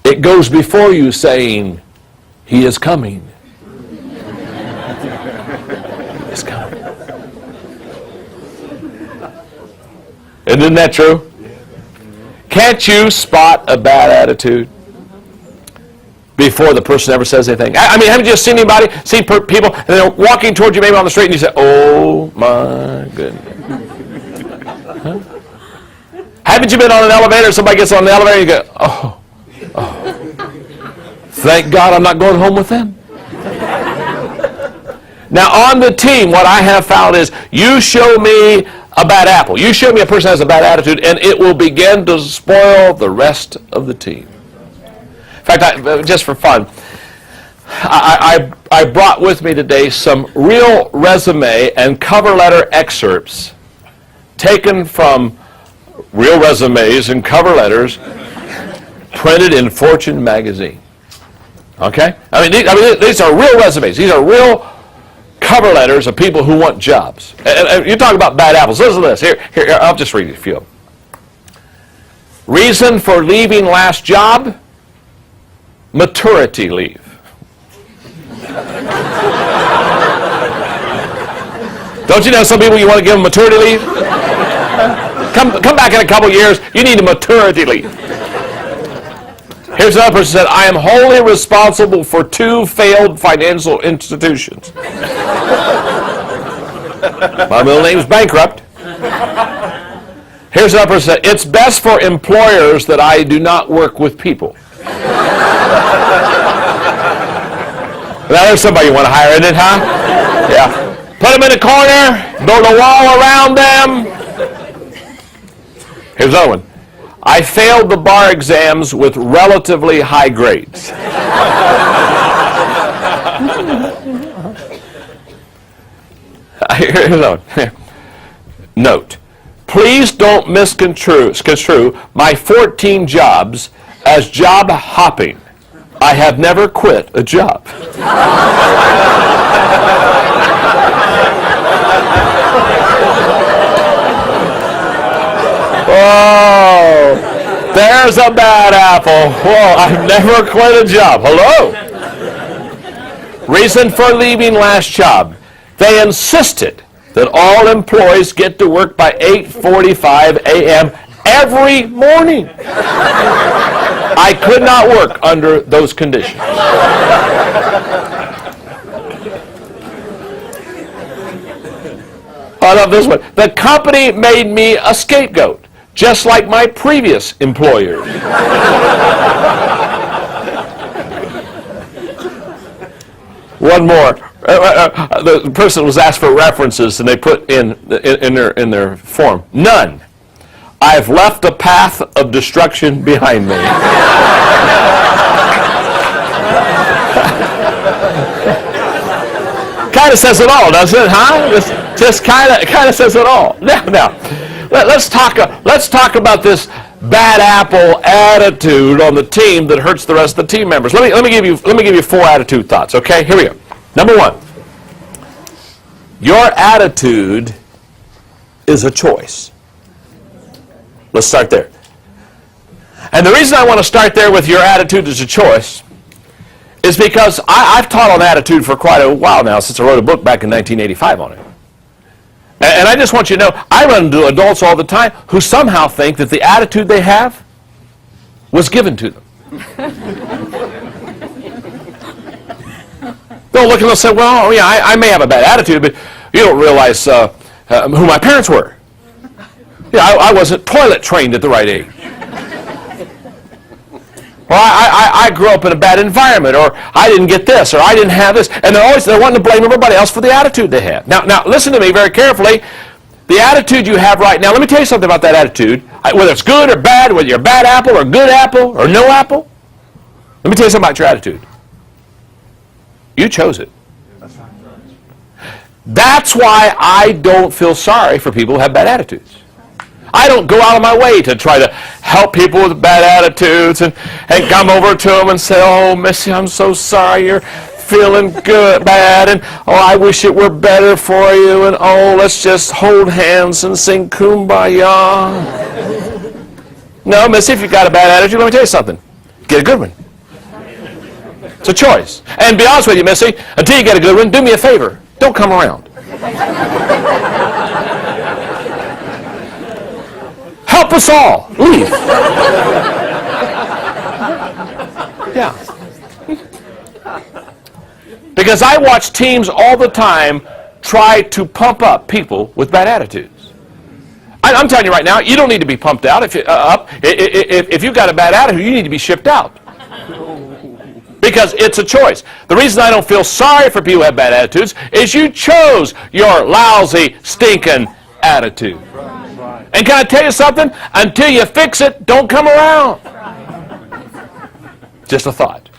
It goes before you saying, he is coming. He is coming. Isn't that true? Can't you spot a bad attitude before the person ever says anything? I mean, haven't you seen people, and they're walking towards you maybe on the street, and you say, oh my goodness. Huh? Haven't you been on an elevator, somebody gets on the elevator, and you go, oh, thank God I'm not going home with them. Now on the team, what I have found is, you show me a bad apple. You show me a person has a bad attitude, and it will begin to spoil the rest of the team. In fact, just for fun, I brought with me today some real resume and cover letter excerpts taken from real resumes and cover letters printed in Fortune magazine. Okay? I mean, these are real resumes. These are real cover letters of people who want jobs. And you talk about bad apples. Listen to this. Here, I'll just read a few of them. Reason for leaving last job? Maturity leave. Don't you know some people you want to give them maturity leave? Come back in a couple years, you need a maturity leave. Here's another person who said, I am wholly responsible for 2 failed financial institutions. My middle name's bankrupt. Here's another person who said, it's best for employers that I do not work with people. Now there's somebody you want to hire, isn't it, huh? Yeah. Put them in a corner, build a wall around them. Here's another one. I failed the bar exams with relatively high grades. Here's another one. Note, please don't misconstrue my 14 jobs as job hopping. I have never quit a job. Oh, there's a bad apple. Whoa, I've never quit a job. Hello? Reason for leaving last job. They insisted that all employees get to work by 8:45 a.m. every morning. I could not work under those conditions. I love this one. The company made me a scapegoat, just like my previous employers. One more. The person was asked for references, and they put in their form, none. I've left a path of destruction behind me. Kind of says it all, doesn't it, huh? Just kind of says it all. Now, let's talk about this bad apple attitude on the team that hurts the rest of the team members. Let me give you 4 attitude thoughts. Okay, here we go. Number 1, your attitude is a choice. Let's start there. And the reason I want to start there with your attitude is a choice is because I've taught on attitude for quite a while now, since I wrote a book back in 1985 on it. And I just want you to know, I run into adults all the time who somehow think that the attitude they have was given to them. They'll look and they'll say, well, yeah, I may have a bad attitude, but you don't realize who my parents were. Yeah, I wasn't toilet trained at the right age. Or I grew up in a bad environment, or I didn't get this, or I didn't have this. And they're wanting to blame everybody else for the attitude they have. Now listen to me very carefully. The attitude you have right now, let me tell you something about that attitude. Whether it's good or bad, whether you're a bad apple or good apple or no apple, let me tell you something about your attitude. You chose it. That's why I don't feel sorry for people who have bad attitudes. I don't go out of my way to try to help people with bad attitudes and come over to them and say, oh, Missy, I'm so sorry you're feeling bad, and oh, I wish it were better for you, and oh, let's just hold hands and sing Kumbaya. No, Missy, if you've got a bad attitude, let me tell you something. Get a good one. It's a choice. And be honest with you, Missy, until you get a good one, do me a favor. Don't come around. Help us all. Leave. Yeah. Because I watch teams all the time try to pump up people with bad attitudes. I'm telling you right now, you don't need to be pumped out. If you've got a bad attitude, you need to be shipped out. Because it's a choice. The reason I don't feel sorry for people who have bad attitudes is you chose your lousy, stinking attitude. And can I tell you something? Until you fix it, don't come around. Just a thought.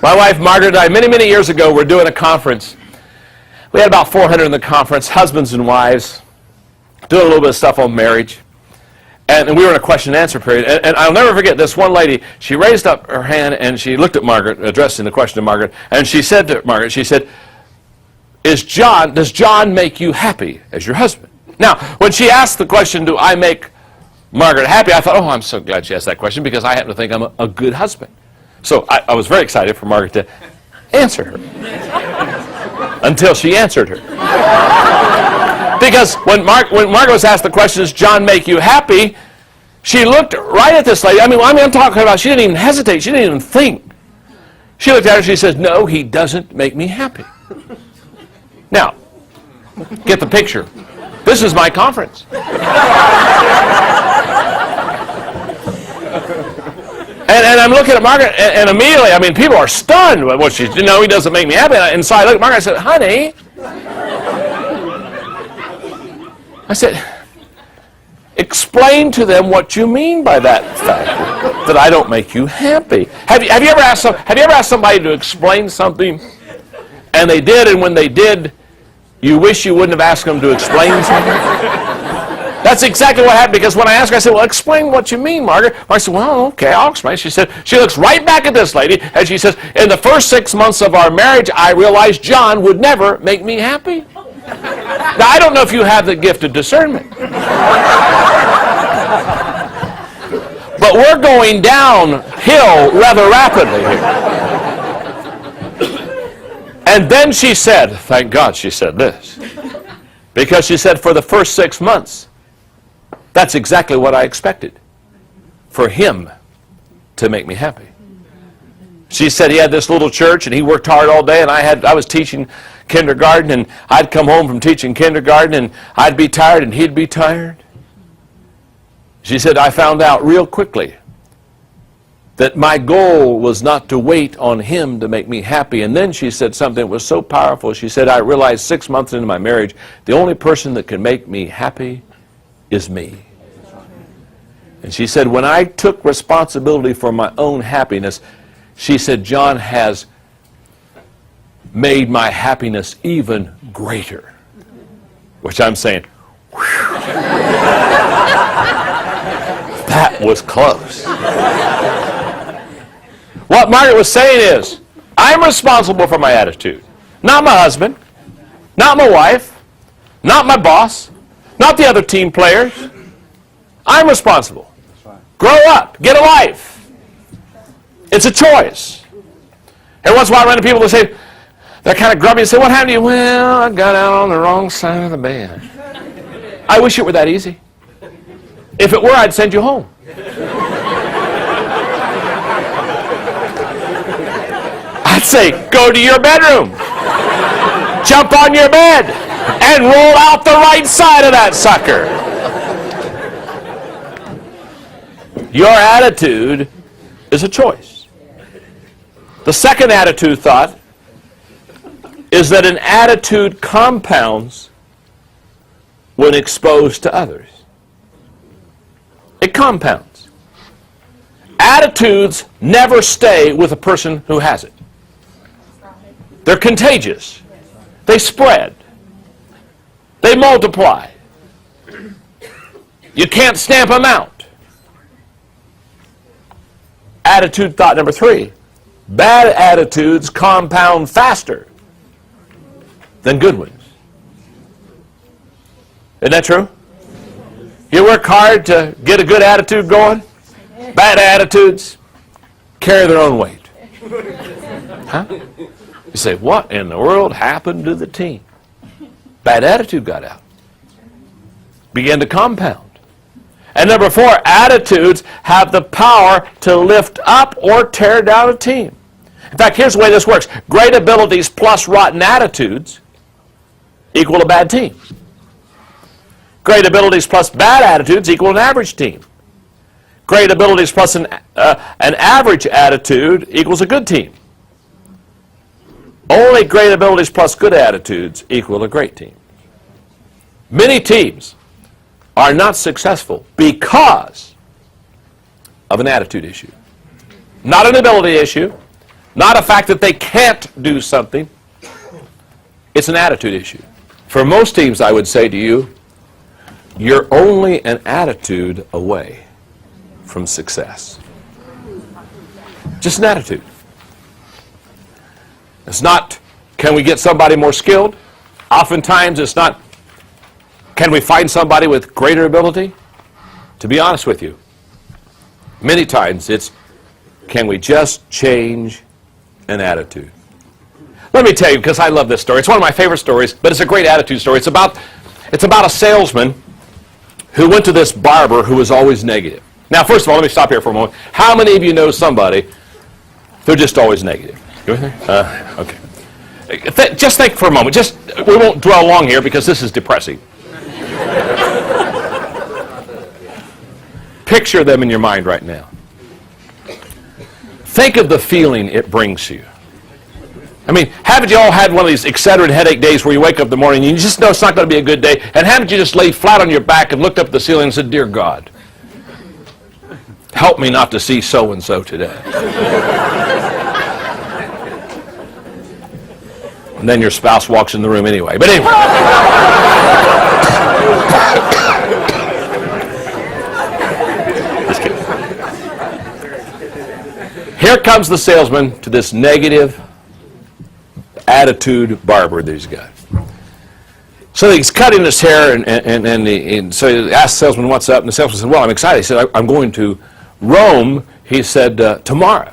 My wife, Margaret, and I, many, many years ago, were doing a conference. We had about 400 in the conference, husbands and wives, doing a little bit of stuff on marriage. And we were in a question and answer period. And I'll never forget this one lady. She raised up her hand and she looked at Margaret, addressing the question to Margaret. And she said to Margaret, she said, does John make you happy as your husband? Now, when she asked the question, do I make Margaret happy, I thought, oh, I'm so glad she asked that question because I happen to think I'm a good husband. So I was very excited for Margaret to answer her. Until she answered her. Because when Margaret was asked the question, does John make you happy, she looked right at this lady. I mean, I'm talking about, she didn't even hesitate. She didn't even think. She looked at her and she said, no, he doesn't make me happy. Now, get the picture. This is my conference. And I'm looking at Margaret, and immediately, I mean, people are stunned with what she's, he doesn't make me happy. And so I look at Margaret and I said, honey, I said, explain to them what you mean by that fact, that I don't make you happy. Have you ever asked somebody to explain something, and they did, and when they did, you wish you wouldn't have asked them to explain something? That's exactly what happened, because when I asked her, I said, well, explain what you mean, Margaret. I said, well, okay, I'll explain. She said, she looks right back at this lady, and she says, in the first 6 months of our marriage, I realized John would never make me happy. Now, I don't know if you have the gift of discernment. But we're going downhill rather rapidly here. And then she said, thank God she said this, because she said, for the first 6 months, that's exactly what I expected, for him to make me happy. She said he had this little church and he worked hard all day, and I was teaching kindergarten, and I'd come home from teaching kindergarten and I'd be tired and he'd be tired. She said, I found out real quickly that my goal was not to wait on him to make me happy. And then she said something that was so powerful. She said, I realized 6 months into my marriage, the only person that can make me happy is me. And she said, when I took responsibility for my own happiness, she said, John has made my happiness even greater. Which I'm saying, whew, that was close. What Margaret was saying is, I'm responsible for my attitude. Not my husband, not my wife, not my boss, not the other team players. I'm responsible. Grow up. Get a life. It's a choice. Every once in a while I run into people that say, they're kind of grumpy and say, what happened to you? Well, I got out on the wrong side of the bed. I wish it were that easy. If it were, I'd send you home. I'd say, go to your bedroom. Jump on your bed and roll out the right side of that sucker. Your attitude is a choice. The second attitude thought is that an attitude compounds when exposed to others. It compounds. Attitudes never stay with a person who has it. They're contagious. They spread. They multiply. You can't stamp them out. Attitude thought number 3. Bad attitudes compound faster than good ones. Isn't that true? You work hard to get a good attitude going. Bad attitudes carry their own weight. Huh? You say, what in the world happened to the team? Bad attitude got out. Began to compound. And number 4, attitudes have the power to lift up or tear down a team. In fact, here's the way this works. Great abilities plus rotten attitudes equal a bad team. Great abilities plus bad attitudes equal an average team. Great abilities plus an average attitude equals a good team. Only great abilities plus good attitudes equal a great team. Many teams are not successful because of an attitude issue. Not an ability issue, Not a fact that they can't do something. It's an attitude issue. For most teams, I would say to you, you're only an attitude away from success. Just an attitude. It's not, can we get somebody more skilled? Oftentimes it's not, can we find somebody with greater ability? To be honest with you, many times it's, can we just change an attitude? Let me tell you, because I love this story. It's one of my favorite stories, but it's a great attitude story. It's about a salesman who went to this barber who was always negative. Now, first of all, let me stop here for a moment. How many of you know somebody who's just always negative? Okay. Just think for a moment. We won't dwell long here because this is depressing. Picture them in your mind right now. Think of the feeling it brings you. I mean, haven't you all had one of these excedrin headache days where you wake up in the morning and you just know it's not going to be a good day, and haven't you just laid flat on your back and looked up at the ceiling and said, "Dear God, help me not to see so-and-so today." And then your spouse walks in the room anyway. But anyway. Just kidding. Here comes the salesman to this negative attitude barber that he's got. So he's cutting his hair, and so he asked the salesman, "What's up?" And the salesman said, "Well, I'm excited." He said, "I'm going to Rome," he said, "tomorrow."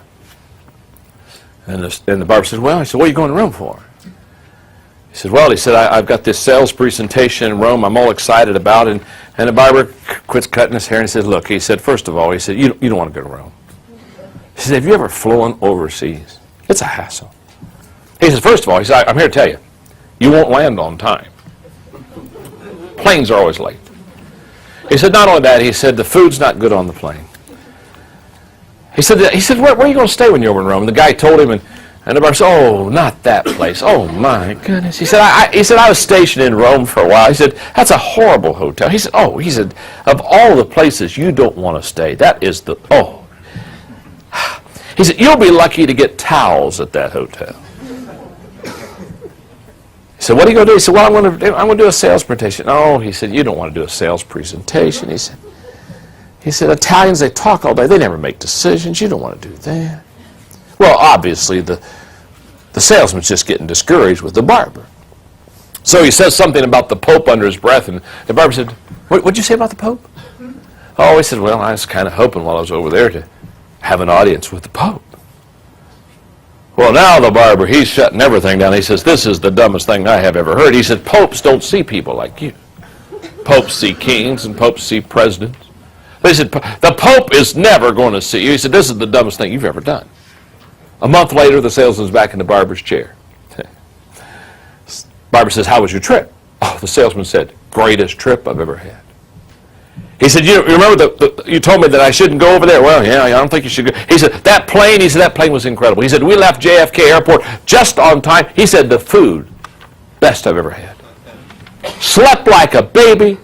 And the barber said, "Well," he said, "what are you going to Rome for?" He said, "Well," he said, I've got this sales presentation in Rome I'm all excited about." And the barber quits cutting his hair and he said, "Look," he said, "first of all," he said, you don't want to go to Rome." He said, "Have you ever flown overseas? It's a hassle." He said, "First of all," he said, "I'm here to tell you, you won't land on time. Planes are always late." He said, "Not only that," he said, "the food's not good on the plane." He said, where are you going to stay when you're over in Rome?" And the guy told him, and the barber said, "Oh, not that place. Oh, my goodness." He said, I was stationed in Rome for a while." He said, "That's a horrible hotel." He said, "Oh," he said, "of all the places you don't want to stay, that is the, oh." He said, "You'll be lucky to get towels at that hotel." He said, "What are you going to do?" He said, "Well, I'm going to do a sales presentation." "Oh," he said, "you don't want to do a sales presentation." He said, "Italians, they talk all day. They never make decisions. You don't want to do that." Well, obviously, the salesman's just getting discouraged with the barber. So he says something about the Pope under his breath, and the barber said, What'd you say about the Pope?" "Oh," he said, "well, I was kind of hoping while I was over there to have an audience with the Pope." Well, now the barber, he's shutting everything down. He says, "This is the dumbest thing I have ever heard." He said, "Popes don't see people like you. Popes see kings and popes see presidents." But he said, "The Pope is never going to see you." He said, "This is the dumbest thing you've ever done." A month later, the salesman's back in the barber's chair. Barber says, "How was your trip?" Oh, the salesman said, "Greatest trip I've ever had." He said, "You remember you told me that I shouldn't go over there?" "Well, yeah, I don't think you should go." He said, "That plane," he said, "that plane was incredible." He said, "We left JFK Airport just on time." He said, "The food, best I've ever had. Slept like a baby."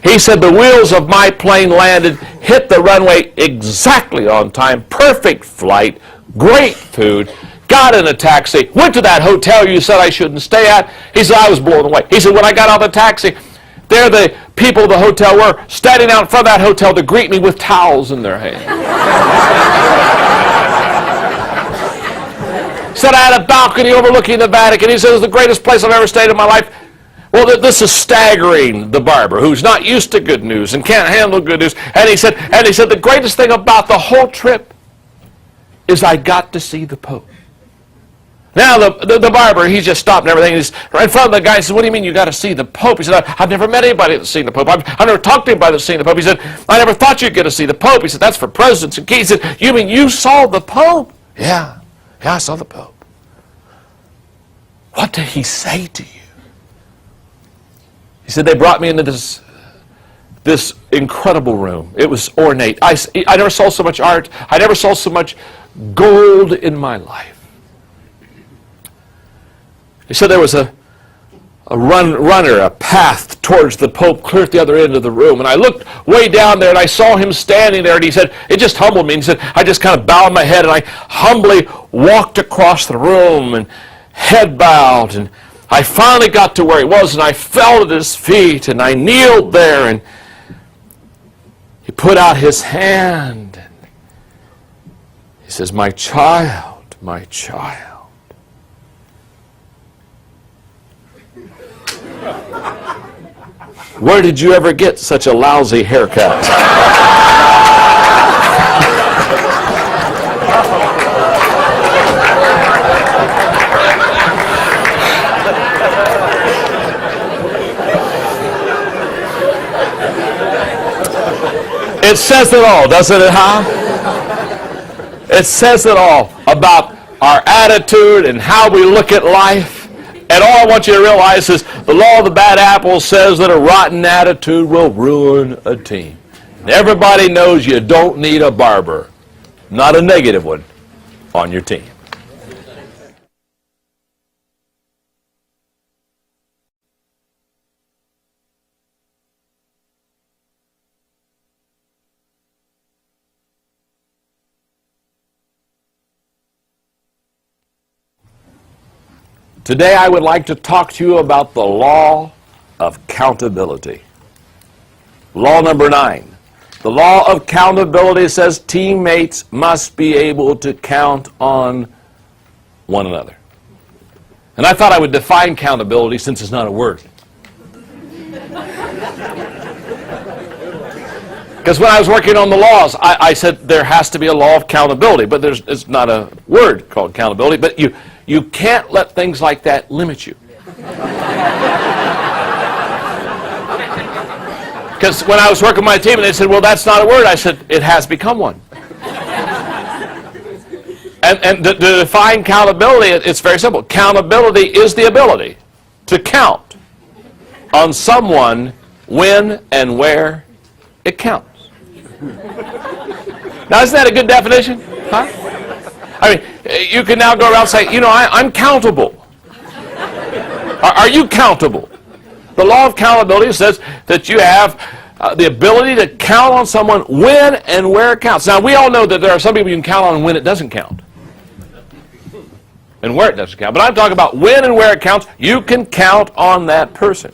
He said, "The wheels of my plane landed, hit the runway exactly on time, perfect flight, great food, got in a taxi, went to that hotel you said I shouldn't stay at." He said, "I was blown away." He said, "When I got out of the taxi, there the people of the hotel were standing out in front of that hotel to greet me with towels in their hands." Said, "I had a balcony overlooking the Vatican." He said, "It was the greatest place I've ever stayed in my life." Well, this is staggering the barber, who's not used to good news and can't handle good news. And he said, "The greatest thing about the whole trip is I got to see the Pope." Now the barber, he just stopped and everything. He's right in front of the guy. He said, "What do you mean you got to see the Pope?" He said, "I've never met anybody that's seen the Pope. I've never talked to anybody that's seen the Pope." He said, "I never thought you'd get to see the Pope." He said, "That's for presidents and kings." He said, "You mean you saw the Pope?" Yeah, I saw the Pope." "What did he say to you?" He said, "They brought me into this incredible room. It was ornate. I never saw so much art. I never saw so much gold in my life." He said there was a runner, a path towards the Pope clear at the other end of the room. And I looked way down there and I saw him standing there, and he said, it just humbled me. And he said, I just kind of bowed my head and I humbly walked across the room and head bowed. And I finally got to where he was, and I fell at his feet and I kneeled there, and he put out his hand. He says, my child, my child. Where did you ever get such a lousy haircut? It says it all, doesn't it, huh? It says it all about our attitude and how we look at life. And all I want you to realize is the law of the bad apple says that a rotten attitude will ruin a team. And everybody knows you don't need a barber, not a negative one, on your team. Today I would like to talk to you about the law of accountability. Law number 9. The law of accountability says teammates must be able to count on one another. And I thought I would define accountability since it's not a word. Because when I was working on the laws, I said there has to be a law of accountability, but it's not a word called accountability, but you can't let things like that limit you. Because when I was working with my team and they said, well, that's not a word, I said, it has become one. And to define accountability, it's very simple. Accountability is the ability to count on someone when and where it counts. Now, isn't that a good definition? Huh? I mean, you can now go around and say, I'm countable. Are you countable? The law of accountability says that you have the ability to count on someone when and where it counts. Now, we all know that there are some people you can count on when it doesn't count. And where it doesn't count. But I'm talking about when and where it counts, you can count on that person.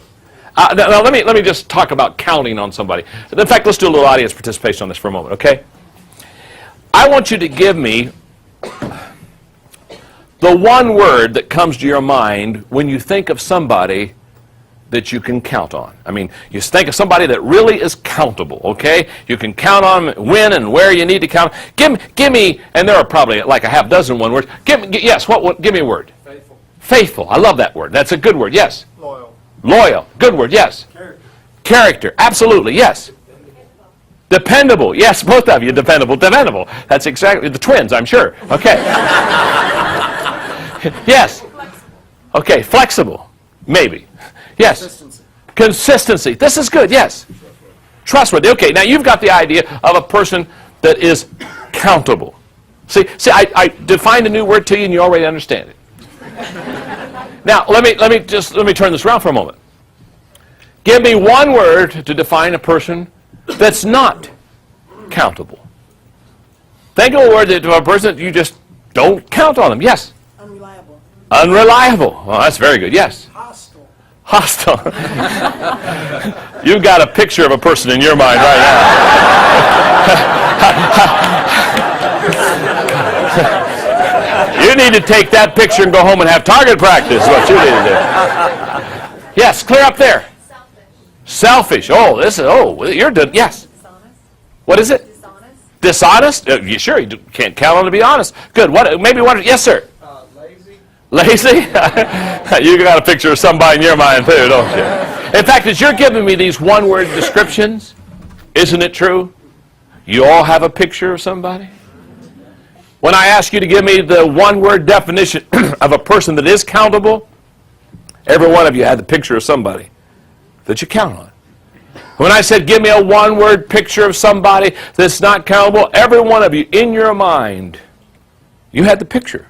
Now, let me just talk about counting on somebody. In fact, let's do a little audience participation on this for a moment, okay? I want you to give me the one word that comes to your mind when you think of somebody that you can count on. I mean, you think of somebody that really is countable, okay? You can count on them when and where you need to count. Give me, and there are probably like a half dozen one words. Give me a word. Faithful. Faithful. I love that word. That's a good word. Yes. Loyal. Loyal. Good word. Yes. Character. Absolutely. Yes. Dependable. Yes, both of you. Dependable. That's exactly the twins, I'm sure. Okay. Yes. Okay. Flexible. Maybe. Yes. Consistency. This is good. Yes. Trustworthy. Okay. Now you've got the idea of a person that is countable. See, I defined a new word to you, and you already understand it. Now let me turn this around for a moment. Give me one word to define a person that's not countable. Think of a word that to a person that you just don't count on them. Yes. Unreliable. Unreliable. Well, that's very good. Yes. Hostile. You've got a picture of a person in your mind right now. You need to take that picture and go home and have target practice. Is what you need to do. Yes, clear up there. Selfish. You're good. Yes. Dishonest. What is it? Dishonest. Dishonest? Sure, you can't count on to be honest. Good. What? Maybe one. Yes, sir. Lazy? You got a picture of somebody in your mind too, don't you? In fact, as you're giving me these one-word descriptions, isn't it true? You all have a picture of somebody? When I ask you to give me the one-word definition of a person that is countable, every one of you had the picture of somebody that you count on. When I said give me a one-word picture of somebody that's not countable, every one of you in your mind, you had the picture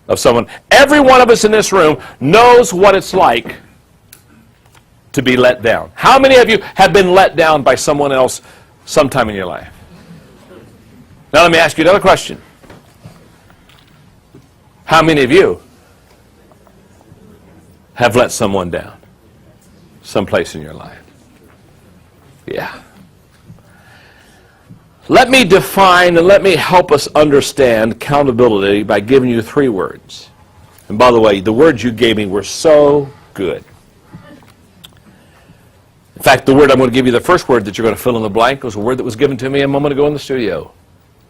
of someone. Every one of us in this room knows what it's like to be let down? How many of you have been let down by someone else sometime in your life? Now let me ask you another question. How many of you have let someone down someplace in your life? Yeah. Let me define and let me help us understand accountability by giving you 3 words. And by the way, the words you gave me were so good. In fact, the word I'm going to give you, the first word that you're going to fill in the blank, was a word that was given to me a moment ago in the studio.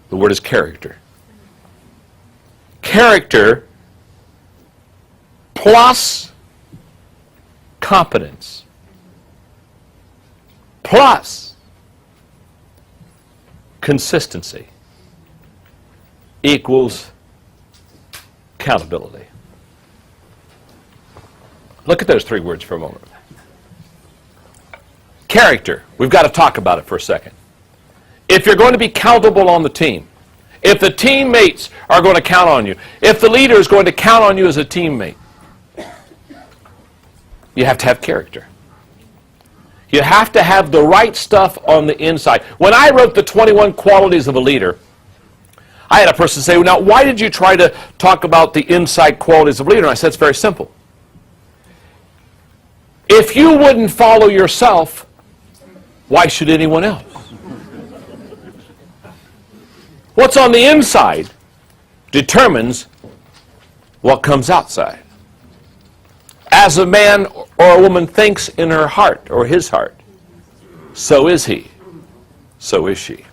The word is character. Character plus competence plus consistency equals accountability. Look at those 3 words for a moment. Character. We've got to talk about it for a second. If you're going to be countable on the team, if the teammates are going to count on you, if the leader is going to count on you as a teammate, you have to have character. You have to have the right stuff on the inside. When I wrote the 21 qualities of a leader, I had a person say, now, why did you try to talk about the inside qualities of a leader? And I said, it's very simple. If you wouldn't follow yourself, why should anyone else? What's on the inside determines what comes outside. As a man or a woman thinks in her heart or his heart, so is he, so is she.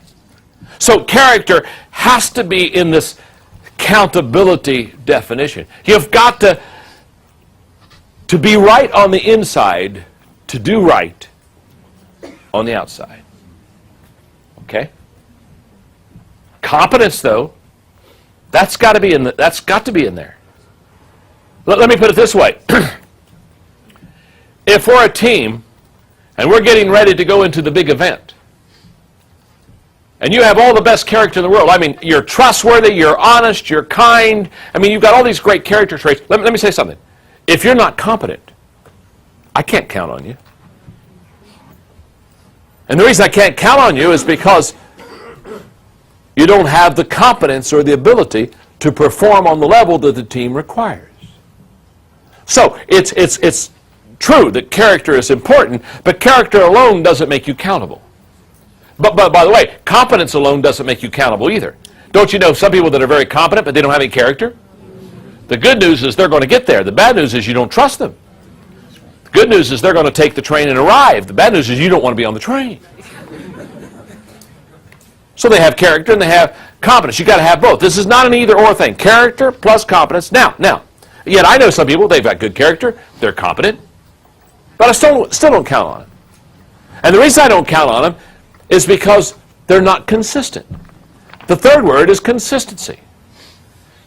So character has to be in this accountability definition. You've got to be right on the inside to do right on the outside. Okay? Competence, though, that's got to be in there. Let me put it this way. If we're a team and we're getting ready to go into the big event, and you have all the best character in the world, I mean, you're trustworthy, you're honest, you're kind, I mean, you've got all these great character traits. Let me say something. If you're not competent, I can't count on you. And the reason I can't count on you is because you don't have the competence or the ability to perform on the level that the team requires. So it's true that character is important, but character alone doesn't make you countable. But by the way, competence alone doesn't make you countable either. Don't you know some people that are very competent but they don't have any character? The good news is they're going to get there. The bad news is you don't trust them. The good news is they're going to take the train and arrive. The bad news is you don't want to be on the train. So they have character and they have competence. You've got to have both. This is not an either-or thing. Character plus competence. Now, yet I know some people, they've got good character, they're competent, but I still don't count on them. And the reason I don't count on them is because they're not consistent. The third word is consistency.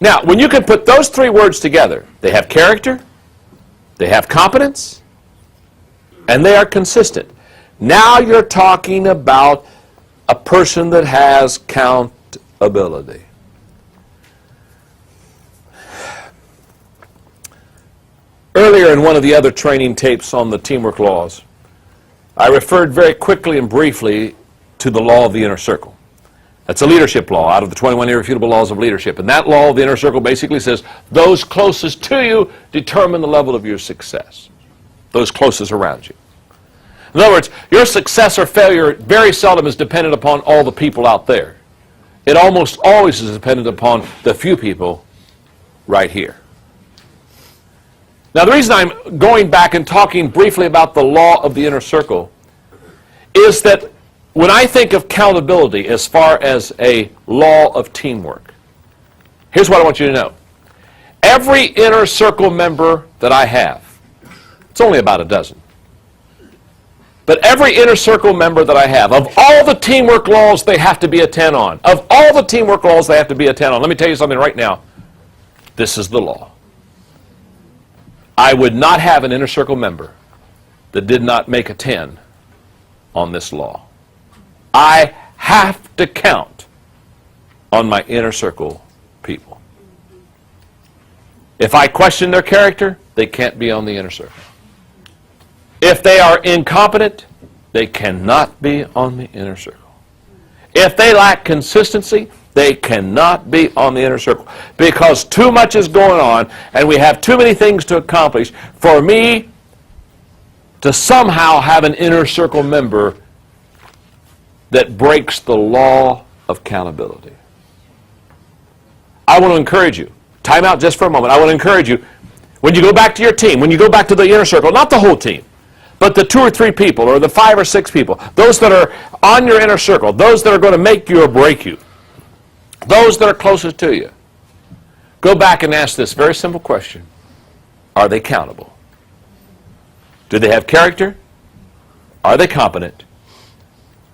Now, when you can put those 3 words together, they have character, they have competence, and they are consistent. Now you're talking about a person that has accountability. Earlier in one of the other training tapes on the teamwork laws, I referred very quickly and briefly to the law of the inner circle. That's a leadership law out of the 21 irrefutable laws of leadership. And that law of the inner circle basically says those closest to you determine the level of your success. Those closest around you. In other words, your success or failure very seldom is dependent upon all the people out there. It almost always is dependent upon the few people right here. Now, the reason I'm going back and talking briefly about the law of the inner circle is that when I think of accountability as far as a law of teamwork, here's what I want you to know. Every inner circle member that I have, it's only about a dozen, but every inner circle member that I have, of all the teamwork laws they have to be a 10 on, of all the teamwork laws they have to be a 10 on, let me tell you something right now. This is the law. I would not have an inner circle member that did not make a 10 on this law. I have to count on my inner circle people. If I question their character, they can't be on the inner circle. If they are incompetent, they cannot be on the inner circle. If they lack consistency, they cannot be on the inner circle, because too much is going on and we have too many things to accomplish for me to somehow have an inner circle member that breaks the law of accountability. I want to encourage you. Time out just for a moment. I want to encourage you, when you go back to your team, when you go back to the inner circle, not the whole team, but the 2 or 3 people or the 5 or 6 people, those that are on your inner circle, those that are going to make you or break you, those that are closest to you, go back and ask this very simple question. Are they accountable? Do they have character? Are they competent?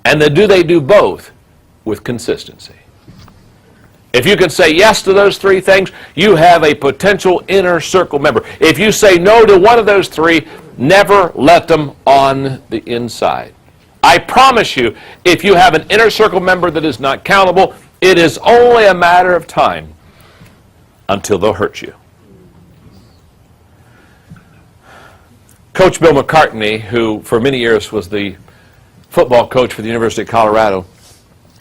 And then do they do both with consistency? If you can say yes to those 3 things, you have a potential inner circle member. If you say no to one of those 3, never let them on the inside. I promise you, if you have an inner circle member that is not accountable, it is only a matter of time until they'll hurt you. Coach Bill McCartney, who for many years was the football coach for the University of Colorado,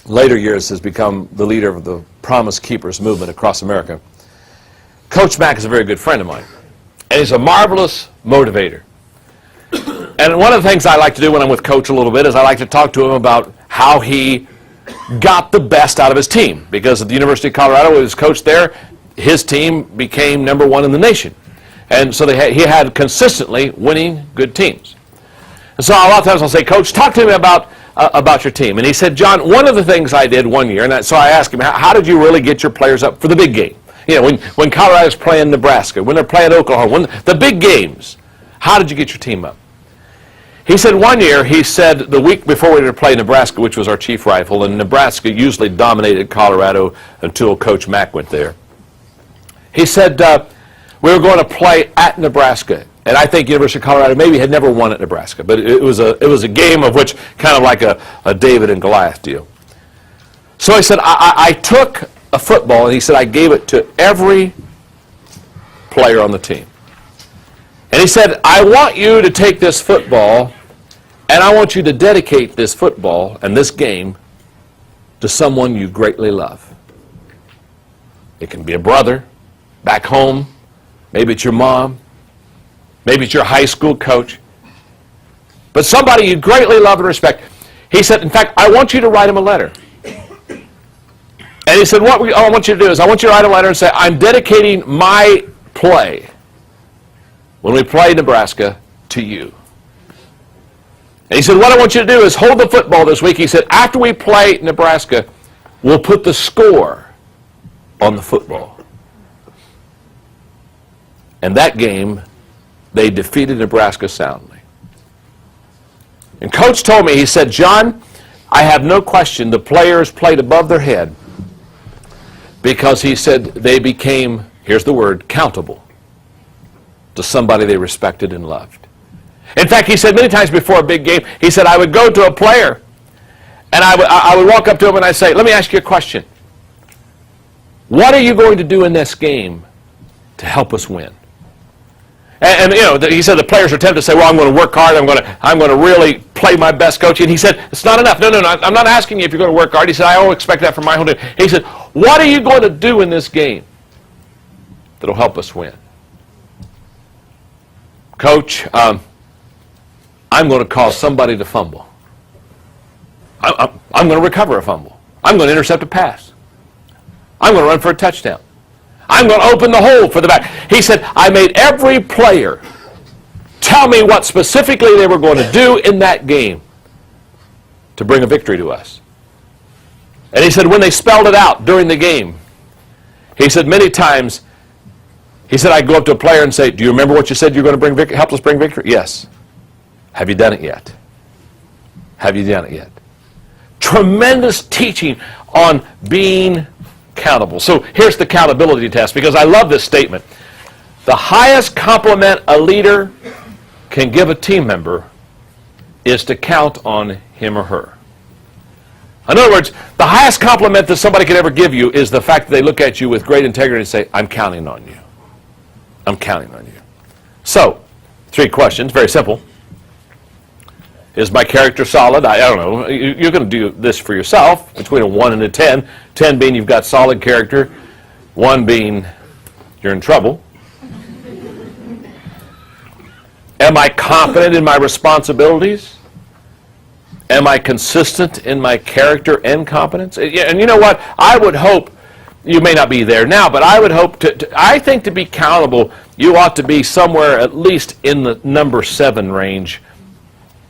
later years has become the leader of the Promise Keepers movement across America. Coach Mack is a very good friend of mine, and he's a marvelous motivator. And one of the things I like to do when I'm with Coach a little bit is I like to talk to him about how he got the best out of his team. Because at the University of Colorado, when he was coach there, his team became number 1 in the nation. And so he had consistently winning good teams. And so a lot of times I'll say, Coach, talk to me about your team. And he said, John, one of the things I did one year, and so I asked him, how did you really get your players up for the big game? You know, when Colorado's playing Nebraska, when they're playing Oklahoma, the big games, how did you get your team up? He said one year, he said the week before we were to play Nebraska, which was our chief rival, and Nebraska usually dominated Colorado until Coach Mack went there. He said we were going to play at Nebraska. And I think University of Colorado maybe had never won at Nebraska, but it was a game of which kind of like a David and Goliath deal. So he said, I took a football, and he said I gave it to every player on the team. And he said, I want you to take this football, and I want you to dedicate this football and this game to someone you greatly love. It can be a brother back home, maybe it's your mom, maybe it's your high school coach, but somebody you greatly love and respect. He said, in fact, I want you to write him a letter. And he said, what I want you to do is I want you to write a letter and say, I'm dedicating my play when we play Nebraska to you. And he said, what I want you to do is hold the football this week. He said, after we play Nebraska, we'll put the score on the football. And that game, they defeated Nebraska soundly. And Coach told me, he said, John, I have no question the players played above their head because he said they became, here's the word, countable to somebody they respected and loved. In fact, he said many times before a big game, he said, I would go to a player and I would walk up to him and I'd say, let me ask you a question. What are you going to do in this game to help us win? And you know, he said the players are tempted to say, well, I'm going to work hard. I'm going to really play my best, coach. And he said, it's not enough. No, I'm not asking you if you're going to work hard. He said, I don't expect that from my whole team. He said, what are you going to do in this game that'll help us win? Coach, I'm going to cause somebody to fumble. I'm going to recover a fumble. I'm going to intercept a pass. I'm going to run for a touchdown. I'm going to open the hole for the back. He said, I made every player tell me what specifically they were going to do in that game to bring a victory to us. And he said, when they spelled it out during the game, he said many times, he said, I'd go up to a player and say, do you remember what you said you're going to bring victory, help us bring victory? Yes. Have you done it yet? Have you done it yet? Tremendous teaching on being accountable. So here's the accountability test, because I love this statement. The highest compliment a leader can give a team member is to count on him or her. In other words, the highest compliment that somebody could ever give you is the fact that they look at you with great integrity and say, I'm counting on you. I'm counting on you. So, 3 questions, very simple. Is my character solid? I don't know. You're going to do this for yourself, between a 1 and a 10. 10 being you've got solid character. 1 being you're in trouble. Am I confident in my responsibilities? Am I consistent in my character and competence? And you know what? I would hope, you may not be there now, but I would hope I think to be countable, you ought to be somewhere at least in the number 7 range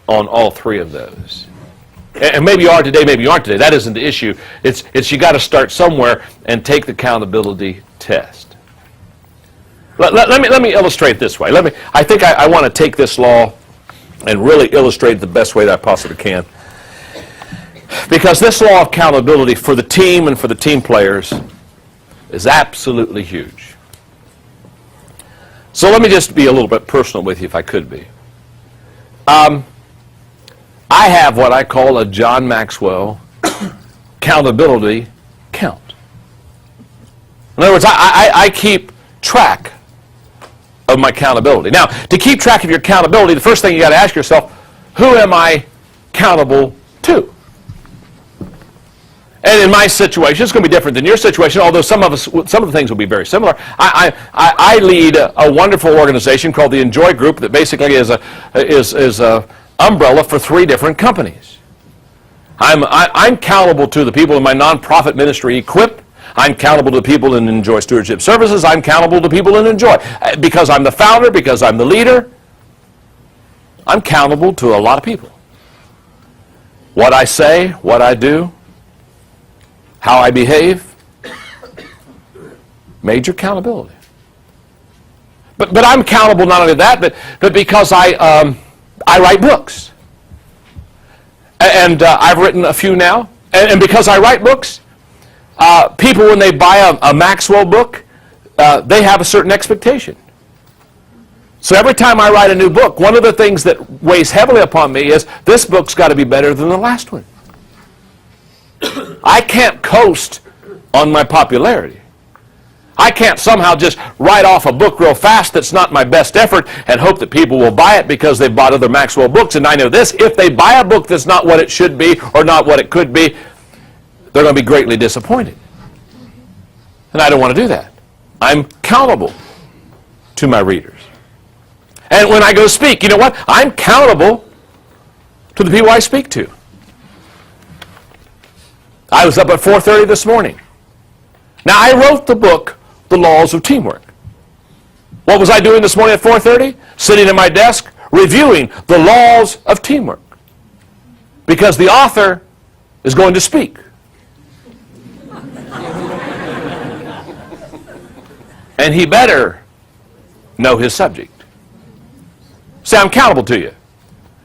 on all 3 of those. And maybe you are today, maybe you aren't today. That isn't the issue. It's you got to start somewhere and take the accountability test. Let me illustrate this way. I think I want to take this law and really illustrate it the best way that I possibly can. Because this law of accountability for the team and for the team players is absolutely huge. So let me just be a little bit personal with you, if I could be. I have what I call a John Maxwell accountability count. In other words, I keep track of my accountability. Now, to keep track of your accountability, the first thing you got to ask yourself, who am I accountable to? And in my situation, it's going to be different than your situation, although some of the things will be very similar. I lead a wonderful organization called the Enjoy Group that basically is a umbrella for 3 different companies. I'm accountable to the people in my nonprofit ministry, Equip. I'm accountable to people in Enjoy Stewardship Services. I'm accountable to people in Enjoy. Because I'm the founder, because I'm the leader, I'm accountable to a lot of people. What I say, what I do, how I behave, major accountability. But I'm accountable not only that, but because I write books. And I've written a few now. And because I write books, people, when they buy a Maxwell book, they have a certain expectation. So every time I write a new book, one of the things that weighs heavily upon me is this book's got to be better than the last one. I can't coast on my popularity. I can't somehow just write off a book real fast that's not my best effort and hope that people will buy it because they've bought other Maxwell books. And I know this, if they buy a book that's not what it should be or not what it could be, they're going to be greatly disappointed. And I don't want to do that. I'm accountable to my readers. And when I go speak, you know what? I'm accountable to the people I speak to. I was up at 4:30 this morning. Now, I wrote the book, The Laws of Teamwork. What was I doing this morning at 4:30? Sitting at my desk, reviewing the laws of teamwork. Because the author is going to speak. And he better know his subject. See, I'm accountable to you.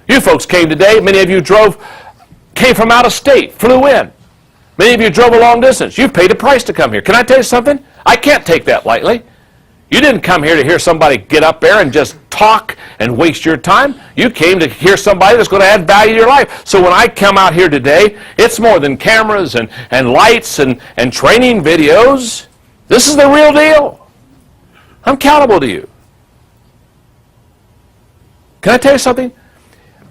You folks came today. Many of you came from out of state, flew in. Many of you drove a long distance. You've paid a price to come here. Can I tell you something? I can't take that lightly. You didn't come here to hear somebody get up there and just talk and waste your time. You came to hear somebody that's going to add value to your life. So when I come out here today, it's more than cameras and lights and training videos. This is the real deal. I'm accountable to you. Can I tell you something?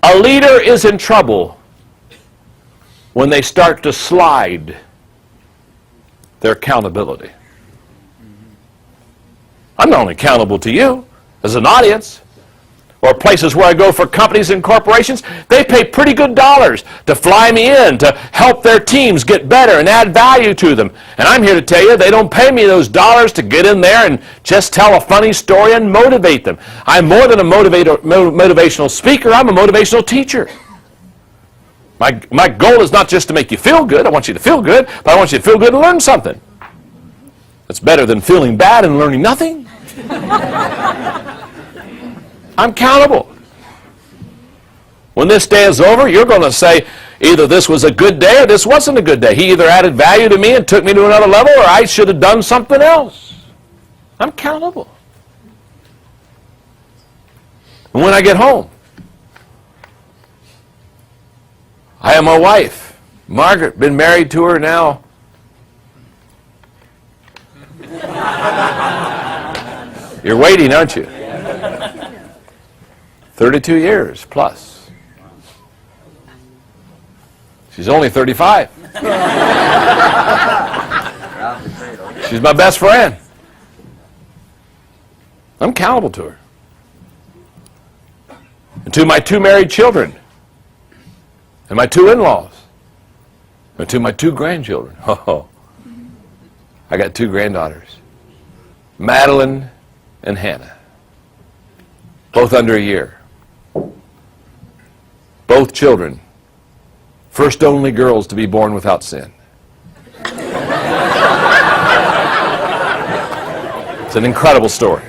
A leader is in trouble when they start to slide their accountability. I'm not only accountable to you as an audience, or places where I go for companies and corporations. They pay pretty good dollars to fly me in to help their teams get better and add value to them. And I'm here to tell you, they don't pay me those dollars to get in there and just tell a funny story and motivate them. I'm more than a motivational speaker. I'm a motivational teacher. My goal is not just to make you feel good. I want you to feel good, but I want you to feel good and learn something. That's better than feeling bad and learning nothing. I'm accountable. When this day is over, you're going to say either this was a good day or this wasn't a good day. He either added value to me and took me to another level, or I should have done something else. I'm accountable. And when I get home, I have my wife, Margaret, been married to her now. You're waiting, aren't you? 32 years plus. She's only 35. She's my best friend. I'm accountable to her. And to my 2 married children. And my 2 in-laws. And to my 2 grandchildren. Oh, I got 2 granddaughters. Madeline and Hannah. Both under a year. Both children. First only girls to be born without sin. It's an incredible story.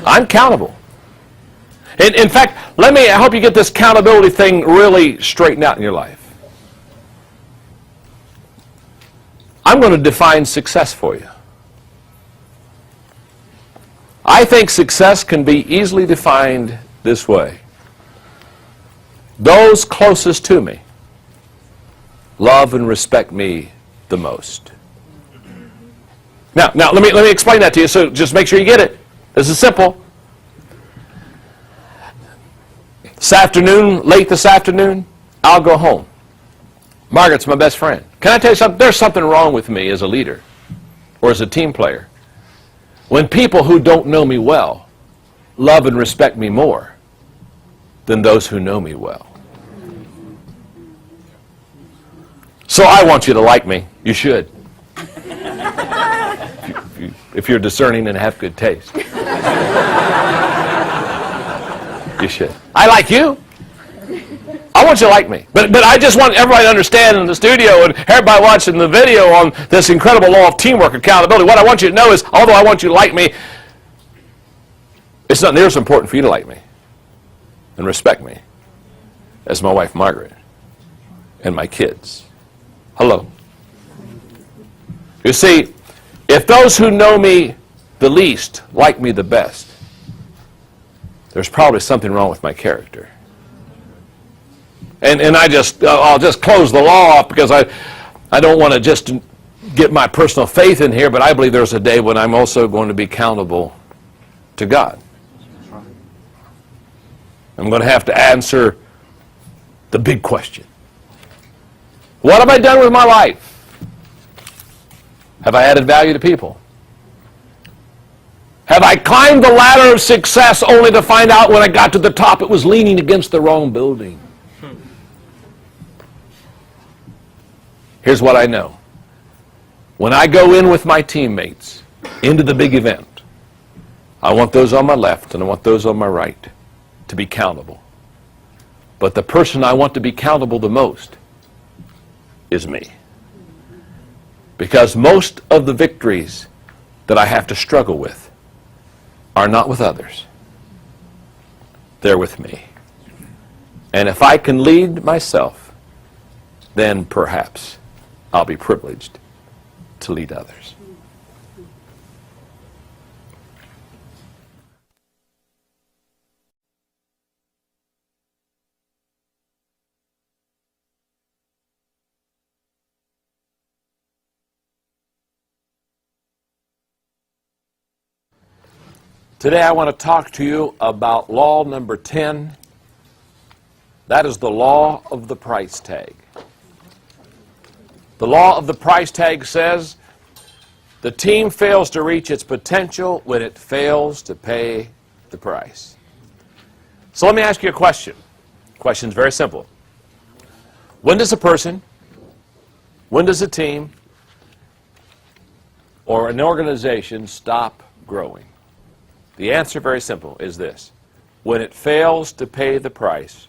I'm accountable. In fact, I hope you get this accountability thing really straightened out in your life. I'm going to define success for you. I think success can be easily defined this way. Those closest to me love and respect me the most. Now let me explain that to you, so just make sure you get it. This is simple. Late this afternoon, I'll go home. Margaret's my best friend. Can I tell you something? There's something wrong with me as a leader or as a team player when people who don't know me well love and respect me more than those who know me well. So I want you to like me. You should. If you're discerning and have good taste. You should. I like you. I want you to like me. But I just want everybody to understand in the studio and everybody watching the video on this incredible law of teamwork, accountability. What I want you to know is, although I want you to like me, it's not near as important for you to like me and respect me as my wife Margaret and my kids. Hello. You see, if those who know me the least like me the best, there's probably something wrong with my character. And I'll just close the law off because I don't want to just get my personal faith in here, but I believe there's a day when I'm also going to be accountable to God. I'm going to have to answer the big question. What have I done with my life? Have I added value to people? Have I climbed the ladder of success only to find out when I got to the top it was leaning against the wrong building? Here's what I know. When I go in with my teammates into the big event, I want those on my left and I want those on my right to be countable. But the person I want to be countable the most is me. Because most of the victories that I have to struggle with are not with others. They're with me. And if I can lead myself, then perhaps I'll be privileged to lead others. Today I want to talk to you about law number 10. That is the law of the price tag. The law of the price tag says the team fails to reach its potential when it fails to pay the price. So let me ask you a question. The question is very simple. When does a person, when does a team, or an organization stop growing? The answer, very simple, is this. When it fails to pay the price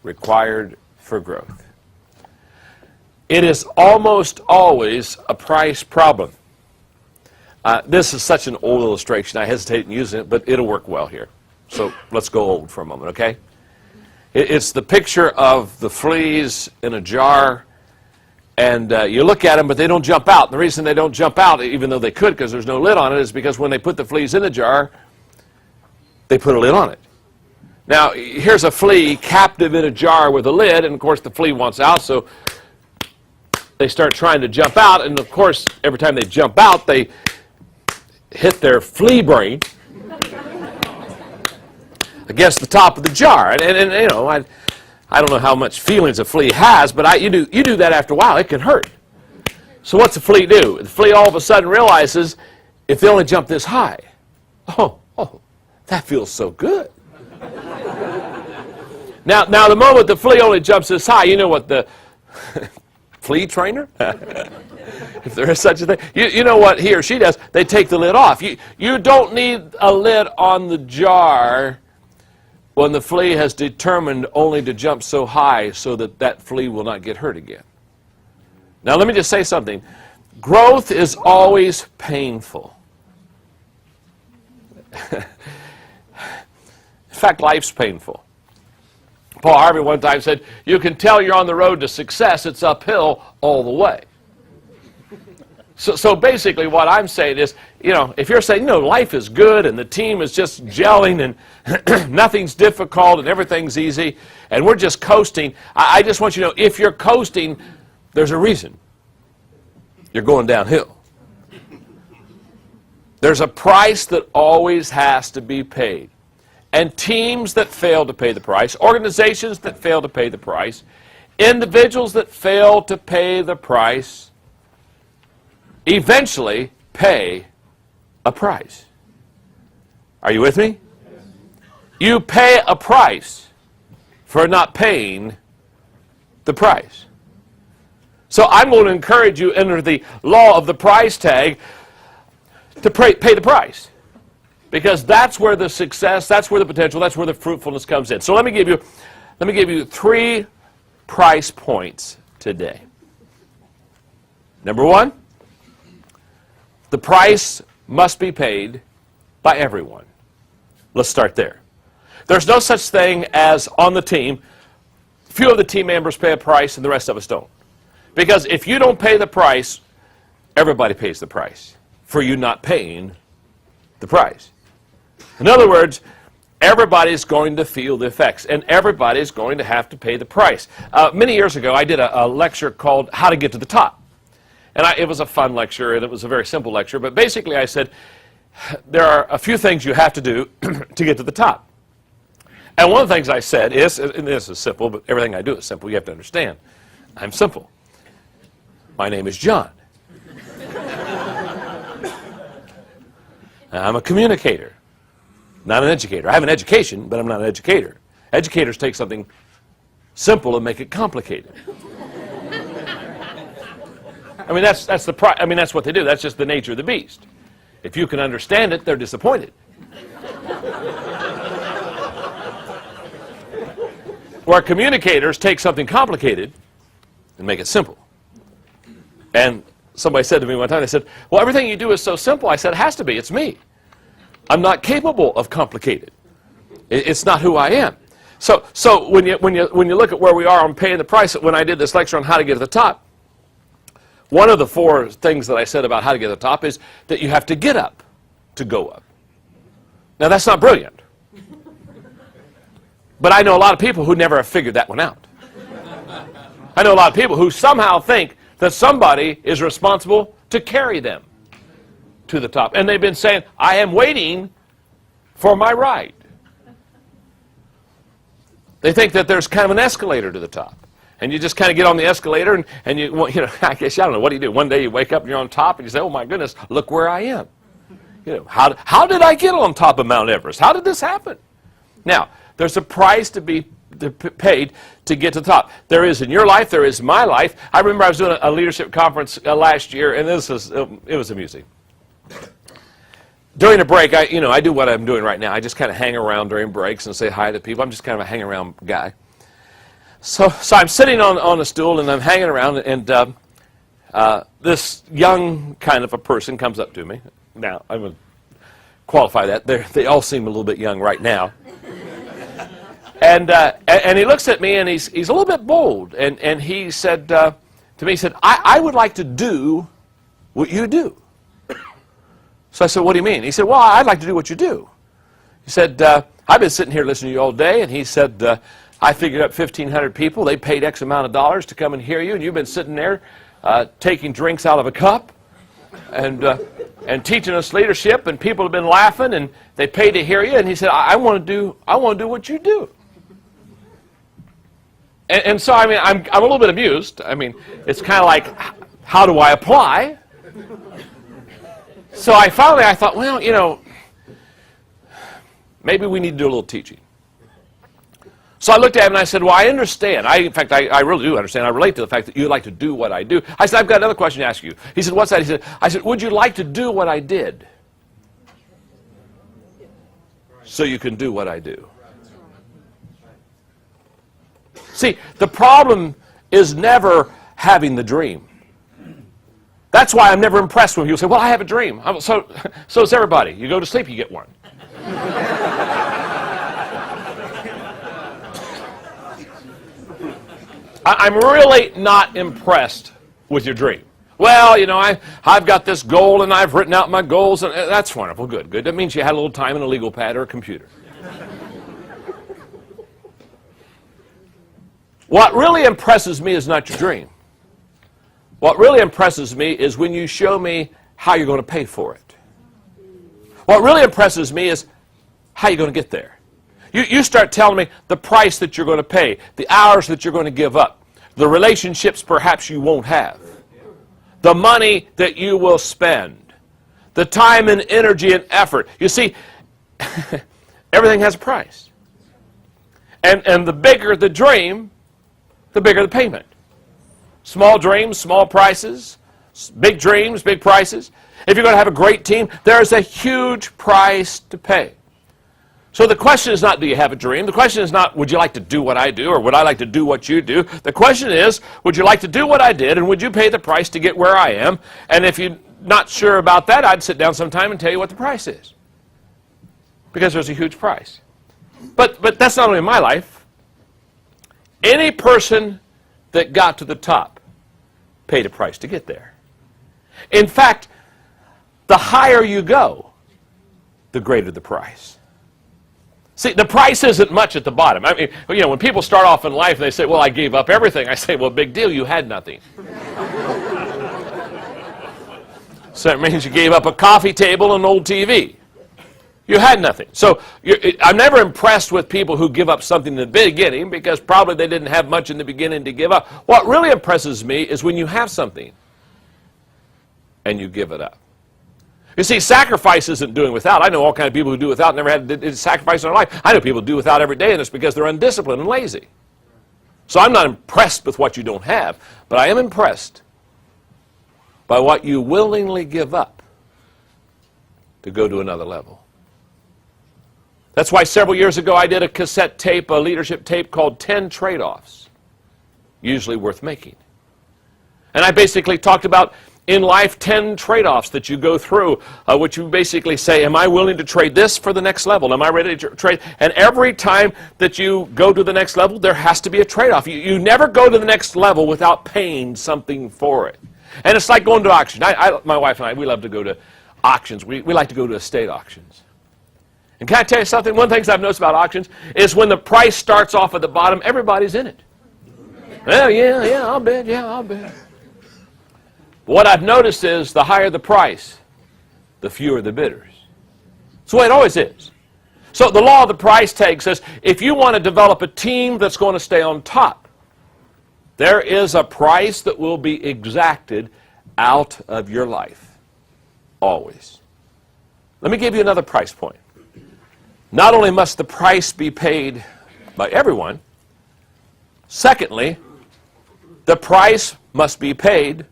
required for growth. It is almost always a price problem. This is such an old illustration. I hesitate in using it, but it'll work well here. So let's go old for a moment, okay? It's the picture of the fleas in a jar, and you look at them, but they don't jump out. The reason they don't jump out, even though they could because there's no lid on it, is because when they put the fleas in the jar, they put a lid on it. Now, here's a flea captive in a jar with a lid, and of course the flea wants out, so they start trying to jump out, and of course, every time they jump out, they hit their flea brain. against the top of the jar. And you know, I don't know how much feelings a flea has, but you do that after a while. It can hurt. So what's the flea do? The flea all of a sudden realizes if they only jump this high, oh, that feels so good. Now the moment the flea only jumps this high, you know what the flea trainer, if there is such a thing, you know what he or she does? They take the lid off. You don't need a lid on the jar when the flea has determined only to jump so high so that flea will not get hurt again. Now let me just say something. Growth is always painful. In fact, life's painful. Paul Harvey one time said, you can tell you're on the road to success, it's uphill all the way. So basically what I'm saying is, you know, if you're saying, you know, life is good and the team is just gelling and nothing's difficult and everything's easy and we're just coasting, I just want you to know, if you're coasting, there's a reason. You're going downhill. There's a price that always has to be paid. And teams that fail to pay the price, organizations that fail to pay the price, individuals that fail to pay the price, eventually pay a price. Are you with me? Yes. You pay a price for not paying the price. So I'm going to encourage you under the law of the price tag to pay the price. Because that's where the success, that's where the potential, that's where the fruitfulness comes in. So let me give you 3 price points today. Number 1, the price must be paid by everyone. Let's start there. There's no such thing as on the team, few of the team members pay a price and the rest of us don't. Because if you don't pay the price, everybody pays the price for you not paying the price. In other words, everybody's going to feel the effects, and everybody's going to have to pay the price. Many years ago, I did a lecture called How to Get to the Top. And it was a fun lecture, and it was a very simple lecture, but basically I said, there are a few things you have to do to get to the top. And one of the things I said is, and this is simple, but everything I do is simple, you have to understand. I'm simple. My name is John. I'm a communicator. Not an educator. I have an education, but I'm not an educator. Educators take something simple and make it complicated. I mean, that's what they do. That's just the nature of the beast. If you can understand it, they're disappointed. Where communicators take something complicated and make it simple. And somebody said to me one time, they said, well, everything you do is so simple. I said, it has to be. It's me. I'm not capable of complicated. It's not who I am. So when you look at where we are on paying the price, when I did this lecture on how to get to the top, one of the 4 things that I said about how to get to the top is that you have to get up to go up. Now that's not brilliant. But I know a lot of people who never have figured that one out. I know a lot of people who somehow think that somebody is responsible to carry them to the top. And they've been saying, I am waiting for my ride. They think that there's kind of an escalator to the top. And you just kind of get on the escalator and you know, I guess, I don't know, what do? One day you wake up and you're on top and you say, oh my goodness, look where I am. You know, how did I get on top of Mount Everest? How did this happen? Now, there's a price to be paid to get to the top. There is in your life, there is in my life. I remember I was doing a leadership conference last year, and it was amusing. During a break, I do what I'm doing right now. I just kind of hang around during breaks and say hi to people. I'm just kind of a hang around guy. So I'm sitting on a stool and I'm hanging around, and this young kind of a person comes up to me. Now, I'm going to qualify that. They all seem a little bit young right now. And he looks at me and he's a little bit bold. And he said to me, he said, I would like to do what you do. So I said, what do you mean? He said, well, I'd like to do what you do. He said, I've been sitting here listening to you all day. And he said, I figured out 1,500 people. They paid X amount of dollars to come and hear you. And you've been sitting there taking drinks out of a cup. And and teaching us leadership, and people have been laughing, and they pay to hear you. And he said, I want to do what you do. And so, I mean, I'm a little bit amused. I mean, it's kind of like, how do I apply? So I thought, well, you know, maybe we need to do a little teaching. So I looked at him and I said, well, I understand. In fact, I really do understand. I relate to the fact that you like to do what I do. I said, I've got another question to ask you. He said, what's that? I said, would you like to do what I did so you can do what I do? See, the problem is never having the dream. That's why I'm never impressed when people say, well, I have a dream. So is everybody. You go to sleep, you get one. I'm really not impressed with your dream. Well, you know, I've got this goal and I've written out my goals, and that's wonderful. Good. That means you had a little time in a legal pad or a computer. What really impresses me is not your dream. What really impresses me is when you show me how you're going to pay for it. What really impresses me is how you're going to get there. You start telling me the price that you're going to pay, the hours that you're going to give up, the relationships perhaps you won't have, the money that you will spend, the time and energy and effort. You see, everything has a price. And the bigger the dream, the bigger the payment. Small dreams, small prices. Big dreams, big prices. If you're going to have a great team, there's a huge price to pay. So the question is not, do you have a dream? The question is not, would you like to do what I do, or would I like to do what you do? The question is, would you like to do what I did, and would you pay the price to get where I am? And if you're not sure about that, I'd sit down sometime and tell you what the price is. Because there's a huge price. But that's not only in my life. Any person that got to the top paid a price to get there. In fact, the higher you go, the greater the price. See, the price isn't much at the bottom. I mean, you know, when people start off in life, they say, well, I gave up everything. I say, well, big deal, you had nothing. So it means you gave up a coffee table and an old TV. You had nothing. So I'm never impressed with people who give up something in the beginning, because probably they didn't have much in the beginning to give up. What really impresses me is when you have something and you give it up. You see, sacrifice isn't doing without. I know all kinds of people who do without, never had to sacrifice in their life. I know people who do without every day, and it's because they're undisciplined and lazy. So I'm not impressed with what you don't have, but I am impressed by what you willingly give up to go to another level. That's why several years ago I did a cassette tape, a leadership tape called 10 Trade-Offs, usually worth making. And I basically talked about in life 10 trade-offs that you go through, which you basically say, am I willing to trade this for the next level? Am I ready to trade? And every time that you go to the next level, there has to be a trade-off. You never go to the next level without paying something for it. And it's like going to auction. My wife and I, we love to go to auctions. We like to go to estate auctions. And can I tell you something? One of the things I've noticed about auctions is when the price starts off at the bottom, everybody's in it. Well, yeah, I'll bet. What I've noticed is the higher the price, the fewer the bidders. That's the way it always is. So the law of the price tag says, if you want to develop a team that's going to stay on top, there is a price that will be exacted out of your life. Always. Let me give you another price point. Not only must the price be paid by everyone, secondly, the price must be paid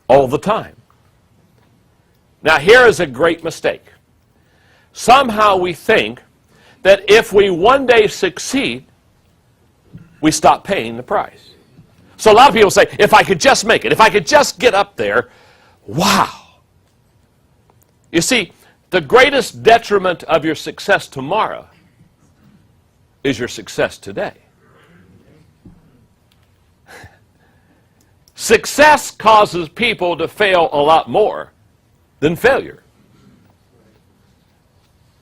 all the time. Now, here is a great mistake. Somehow we think that if we one day succeed, we stop paying the price. So a lot of people say, if I could just make it, if I could just get up there, wow. You see, the greatest detriment of your success tomorrow is your success today. Success causes people to fail a lot more than failure.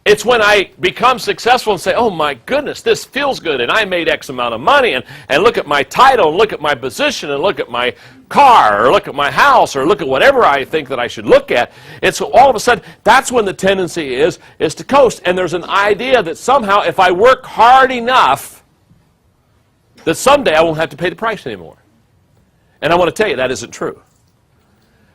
It's when I become successful and say, oh my goodness, this feels good, and I made X amount of money, and look at my title, and look at my position, and look at my car, or look at my house, or look at whatever I think that I should look at. It's all of a sudden, that's when the tendency is to coast. And there's an idea that somehow if I work hard enough, that someday I won't have to pay the price anymore. And I want to tell you that isn't true.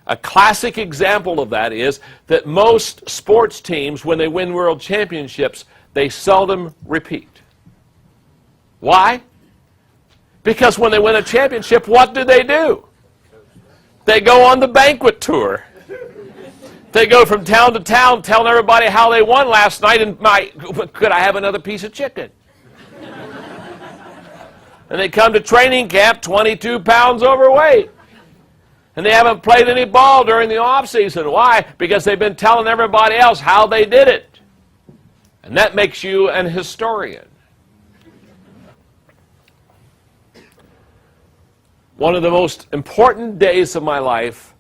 A classic example of that is that most sports teams, when they win world championships, they seldom repeat. Why? Because when they win a championship, what do? They go on the banquet tour. They go from town to town telling everybody how they won last night and, could I have another piece of chicken? And they come to training camp 22 pounds overweight. And they haven't played any ball during the off season. Why? Because they've been telling everybody else how they did it. And that makes you an historian. One of the most important days of my life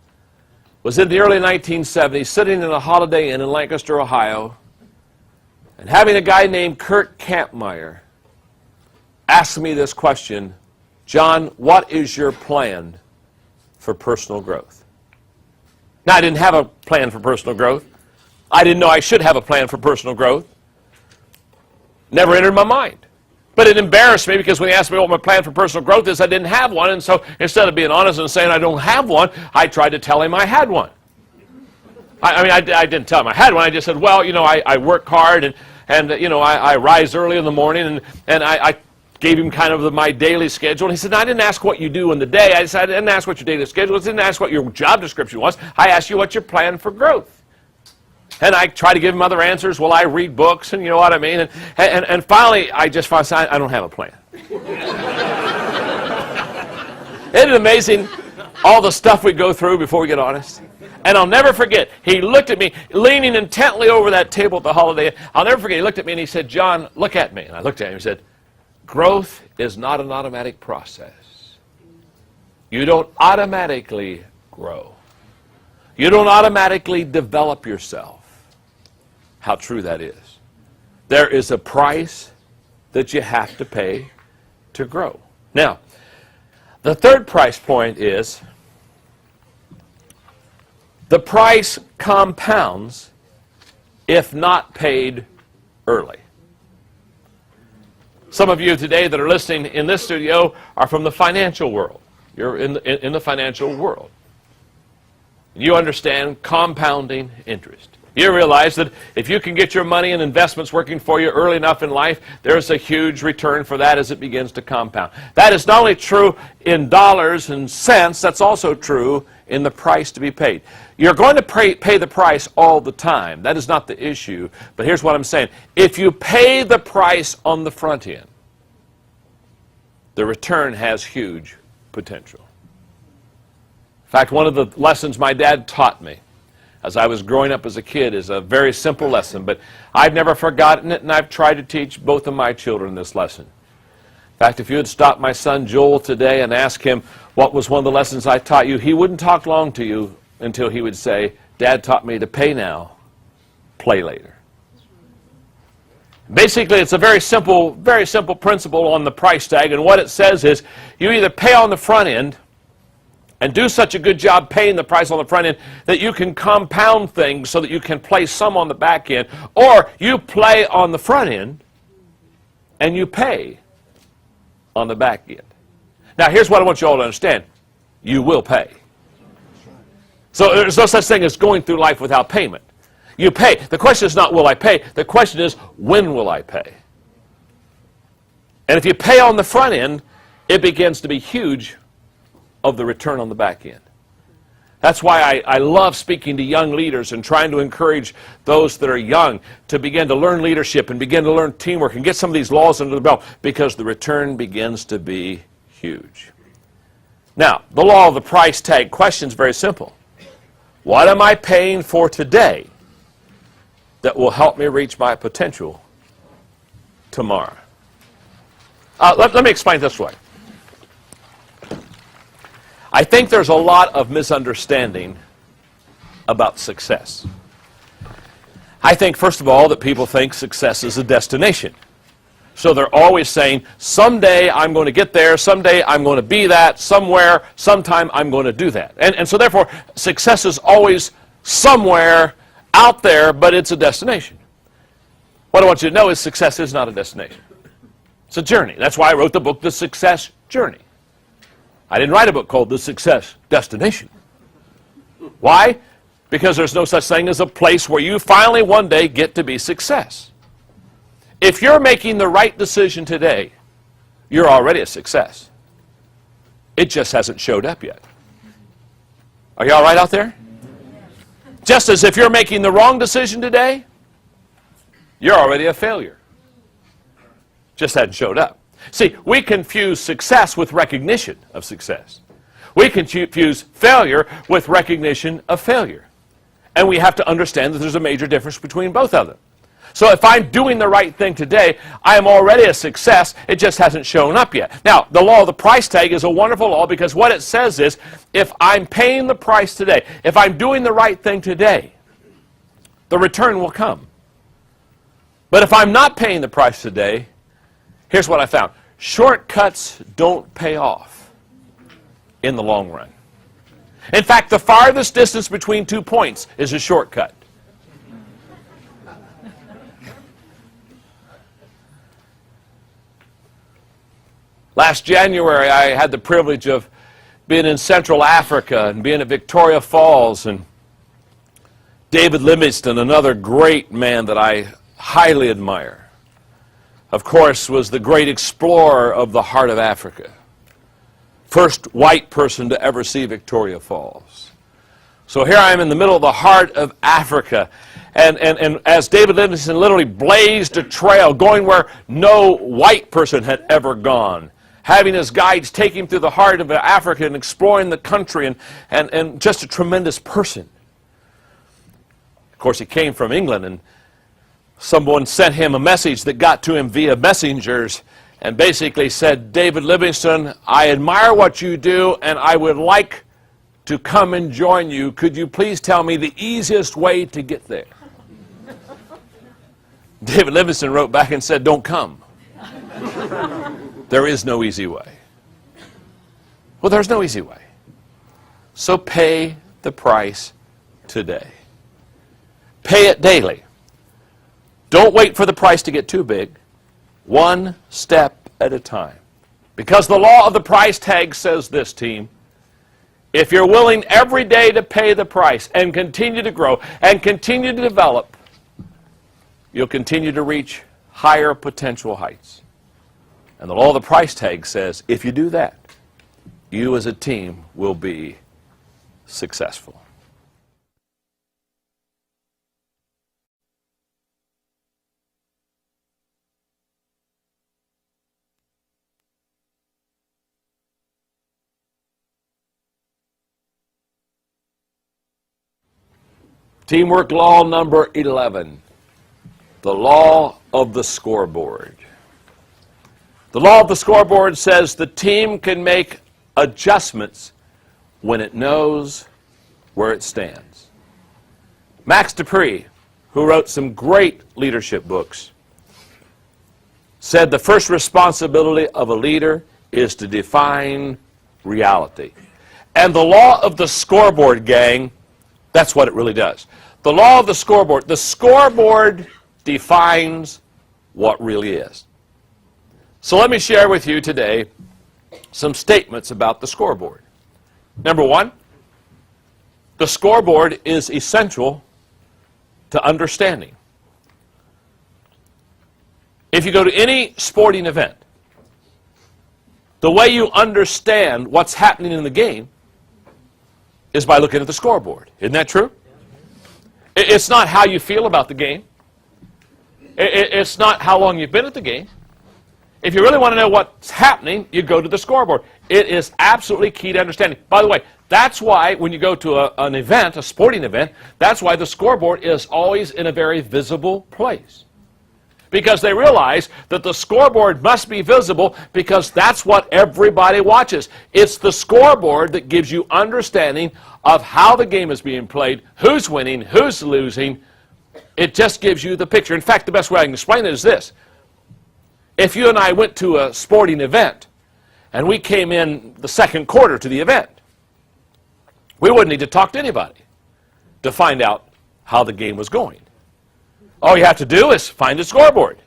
was in the early 1970s, sitting in a Holiday Inn in Lancaster, Ohio, and having a guy named Kurt Kampmeyer ask me this question, John, what is your plan for personal growth? Now, I didn't have a plan for personal growth. I didn't know I should have a plan for personal growth. Never entered my mind. But it embarrassed me because when he asked me what my plan for personal growth is, I didn't have one. And so instead of being honest and saying I don't have one, I tried to tell him I had one. I didn't tell him I had one. I just said, well, you know, I work hard and you know, I rise early in the morning and I gave him kind of my daily schedule. And he said, no, I didn't ask what you do in the day. I said, I didn't ask what your daily schedule was. I didn't ask what your job description was. I asked you what's your plan for growth. And I try to give him other answers. Well, I read books, and you know what I mean. And finally, I just found I don't have a plan. Isn't it amazing all the stuff we go through before we get honest? And I'll never forget, he looked at me, leaning intently over that table at the Holiday Inn. I'll never forget, he looked at me and he said, John, look at me. And I looked at him and he said, growth is not an automatic process. You don't automatically grow. You don't automatically develop yourself. How true that is. There is a price that you have to pay to grow. Now, the third price point is the price compounds if not paid early. Some of you today that are listening in this studio are from the financial world. You're in the financial world. You understand compounding interest. You realize that if you can get your money and investments working for you early enough in life, there's a huge return for that as it begins to compound. That is not only true in dollars and cents, that's also true in the price to be paid. You're going to pay the price all the time. That is not the issue. But here's what I'm saying. If you pay the price on the front end, the return has huge potential. In fact, one of the lessons my dad taught me as I was growing up as a kid is a very simple lesson, but I've never forgotten it, and I've tried to teach both of my children this lesson. In fact, if you had stopped my son Joel today and asked him what was one of the lessons I taught you, he wouldn't talk long to you until he would say, Dad taught me to pay now, play later. Basically, it's a very simple principle on the price tag, and what it says is you either pay on the front end and do such a good job paying the price on the front end that you can compound things so that you can play some on the back end, or you play on the front end and you pay on the back end. Now, here's what I want you all to understand. You will pay. So there's no such thing as going through life without payment. You pay. The question is not will I pay. The question is when will I pay? And if you pay on the front end, it begins to be huge of the return on the back end. That's why I love speaking to young leaders and trying to encourage those that are young to begin to learn leadership and begin to learn teamwork and get some of these laws under the belt, because the return begins to be huge. Now, the law of the price tag question is very simple. What am I paying for today that will help me reach my potential tomorrow? Let me explain it this way. I think there's a lot of misunderstanding about success. I think, first of all, that people think success is a destination. So they're always saying, someday I'm going to get there, someday I'm going to be that, somewhere, sometime I'm going to do that. And so therefore, success is always somewhere out there, but it's a destination. What I want you to know is success is not a destination. It's a journey. That's why I wrote the book, The Success Journey. I didn't write a book called The Success Destination. Why? Because there's no such thing as a place where you finally one day get to be success. If you're making the right decision today, you're already a success. It just hasn't showed up yet. Are you all right out there? Just as if you're making the wrong decision today, you're already a failure. Just hadn't showed up. See, we confuse success with recognition of success. We confuse failure with recognition of failure. And we have to understand that there's a major difference between both of them. So if I'm doing the right thing today, I am already a success. It just hasn't shown up yet. Now, the law of the price tag is a wonderful law because what it says is, if I'm paying the price today, if I'm doing the right thing today, the return will come. But if I'm not paying the price today, here's what I found. Shortcuts don't pay off in the long run. In fact, the farthest distance between 2 points is a shortcut. Last January, I had the privilege of being in Central Africa and being at Victoria Falls, and David Livingstone, another great man that I highly admire, of course, was the great explorer of the heart of Africa. First white person to ever see Victoria Falls. So here I am in the middle of the heart of Africa, and as David Livingstone literally blazed a trail going where no white person had ever gone, having his guides take him through the heart of Africa and exploring the country, and just a tremendous person. Of course, he came from England, and someone sent him a message that got to him via messengers and basically said, David Livingstone, I admire what you do, and I would like to come and join you. Could you please tell me the easiest way to get there? David Livingstone wrote back and said, don't come. There is no easy way. Well, there's no easy way. So pay the price today. Pay it daily. Don't wait for the price to get too big. One step at a time. Because the law of the price tag says this, team. If you're willing every day to pay the price and continue to grow and continue to develop, you'll continue to reach higher potential heights. And the law of the price tag says, if you do that, you as a team will be successful. Teamwork law number 11, the law of the scoreboard. The law of the scoreboard says the team can make adjustments when it knows where it stands. Max Dupree, who wrote some great leadership books, said the first responsibility of a leader is to define reality. And the law of the scoreboard, gang, that's what it really does. The law of the scoreboard defines what really is. So let me share with you today some statements about the scoreboard. Number one, the scoreboard is essential to understanding. If you go to any sporting event, the way you understand what's happening in the game is by looking at the scoreboard. Isn't that true? It's not how you feel about the game. It's not how long you've been at the game. If you really want to know what's happening, you go to the scoreboard. It is absolutely key to understanding. By the way, that's why when you go to an event, a sporting event, that's why the scoreboard is always in a very visible place. Because they realize that the scoreboard must be visible because that's what everybody watches. It's the scoreboard that gives you understanding of how the game is being played, who's winning, who's losing, It just gives you the picture. In fact, the best way I can explain it is this. If you and I went to a sporting event and we came in the second quarter to the event, we wouldn't need to talk to anybody to find out how the game was going. All you have to do is find a scoreboard.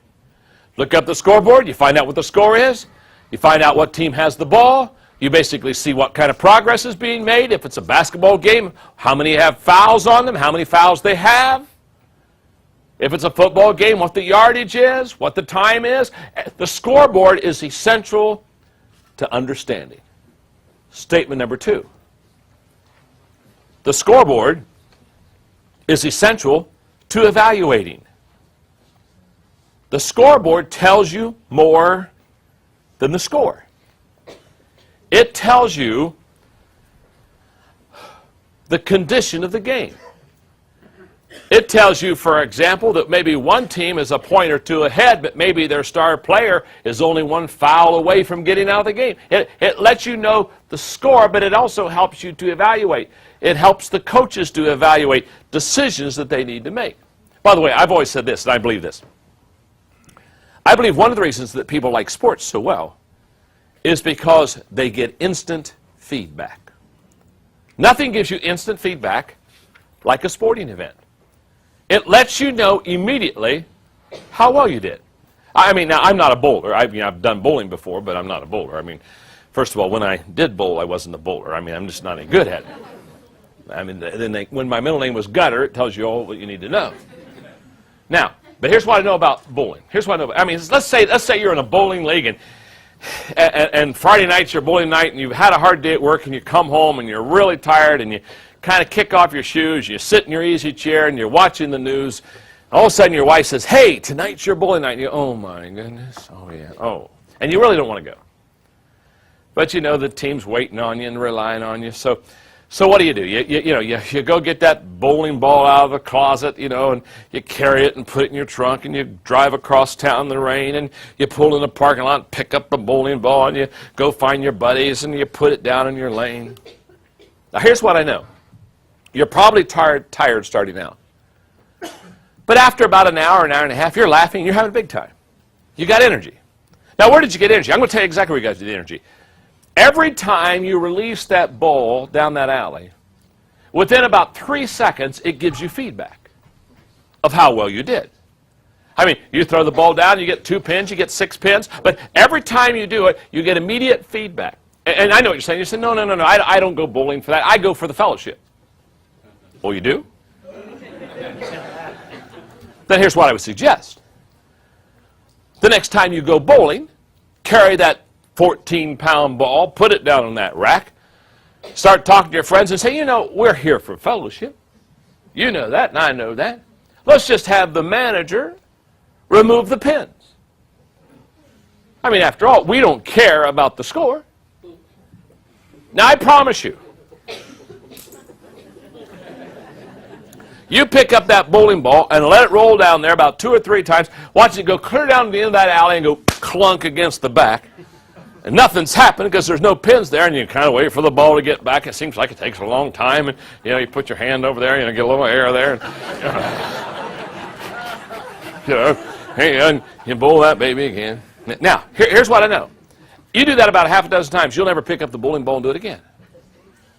Look up the scoreboard, you find out what the score is, you find out what team has the ball, you basically see what kind of progress is being made. If it's a basketball game, how many have fouls on them, how many fouls they have. If it's a football game, what the yardage is, what the time is. The scoreboard is essential to understanding. Statement number 2. The scoreboard is essential to evaluating. The scoreboard tells you more than the score. It tells you the condition of the game. It tells you, for example, that maybe one team is a point or two ahead, but maybe their star player is only one foul away from getting out of the game. It lets you know the score, but it also helps you to evaluate. It helps the coaches to evaluate decisions that they need to make. By the way, I've always said this, and I believe this. I believe one of the reasons that people like sports so well is because they get instant feedback. Nothing gives you instant feedback like a sporting event. It lets you know immediately how well you did. I mean, now, I'm not a bowler. I've done bowling before, but I'm not a bowler. I mean, first of all, when I did bowl, I wasn't a bowler. I mean, I'm just not any good at it. I mean, when my middle name was Gutter, it tells you all what you need to know. Now, but here's what I know about bowling. Here's what I know about, I mean, let's say you're in a bowling league, and Friday night's your bowling night, and you've had a hard day at work, and you come home, and you're really tired, and you kind of kick off your shoes, you sit in your easy chair, and you're watching the news. All of a sudden, your wife says, "Hey, tonight's your bowling night." And you go, "Oh, my goodness. Oh, yeah. Oh." And you really don't want to go. But you know the team's waiting on you and relying on you. So what do? You go get that bowling ball out of the closet, and you carry it and put it in your trunk, and you drive across town in the rain, and you pull in the parking lot and pick up the bowling ball, and you go find your buddies, and you put it down in your lane. Now, here's what I know. You're probably tired starting out. But after about an hour and a half, you're laughing, you're having a big time. You got energy. Now, where did you get energy? I'm going to tell you exactly where you got the energy. Every time you release that ball down that alley, within about 3 seconds, it gives you feedback of how well you did. I mean, you throw the ball down, you get 2 pins, you get 6 pins, but every time you do it, you get immediate feedback. And I know what you're saying. You say, no, I don't go bowling for that. I go for the fellowship. Oh, you do? Then here's what I would suggest. The next time you go bowling, carry that 14-pound ball, put it down on that rack, start talking to your friends and say, we're here for fellowship. You know that, and I know that. Let's just have the manager remove the pins. I mean, after all, we don't care about the score. Now, I promise you, you pick up that bowling ball and let it roll down there about 2 or 3 times, watch it go clear down to the end of that alley and go clunk against the back. And nothing's happened because there's no pins there, and you kind of wait for the ball to get back. It seems like it takes a long time, and you put your hand over there, get a little air there, and you bowl that baby again. Now, here's what I know. You do that about half a dozen times, you'll never pick up the bowling ball and do it again.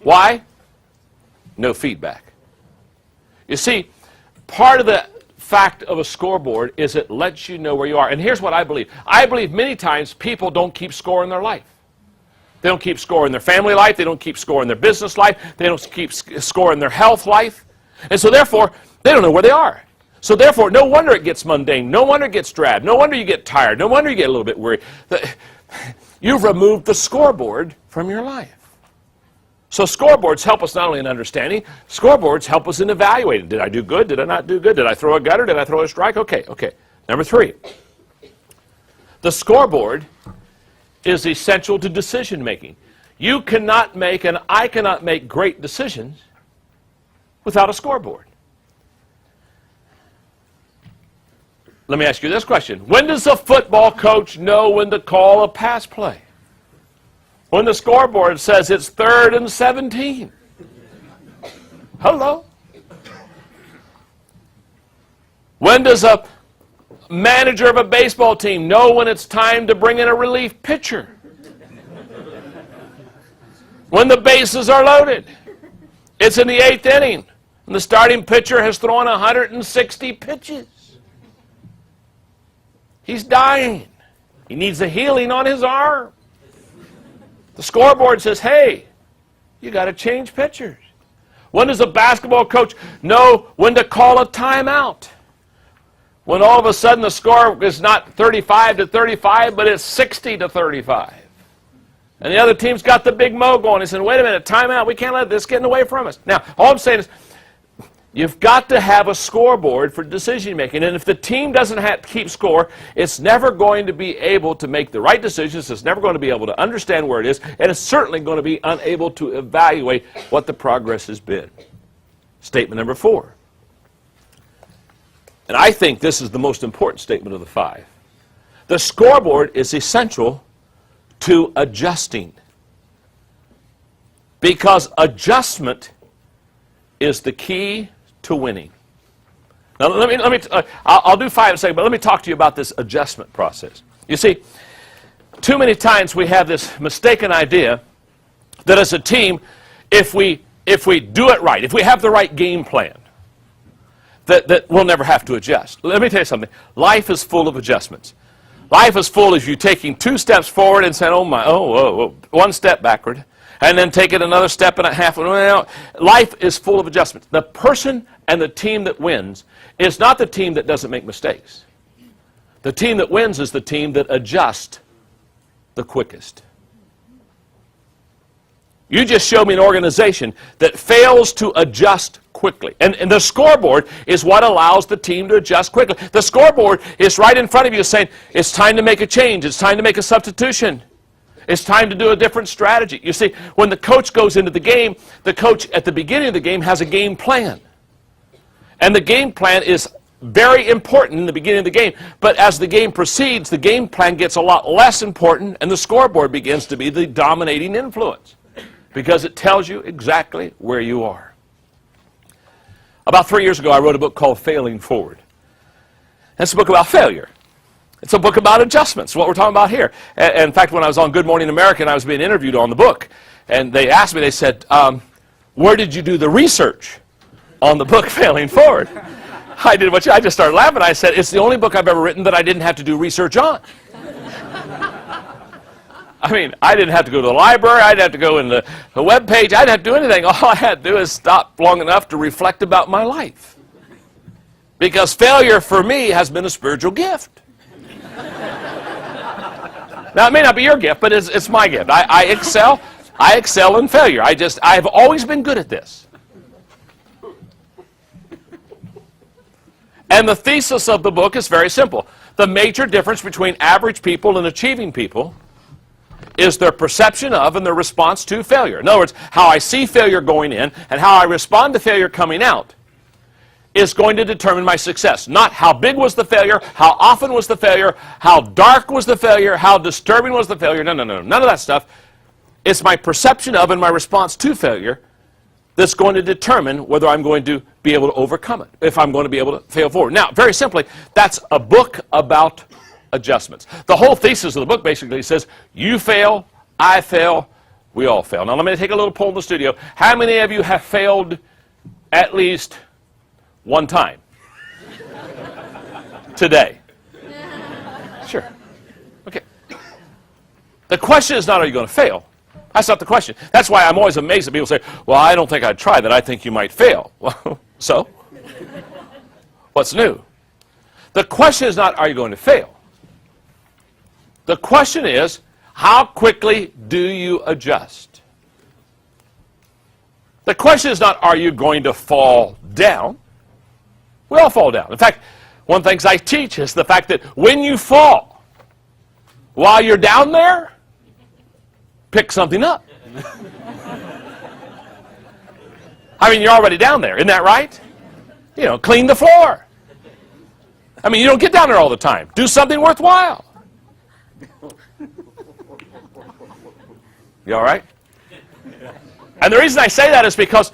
Why? No feedback. You see, part of the fact of a scoreboard is it lets you know where you are. And here's what I believe. I believe many times people don't keep score in their life. They don't keep score in their family life. They don't keep score in their business life. They don't keep score in their health life. And so therefore, they don't know where they are. So therefore, no wonder it gets mundane. No wonder it gets drab. No wonder you get tired. No wonder you get a little bit worried. You've removed the scoreboard from your life. So scoreboards help us not only in understanding, scoreboards help us in evaluating. Did I do good? Did I not do good? Did I throw a gutter? Did I throw a strike? Okay. Number 3. The scoreboard is essential to decision making. You cannot make, and I cannot make great decisions without a scoreboard. Let me ask you this question. When does a football coach know when to call a pass play? When the scoreboard says it's 3rd and 17. Hello? When does a manager of a baseball team know when it's time to bring in a relief pitcher? When the bases are loaded. It's in the 8th inning, and the starting pitcher has thrown 160 pitches. He's dying. He needs a healing on his arm. The scoreboard says, hey, you got to change pitchers. When does a basketball coach know when to call a timeout? When all of a sudden the score is not 35-35, but it's 60-35. And the other team's got the big mo going. He said, wait a minute, timeout. We can't let this get away from us. Now, all I'm saying is, you've got to have a scoreboard for decision making. And if the team doesn't keep score, it's never going to be able to make the right decisions. It's never going to be able to understand where it is. And it's certainly going to be unable to evaluate what the progress has been. Statement number 4. And I think this is the most important statement of the 5. The scoreboard is essential to adjusting. Because adjustment is the key to winning. Now, I'll do 5 in a second, but let me talk to you about this adjustment process. You see, too many times we have this mistaken idea that as a team, if we do it right, if we have the right game plan, that we'll never have to adjust. Let me tell you something. Life is full of adjustments. Life is full of you taking 2 steps forward and saying, oh, 1 step backward, and then taking another step and a half. Well, life is full of adjustments. The person and the team that wins is not the team that doesn't make mistakes. The team that wins is the team that adjusts the quickest. You just showed me an organization that fails to adjust quickly. And the scoreboard is what allows the team to adjust quickly. The scoreboard is right in front of you saying, it's time to make a change. It's time to make a substitution. It's time to do a different strategy. You see, when the coach goes into the game, the coach at the beginning of the game has a game plan. And the game plan is very important in the beginning of the game. But as the game proceeds, the game plan gets a lot less important, and the scoreboard begins to be the dominating influence, because it tells you exactly where you are. About 3 years ago, I wrote a book called Failing Forward. It's a book about failure. It's a book about adjustments, what we're talking about here. And in fact, when I was on Good Morning America and I was being interviewed on the book, and they asked me, they said, where did you do the research on the book Failing Forward? I just started laughing. I said, it's the only book I've ever written that I didn't have to do research on. I mean, I didn't have to go to the library. I didn't have to go in the web page. I didn't have to do anything. All I had to do is stop long enough to reflect about my life. Because failure for me has been a spiritual gift. Now, it may not be your gift, but it's my gift. I excel in failure. I've always been good at this. And the thesis of the book is very simple. The major difference between average people and achieving people is their perception of and their response to failure. In other words, how I see failure going in and how I respond to failure coming out is going to determine my success. Not how big was the failure, how often was the failure, how dark was the failure, how disturbing was the failure. No, none of that stuff. It's my perception of and my response to failure that's going to determine whether I'm going to be able to overcome it, if I'm going to be able to fail forward. Now, very simply, that's a book about adjustments. The whole thesis of the book basically says, you fail, I fail, we all fail. Now, let me take a little poll in the studio. How many of you have failed at least one time today? Sure. Okay. The question is not, are you going to fail? That's not the question. That's why I'm always amazed that people say, well, I don't think I'd try that. I think you might fail. Well, so? What's new? The question is not, are you going to fail? The question is, how quickly do you adjust? The question is not, are you going to fall down? We all fall down. In fact, one of the things I teach is the fact that when you fall, while you're down there, pick something up. I mean, you're already down there, isn't that right? You know, clean the floor. I mean, you don't get down there all the time. Do something worthwhile. You all right? And the reason I say that is because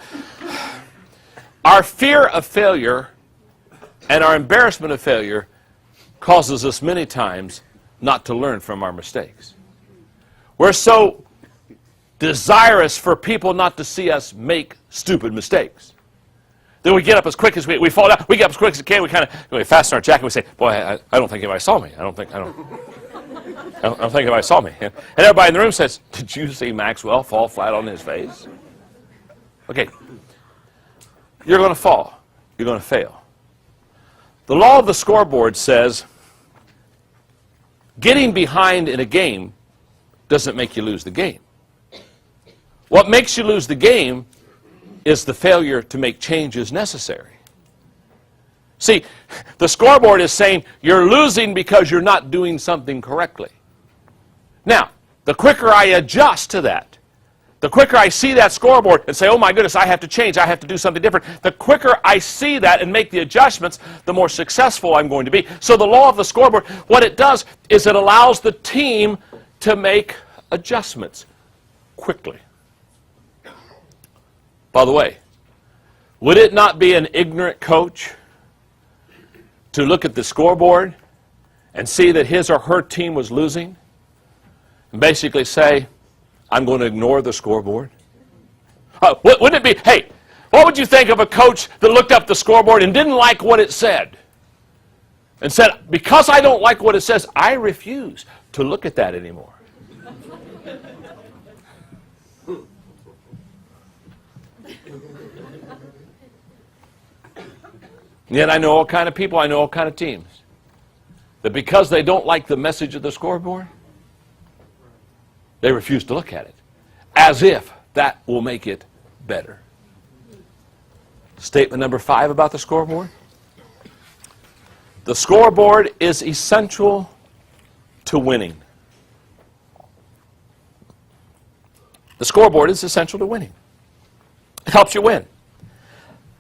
our fear of failure And our embarrassment of failure causes us many times not to learn from our mistakes. We're so desirous for people not to see us make stupid mistakes. Then we get up as quick as we fall down. We get up as quick as we can. We fasten our jacket. And we say, "Boy, I don't think anybody saw me. I don't think anybody saw me." And everybody in the room says, "Did you see Maxwell fall flat on his face?" Okay, you're going to fall. You're going to fail. The law of the scoreboard says getting behind in a game doesn't make you lose the game. What makes you lose the game is the failure to make changes necessary. See, the scoreboard is saying you're losing because you're not doing something correctly. Now, the quicker I adjust to that, the quicker I see that scoreboard and say, "Oh my goodness, I have to change, I have to do something different," the quicker I see that and make the adjustments, the more successful I'm going to be. So the law of the scoreboard, what it does is it allows the team to make adjustments quickly. By the way, would it not be an ignorant coach to look at the scoreboard and see that his or her team was losing and basically say, "I'm going to ignore the scoreboard"? Wouldn't it be, hey, what would you think of a coach that looked up the scoreboard and didn't like what it said? And said, "Because I don't like what it says, I refuse to look at that anymore." Yet I know all kind of people, I know all kind of teams, that because they don't like the message of the scoreboard, they refuse to look at it, as if that will make it better. Statement number 5 about the scoreboard. The scoreboard is essential to winning. The scoreboard is essential to winning. It helps you win.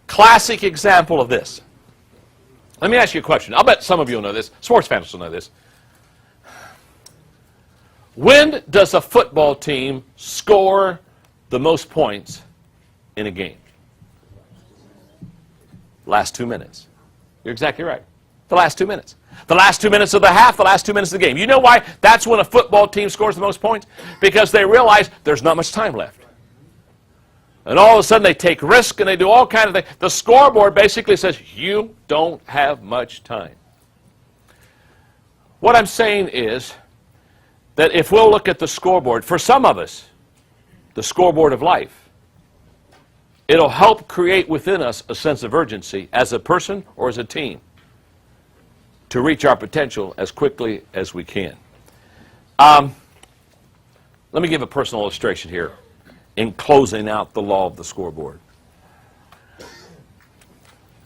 Classic example of this. Let me ask you a question. I'll bet some of you will know this. Sports fans will know this. When does a football team score the most points in a game? Last 2 minutes. You're exactly right. The last 2 minutes. The last 2 minutes of the half, the last 2 minutes of the game. You know why that's when a football team scores the most points? Because they realize there's not much time left. And all of a sudden they take risk and they do all kinds of things. The scoreboard basically says, you don't have much time. What I'm saying is that if we'll look at the scoreboard, for some of us, the scoreboard of life, it'll help create within us a sense of urgency as a person or as a team to reach our potential as quickly as we can. Let me give a personal illustration here in closing out the law of the scoreboard.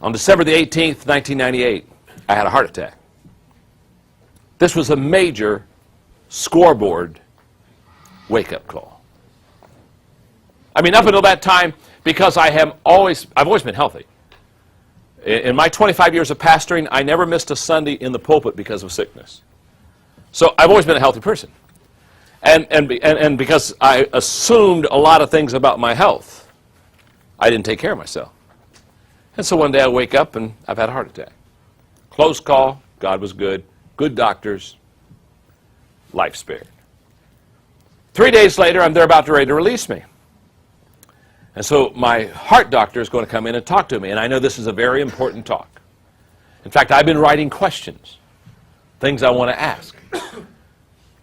On December the 18th, 1998, I had a heart attack. This was a major scoreboard wake-up call. I mean, up until that time, because I've always been healthy. In my 25 years of pastoring, I never missed a Sunday in the pulpit because of sickness. So I've always been a healthy person. And because I assumed a lot of things about my health, I didn't take care of myself. And so one day I wake up and I've had a heart attack. Close call, God was good, good doctors, life spared. 3 days later, they're about ready to release me. And so my heart doctor is going to come in and talk to me, and I know this is a very important talk. In fact, I've been writing questions, things I want to ask.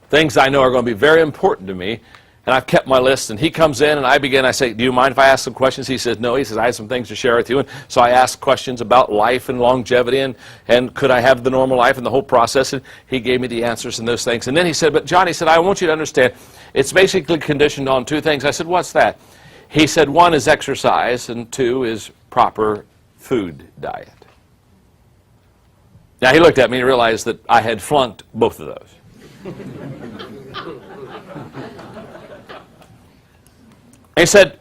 Things I know are going to be very important to me, and I've kept my list, and he comes in, and I say, "Do you mind if I ask some questions?" He says, "No." He says, "I have some things to share with you." And so I ask questions about life and longevity, and could I have the normal life and the whole process, and he gave me the answers and those things. And then he said, "But John," he said, "I want you to understand, it's basically conditioned on 2 things. I said, "What's that?" He said, 1 is exercise, and 2 is proper food diet. Now, he looked at me and realized that I had flunked both of those. He said,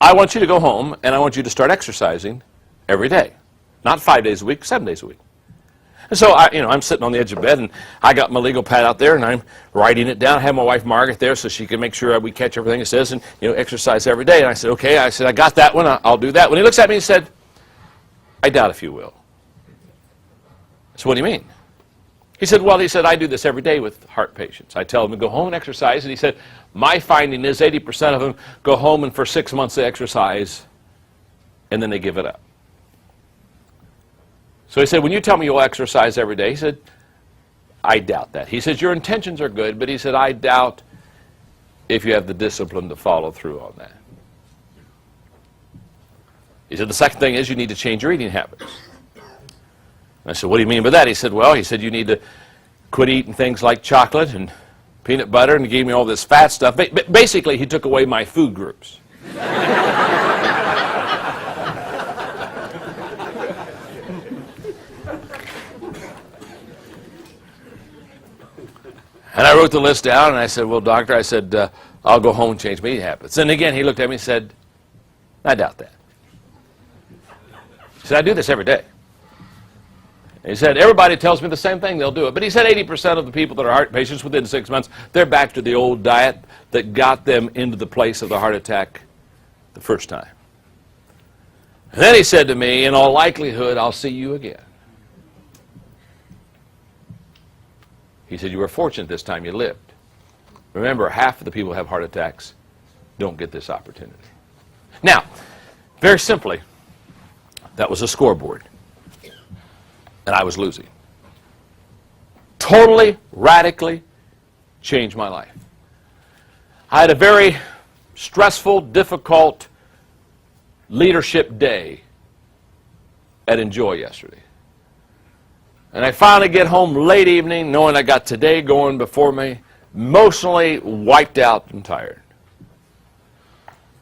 "I want you to go home, and I want you to start exercising every day. Not 5 days a week, 7 days a week." And so I'm sitting on the edge of bed, and I got my legal pad out there, and I'm writing it down. I have my wife Margaret there so she can make sure we catch everything it says, and exercise every day. And I said, "Okay." I said, "I got that one. I'll do that." When he looks at me, he said, "I doubt if you will." So what do you mean? He said, well, I do this every day with heart patients. I tell them to go home and exercise. And he said, my finding is 80% of them go home and for 6 months they exercise and then they give it up. So he said, when you tell me you'll exercise every day, he said, I doubt that. He says, your intentions are good, but he said, I doubt if you have the discipline to follow through on that. He said, the second thing is you need to change your eating habits. I said, what do you mean by that? He said, well, you need to quit eating things like chocolate and peanut butter, and he gave me all this fat stuff. Basically, he took away my food groups. And I wrote the list down, and I said, well, doctor, I'll go home and change my eating habits. And again, he looked at me and said, I doubt that. He said, I do this every day. He said, everybody tells me the same thing, they'll do it. But he said 80% of the people that are heart patients within 6 months, they're back to the old diet that got them into the place of the heart attack the first time. And then he said to me, in all likelihood, I'll see you again. He said, you were fortunate this time you lived. Remember, half of the people who have heart attacks don't get this opportunity. Now, very simply, that was a scoreboard. And I was losing. Totally, radically changed my life. I had a very stressful, difficult leadership day at Enjoy yesterday. And I finally get home late evening knowing I got today going before me, emotionally wiped out and tired.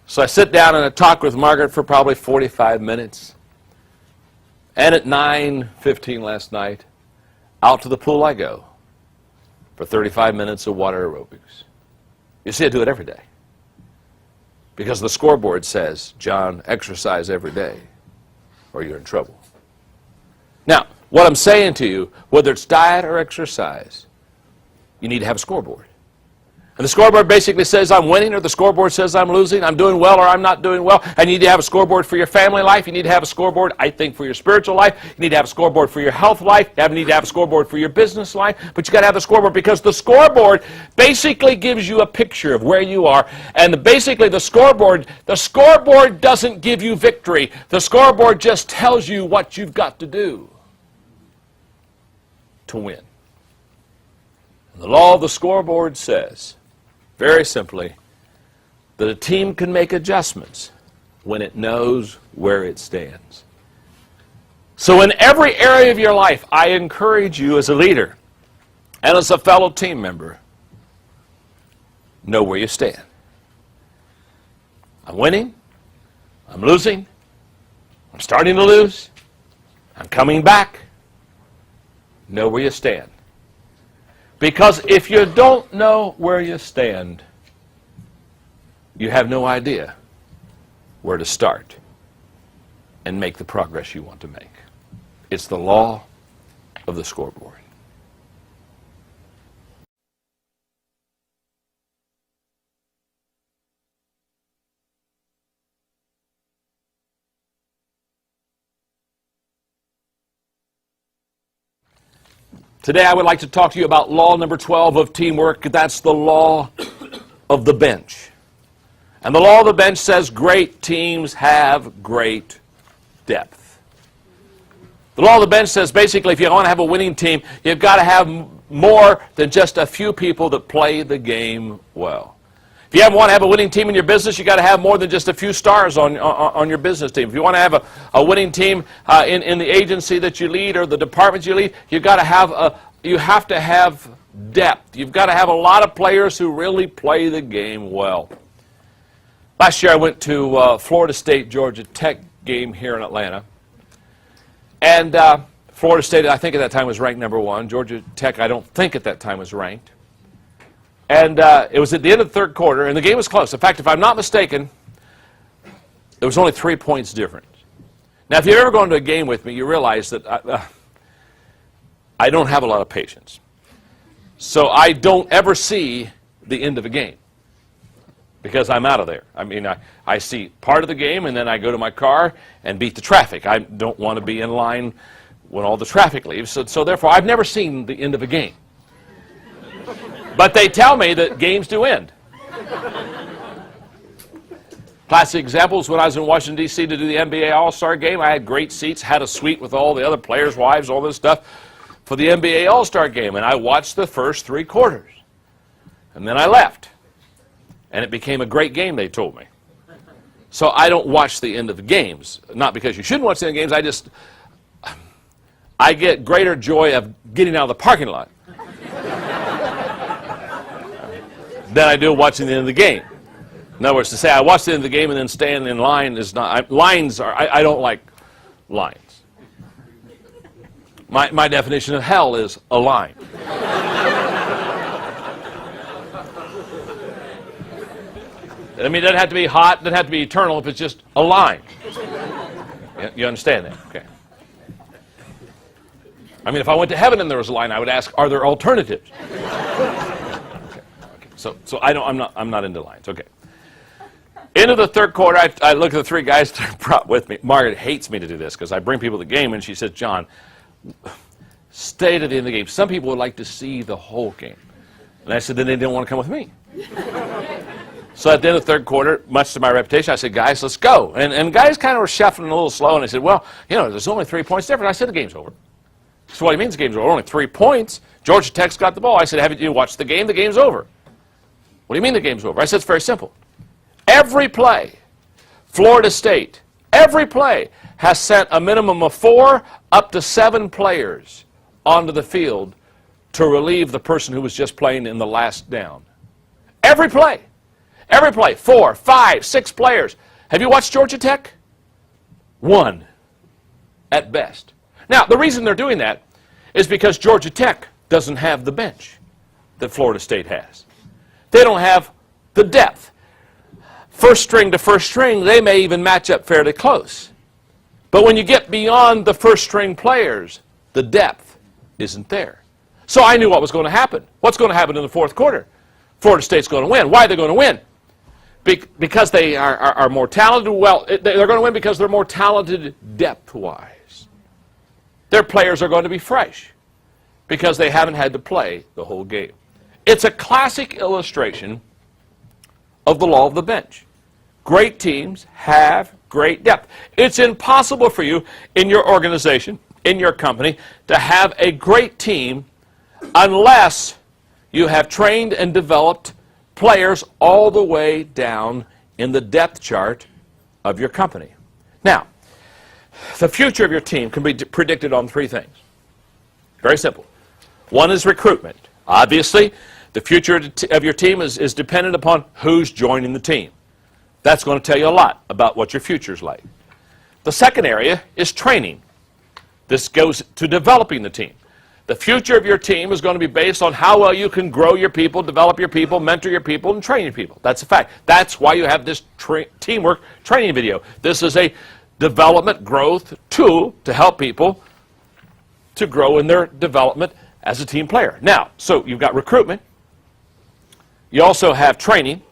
So I sit down and I talk with Margaret for probably 45 minutes. And at 9:15 last night, out to the pool I go for 35 minutes of water aerobics. You see, I do it every day. Because the scoreboard says, John, exercise every day or you're in trouble. Now, what I'm saying to you, whether it's diet or exercise, you need to have a scoreboard. And the scoreboard basically says I'm winning, or the scoreboard says I'm losing, I'm doing well or I'm not doing well. And you need to have a scoreboard for your family life. You need to have a scoreboard, I think, for your spiritual life. You need to have a scoreboard for your health life. You need to have a scoreboard for your business life. But you got to have the scoreboard because the scoreboard basically gives you a picture of where you are. And basically the scoreboard doesn't give you victory. The scoreboard just tells you what you've got to do to win. And the law of the scoreboard says, very simply, that a team can make adjustments when it knows where it stands. So in every area of your life, I encourage you as a leader and as a fellow team member, know where you stand. I'm winning, I'm losing, I'm starting to lose, I'm coming back. Know where you stand. Because if you don't know where you stand, you have no idea where to start and make the progress you want to make. It's the law of the scoreboard. Today I would like to talk to you about law number 12 of teamwork. That's the law of the bench. And the law of the bench says great teams have great depth. The law of the bench says basically if you want to have a winning team, you've got to have more than just a few people that play the game well. If you want to have a winning team in your business, you've got to have more than just a few stars on your business team. If you want to have a winning team in the agency that you lead or the department you lead, you have to have depth. You've got to have a lot of players who really play the game well. Last year I went to Florida State, Georgia Tech game here in Atlanta. And Florida State, I think at that time was ranked number 1. Georgia Tech, I don't think at that time was ranked. And it was at the end of the third quarter, and the game was close. In fact, if I'm not mistaken, it was only 3 points difference. Now, if you've ever gone to a game with me, you realize that I don't have a lot of patience. So I don't ever see the end of a game because I'm out of there. I mean, I see part of the game, and then I go to my car and beat the traffic. I don't want to be in line when all the traffic leaves. So therefore, I've never seen the end of a game. But they tell me that games do end. Classic examples, when I was in Washington, D.C. to do the NBA All-Star Game, I had great seats, had a suite with all the other players' wives, all this stuff for the NBA All-Star Game, and I watched the first 3 quarters. And then I left. And it became a great game, they told me. So I don't watch the end of the games. Not because you shouldn't watch the end of the games, I get greater joy of getting out of the parking lot than I do watching the end of the game. In other words, to say I watched the end of the game and then stand in line is not, I don't like lines. My definition of hell is a line. I mean, it doesn't have to be hot, it doesn't have to be eternal if it's just a line. You understand that? Okay. I mean, if I went to heaven and there was a line, I would ask, are there alternatives? Okay. So I'm not into lines. Okay. Into the third quarter, I look at the 3 guys that are brought with me. Margaret hates me to do this because I bring people to the game and she says, John, stay to the end of the game. Some people would like to see the whole game. And I said, then they didn't want to come with me. So at the end of the third quarter, much to my reputation, I said, guys, let's go. And guys kind of were shuffling a little slow, and they said, well, there's only 3 points difference. I said, the game's over. So what do you mean the game's over? Only 3 points. Georgia Tech's got the ball. I said, haven't you watched the game? The game's over. What do you mean the game's over? I said, it's very simple. Every play, Florida State, every play has sent a minimum of 4 up to 7 players onto the field to relieve the person who was just playing in the last down. Every play. Every play, 4, 5, 6 players. Have you watched Georgia Tech? 1, at best. Now, the reason they're doing that is because Georgia Tech doesn't have the bench that Florida State has. They don't have the depth. First string to first string, they may even match up fairly close. But when you get beyond the first string players, the depth isn't there. So I knew what was going to happen. What's going to happen in the fourth quarter? Florida State's going to win. Why are they going to win? Because they are more talented. Well, they're going to win because they're more talented depth-wise. Their players are going to be fresh because they haven't had to play the whole game. It's a classic illustration of the law of the bench. Great teams have great depth. It's impossible for you in your organization, in your company, to have a great team unless you have trained and developed players all the way down in the depth chart of your company. Now, the future of your team can be predicted on 3 things. Very simple. One is recruitment. Obviously, the future of your team is dependent upon who's joining the team. That's going to tell you a lot about what your future is like. The second area is training. This goes to developing the team. The future of your team is going to be based on how well you can grow your people, develop your people, mentor your people, and train your people. That's a fact. That's why you have this teamwork training video. This is a development growth tool to help people to grow in their development as a team player. Now, so you've got recruitment. You also have training.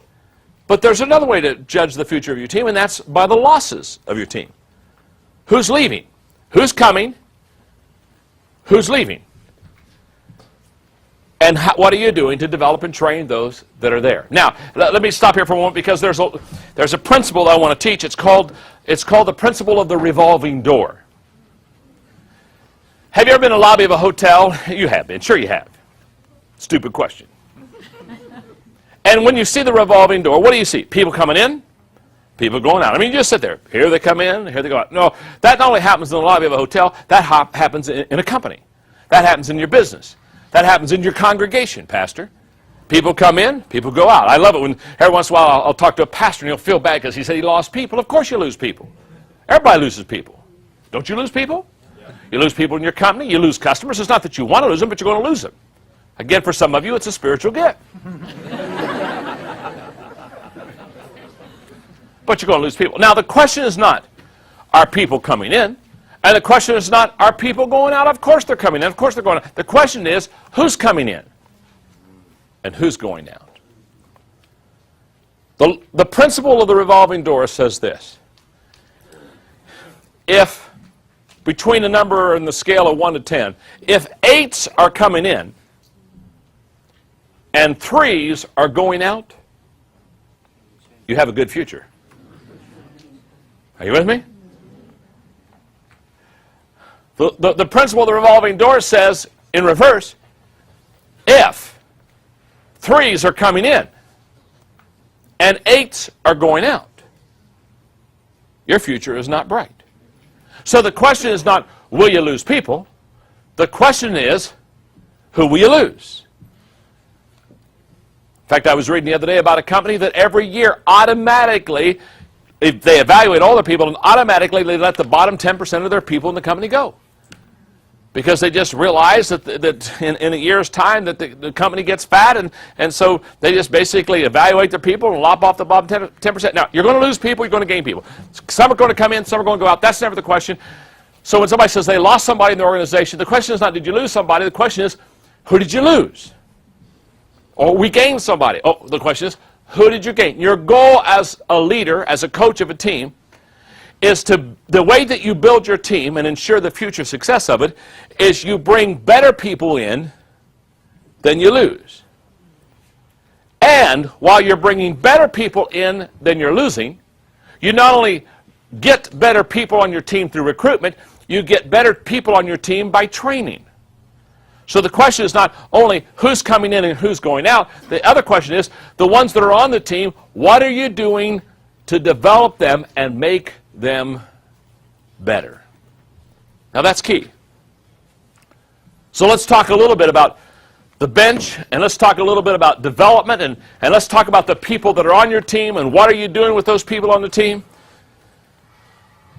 But there's another way to judge the future of your team, and that's by the losses of your team. Who's leaving? Who's coming? Who's leaving? And what are you doing to develop and train those that are there? Now, let me stop here for a moment because there's a principle that I want to teach. It's called the principle of the revolving door. Have you ever been in the lobby of a hotel? You have been. Sure you have. Stupid question. And when you see the revolving door, what do you see? People coming in, people going out. I mean, you just sit there. Here they come in, here they go out. No, that not only happens in the lobby of a hotel, that happens in a company. That happens in your business. That happens in your congregation, Pastor. People come in, people go out. I love it when every once in a while I'll talk to a pastor and he'll feel bad because he said he lost people. Of course you lose people. Everybody loses people. Don't you lose people? You lose people in your company. You lose customers. It's not that you want to lose them, but you're going to lose them. Again, for some of you, it's a spiritual gift. But you're going to lose people. Now, the question is not, are people coming in? And the question is not, are people going out? Of course they're coming in. Of course they're going out. The question is, who's coming in? And who's going out? The principle of the revolving door says this. If between a number in the scale of 1 to 10, if 8s are coming in and 3s are going out, you have a good future. Are you with me? The principle of the revolving door says, in reverse, if 3s are coming in and 8s are going out, your future is not bright. So the question is not, will you lose people? The question is, who will you lose? In fact, I was reading the other day about a company that every year automatically, if they evaluate all their people, and automatically they let the bottom 10% of their people in the company go. Because they just realize that in a year's time that the company gets fat, and so they just basically evaluate their people and lop off the bottom 10%. Now, you're going to lose people, you're going to gain people. Some are going to come in, some are going to go out. That's never the question. So when somebody says they lost somebody in the organization, the question is not, did you lose somebody? The question is, who did you lose? Or we gained somebody. Oh, the question is, who did you gain? Your goal as a leader, as a coach of a team, is the way that you build your team and ensure the future success of it is you bring better people in than you lose. And while you're bringing better people in than you're losing, you not only get better people on your team through recruitment, you get better people on your team by training. So the question is not only who's coming in and who's going out. The other question is, the ones that are on the team, what are you doing to develop them and make them better? Now that's key. So let's talk a little bit about the bench, and let's talk a little bit about development, and let's talk about the people that are on your team and what are you doing with those people on the team.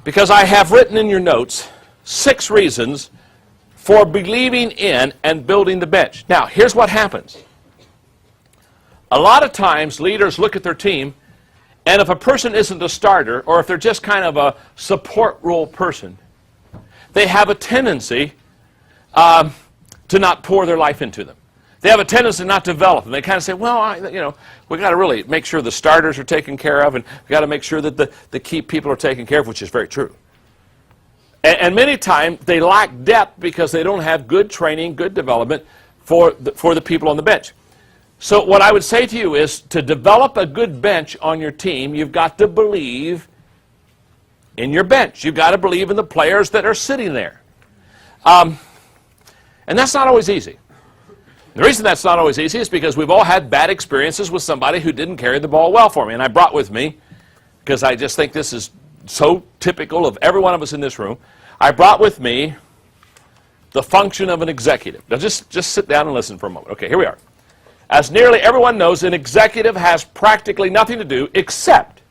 Because I have written in your notes 6 reasons for believing in and building the bench. Now, here's what happens. A lot of times leaders look at their team, and if a person isn't a starter, or if they're just kind of a support role person, they have a tendency to not pour their life into them. They have a tendency not to develop them. They kind of say, well, we've got to really make sure the starters are taken care of, and we've got to make sure that the key people are taken care of, which is very true. And many times they lack depth because they don't have good training, good development for the people on the bench. So what I would say to you is, to develop a good bench on your team, you've got to believe in your bench. You've got to believe in the players that are sitting there. And that's not always easy. The reason that's not always easy is because we've all had bad experiences with somebody who didn't carry the ball well for me. And I brought with me, because I just think this is so typical of every one of us in this room, I brought with me the function of an executive. Now just sit down and listen for a moment. Okay, here we are. As nearly everyone knows, an executive has practically nothing to do except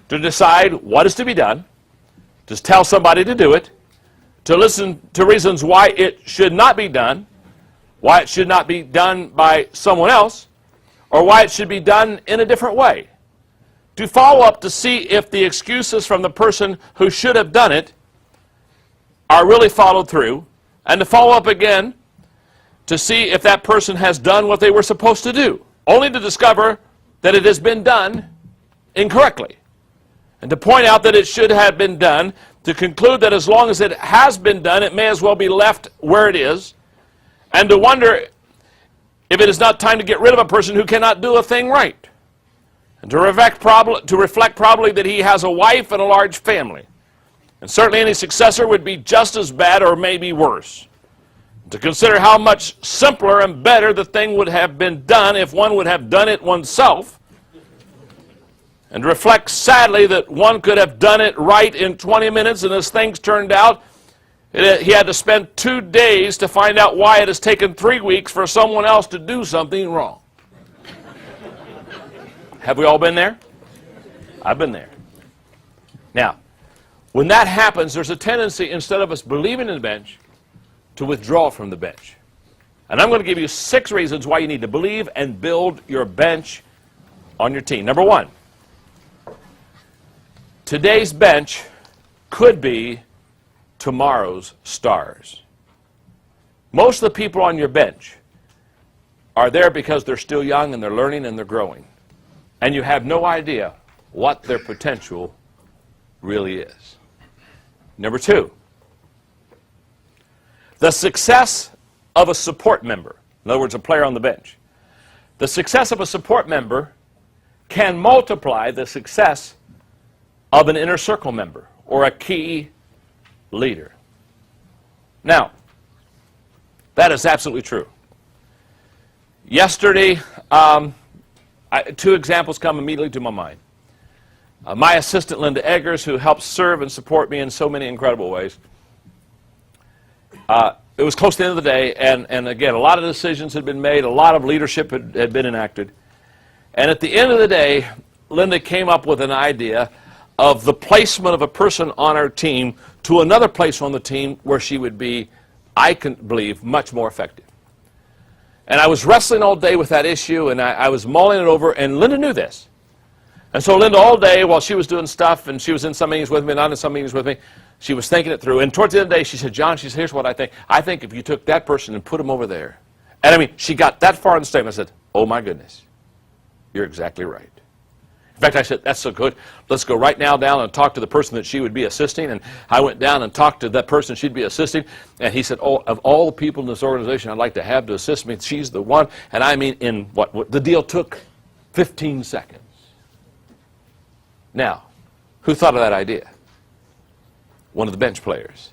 to decide what is to be done, to tell somebody to do it, to listen to reasons why it should not be done, why it should not be done by someone else, or why it should be done in a different way, to follow up to see if the excuses from the person who should have done it are really followed through, and to follow up again to see if that person has done what they were supposed to do, only to discover that it has been done incorrectly, and to point out that it should have been done, to conclude that as long as it has been done, it may as well be left where it is, and to wonder if it is not time to get rid of a person who cannot do a thing right, and to reflect probably that he has a wife and a large family, and certainly any successor would be just as bad or maybe worse. To consider how much simpler and better the thing would have been done if one would have done it oneself, and reflect sadly that one could have done it right in 20 minutes, and as things turned out, he had to spend 2 days to find out why it has taken 3 weeks for someone else to do something wrong. Have we all been there? I've been there. Now, when that happens, there's a tendency, instead of us believing in the bench, to withdraw from the bench. And I'm going to give you 6 reasons why you need to believe and build your bench on your team. Number 1, today's bench could be tomorrow's stars. Most of the people on your bench are there because they're still young and they're learning and they're growing. And you have no idea what their potential really is. Number 2, The success of a support member, in other words, a player on the bench, the success of a support member can multiply the success of an inner circle member or a key leader. Now, that is absolutely true. Yesterday, two examples come immediately to my mind. My assistant, Linda Eggers, who helps serve and support me in so many incredible ways. It was close to the end of the day, and again, a lot of decisions had been made, a lot of leadership had been enacted. And at the end of the day, Linda came up with an idea of the placement of a person on our team to another place on the team where she would be, I can believe, much more effective. And I was wrestling all day with that issue, and I was mulling it over, and Linda knew this. And so Linda, all day, while she was doing stuff, and she was in some meetings with me, not in some meetings with me, she was thinking it through. And towards the end of the day, she said, John, she said, here's what I think. I think if you took that person and put him over there. And I mean, she got that far in the statement. I said, oh my goodness, you're exactly right. In fact, I said, that's so good. Let's go right now down and talk to the person that she would be assisting. And I went down and talked to that person she'd be assisting. And he said, oh, of all the people in this organization I'd like to have to assist me, she's the one. And I mean, in what the deal took 15 seconds. Now, who thought of that idea? One of the bench players.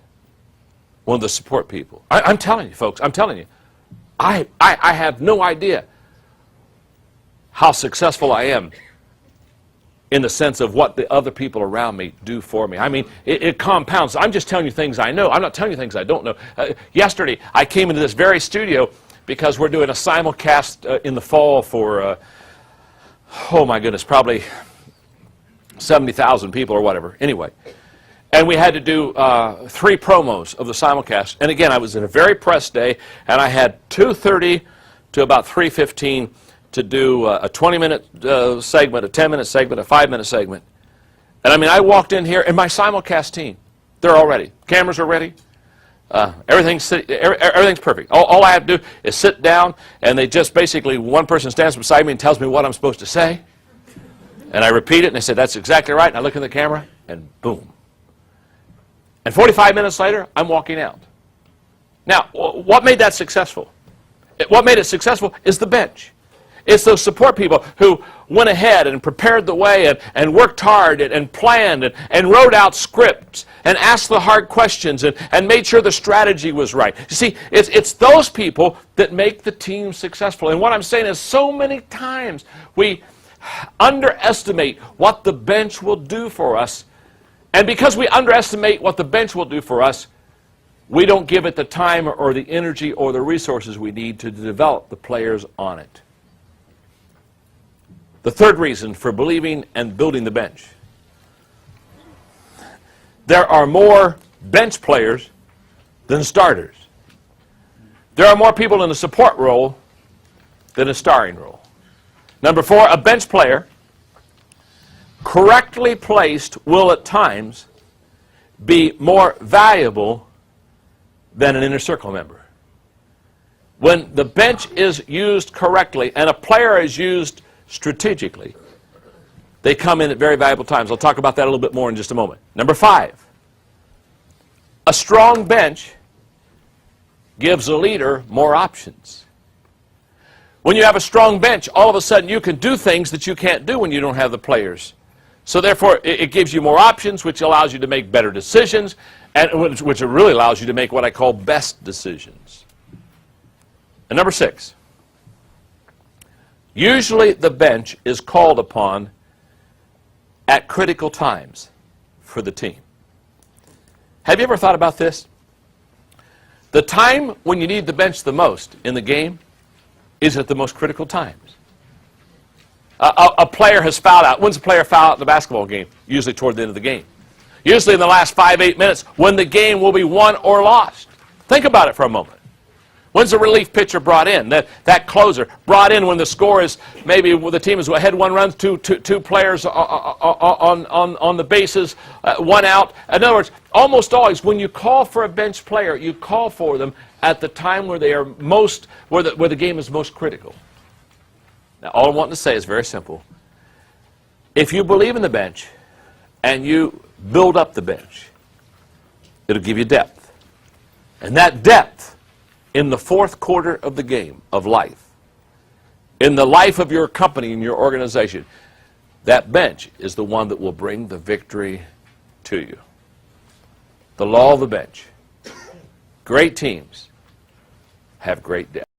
One of the support people. I'm telling you, folks, I'm telling you. I have no idea how successful I am in the sense of what the other people around me do for me. I mean, it compounds. I'm just telling you things I know. I'm not telling you things I don't know. Yesterday, I came into this very studio because we're doing a simulcast in the fall for, oh my goodness, probably 70,000 people or whatever. Anyway, and we had to do 3 promos of the simulcast. And again, I was in a very pressed day, and I had 2:30 to about 3:15 to do a 20-minute segment, a 10-minute segment, a 5-minute segment. And I mean, I walked in here, and my simulcast team, they're all ready. Cameras are ready. Everything's perfect. All I have to do is sit down, and they just basically, one person stands beside me and tells me what I'm supposed to say. And I repeat it, and they say, that's exactly right. And I look in the camera, and boom. And 45 minutes later, I'm walking out. Now, what made that successful? What made it successful is the bench. It's those support people who went ahead and prepared the way and worked hard and planned and wrote out scripts and asked the hard questions and made sure the strategy was right. You see, it's those people that make the team successful. And what I'm saying is so many times we underestimate what the bench will do for us. And because we underestimate what the bench will do for us, we don't give it the time or the energy or the resources we need to develop the players on it. The third reason for believing and building the bench. There are more bench players than starters. There are more people in the support role than a starring role. Number 4, a bench player correctly placed will at times be more valuable than an inner circle member. When the bench is used correctly and a player is used strategically, they come in at very valuable times. I'll talk about that a little bit more in just a moment. Number 5, a strong bench gives a leader more options. When you have a strong bench, all of a sudden you can do things that you can't do when you don't have the players. So therefore, it gives you more options, which allows you to make better decisions, and which really allows you to make what I call best decisions. And number 6, usually the bench is called upon at critical times for the team. Have you ever thought about this? The time when you need the bench the most in the game is at the most critical times. A player has fouled out. When's a player foul out in the basketball game? Usually toward the end of the game. Usually in the last 5-8 minutes when the game will be won or lost. Think about it for a moment. When's the relief pitcher brought in? That closer brought in when the score is maybe the team is ahead 1 run, two players on the bases, 1 out. In other words, almost always when you call for a bench player, you call for them at the time where they are most, where the game is most critical. Now, all I want to say is very simple. If you believe in the bench and you build up the bench, it'll give you depth. And that depth in the fourth quarter of the game of life, in the life of your company and your organization, that bench is the one that will bring the victory to you. The law of the bench. Great teams have great depth.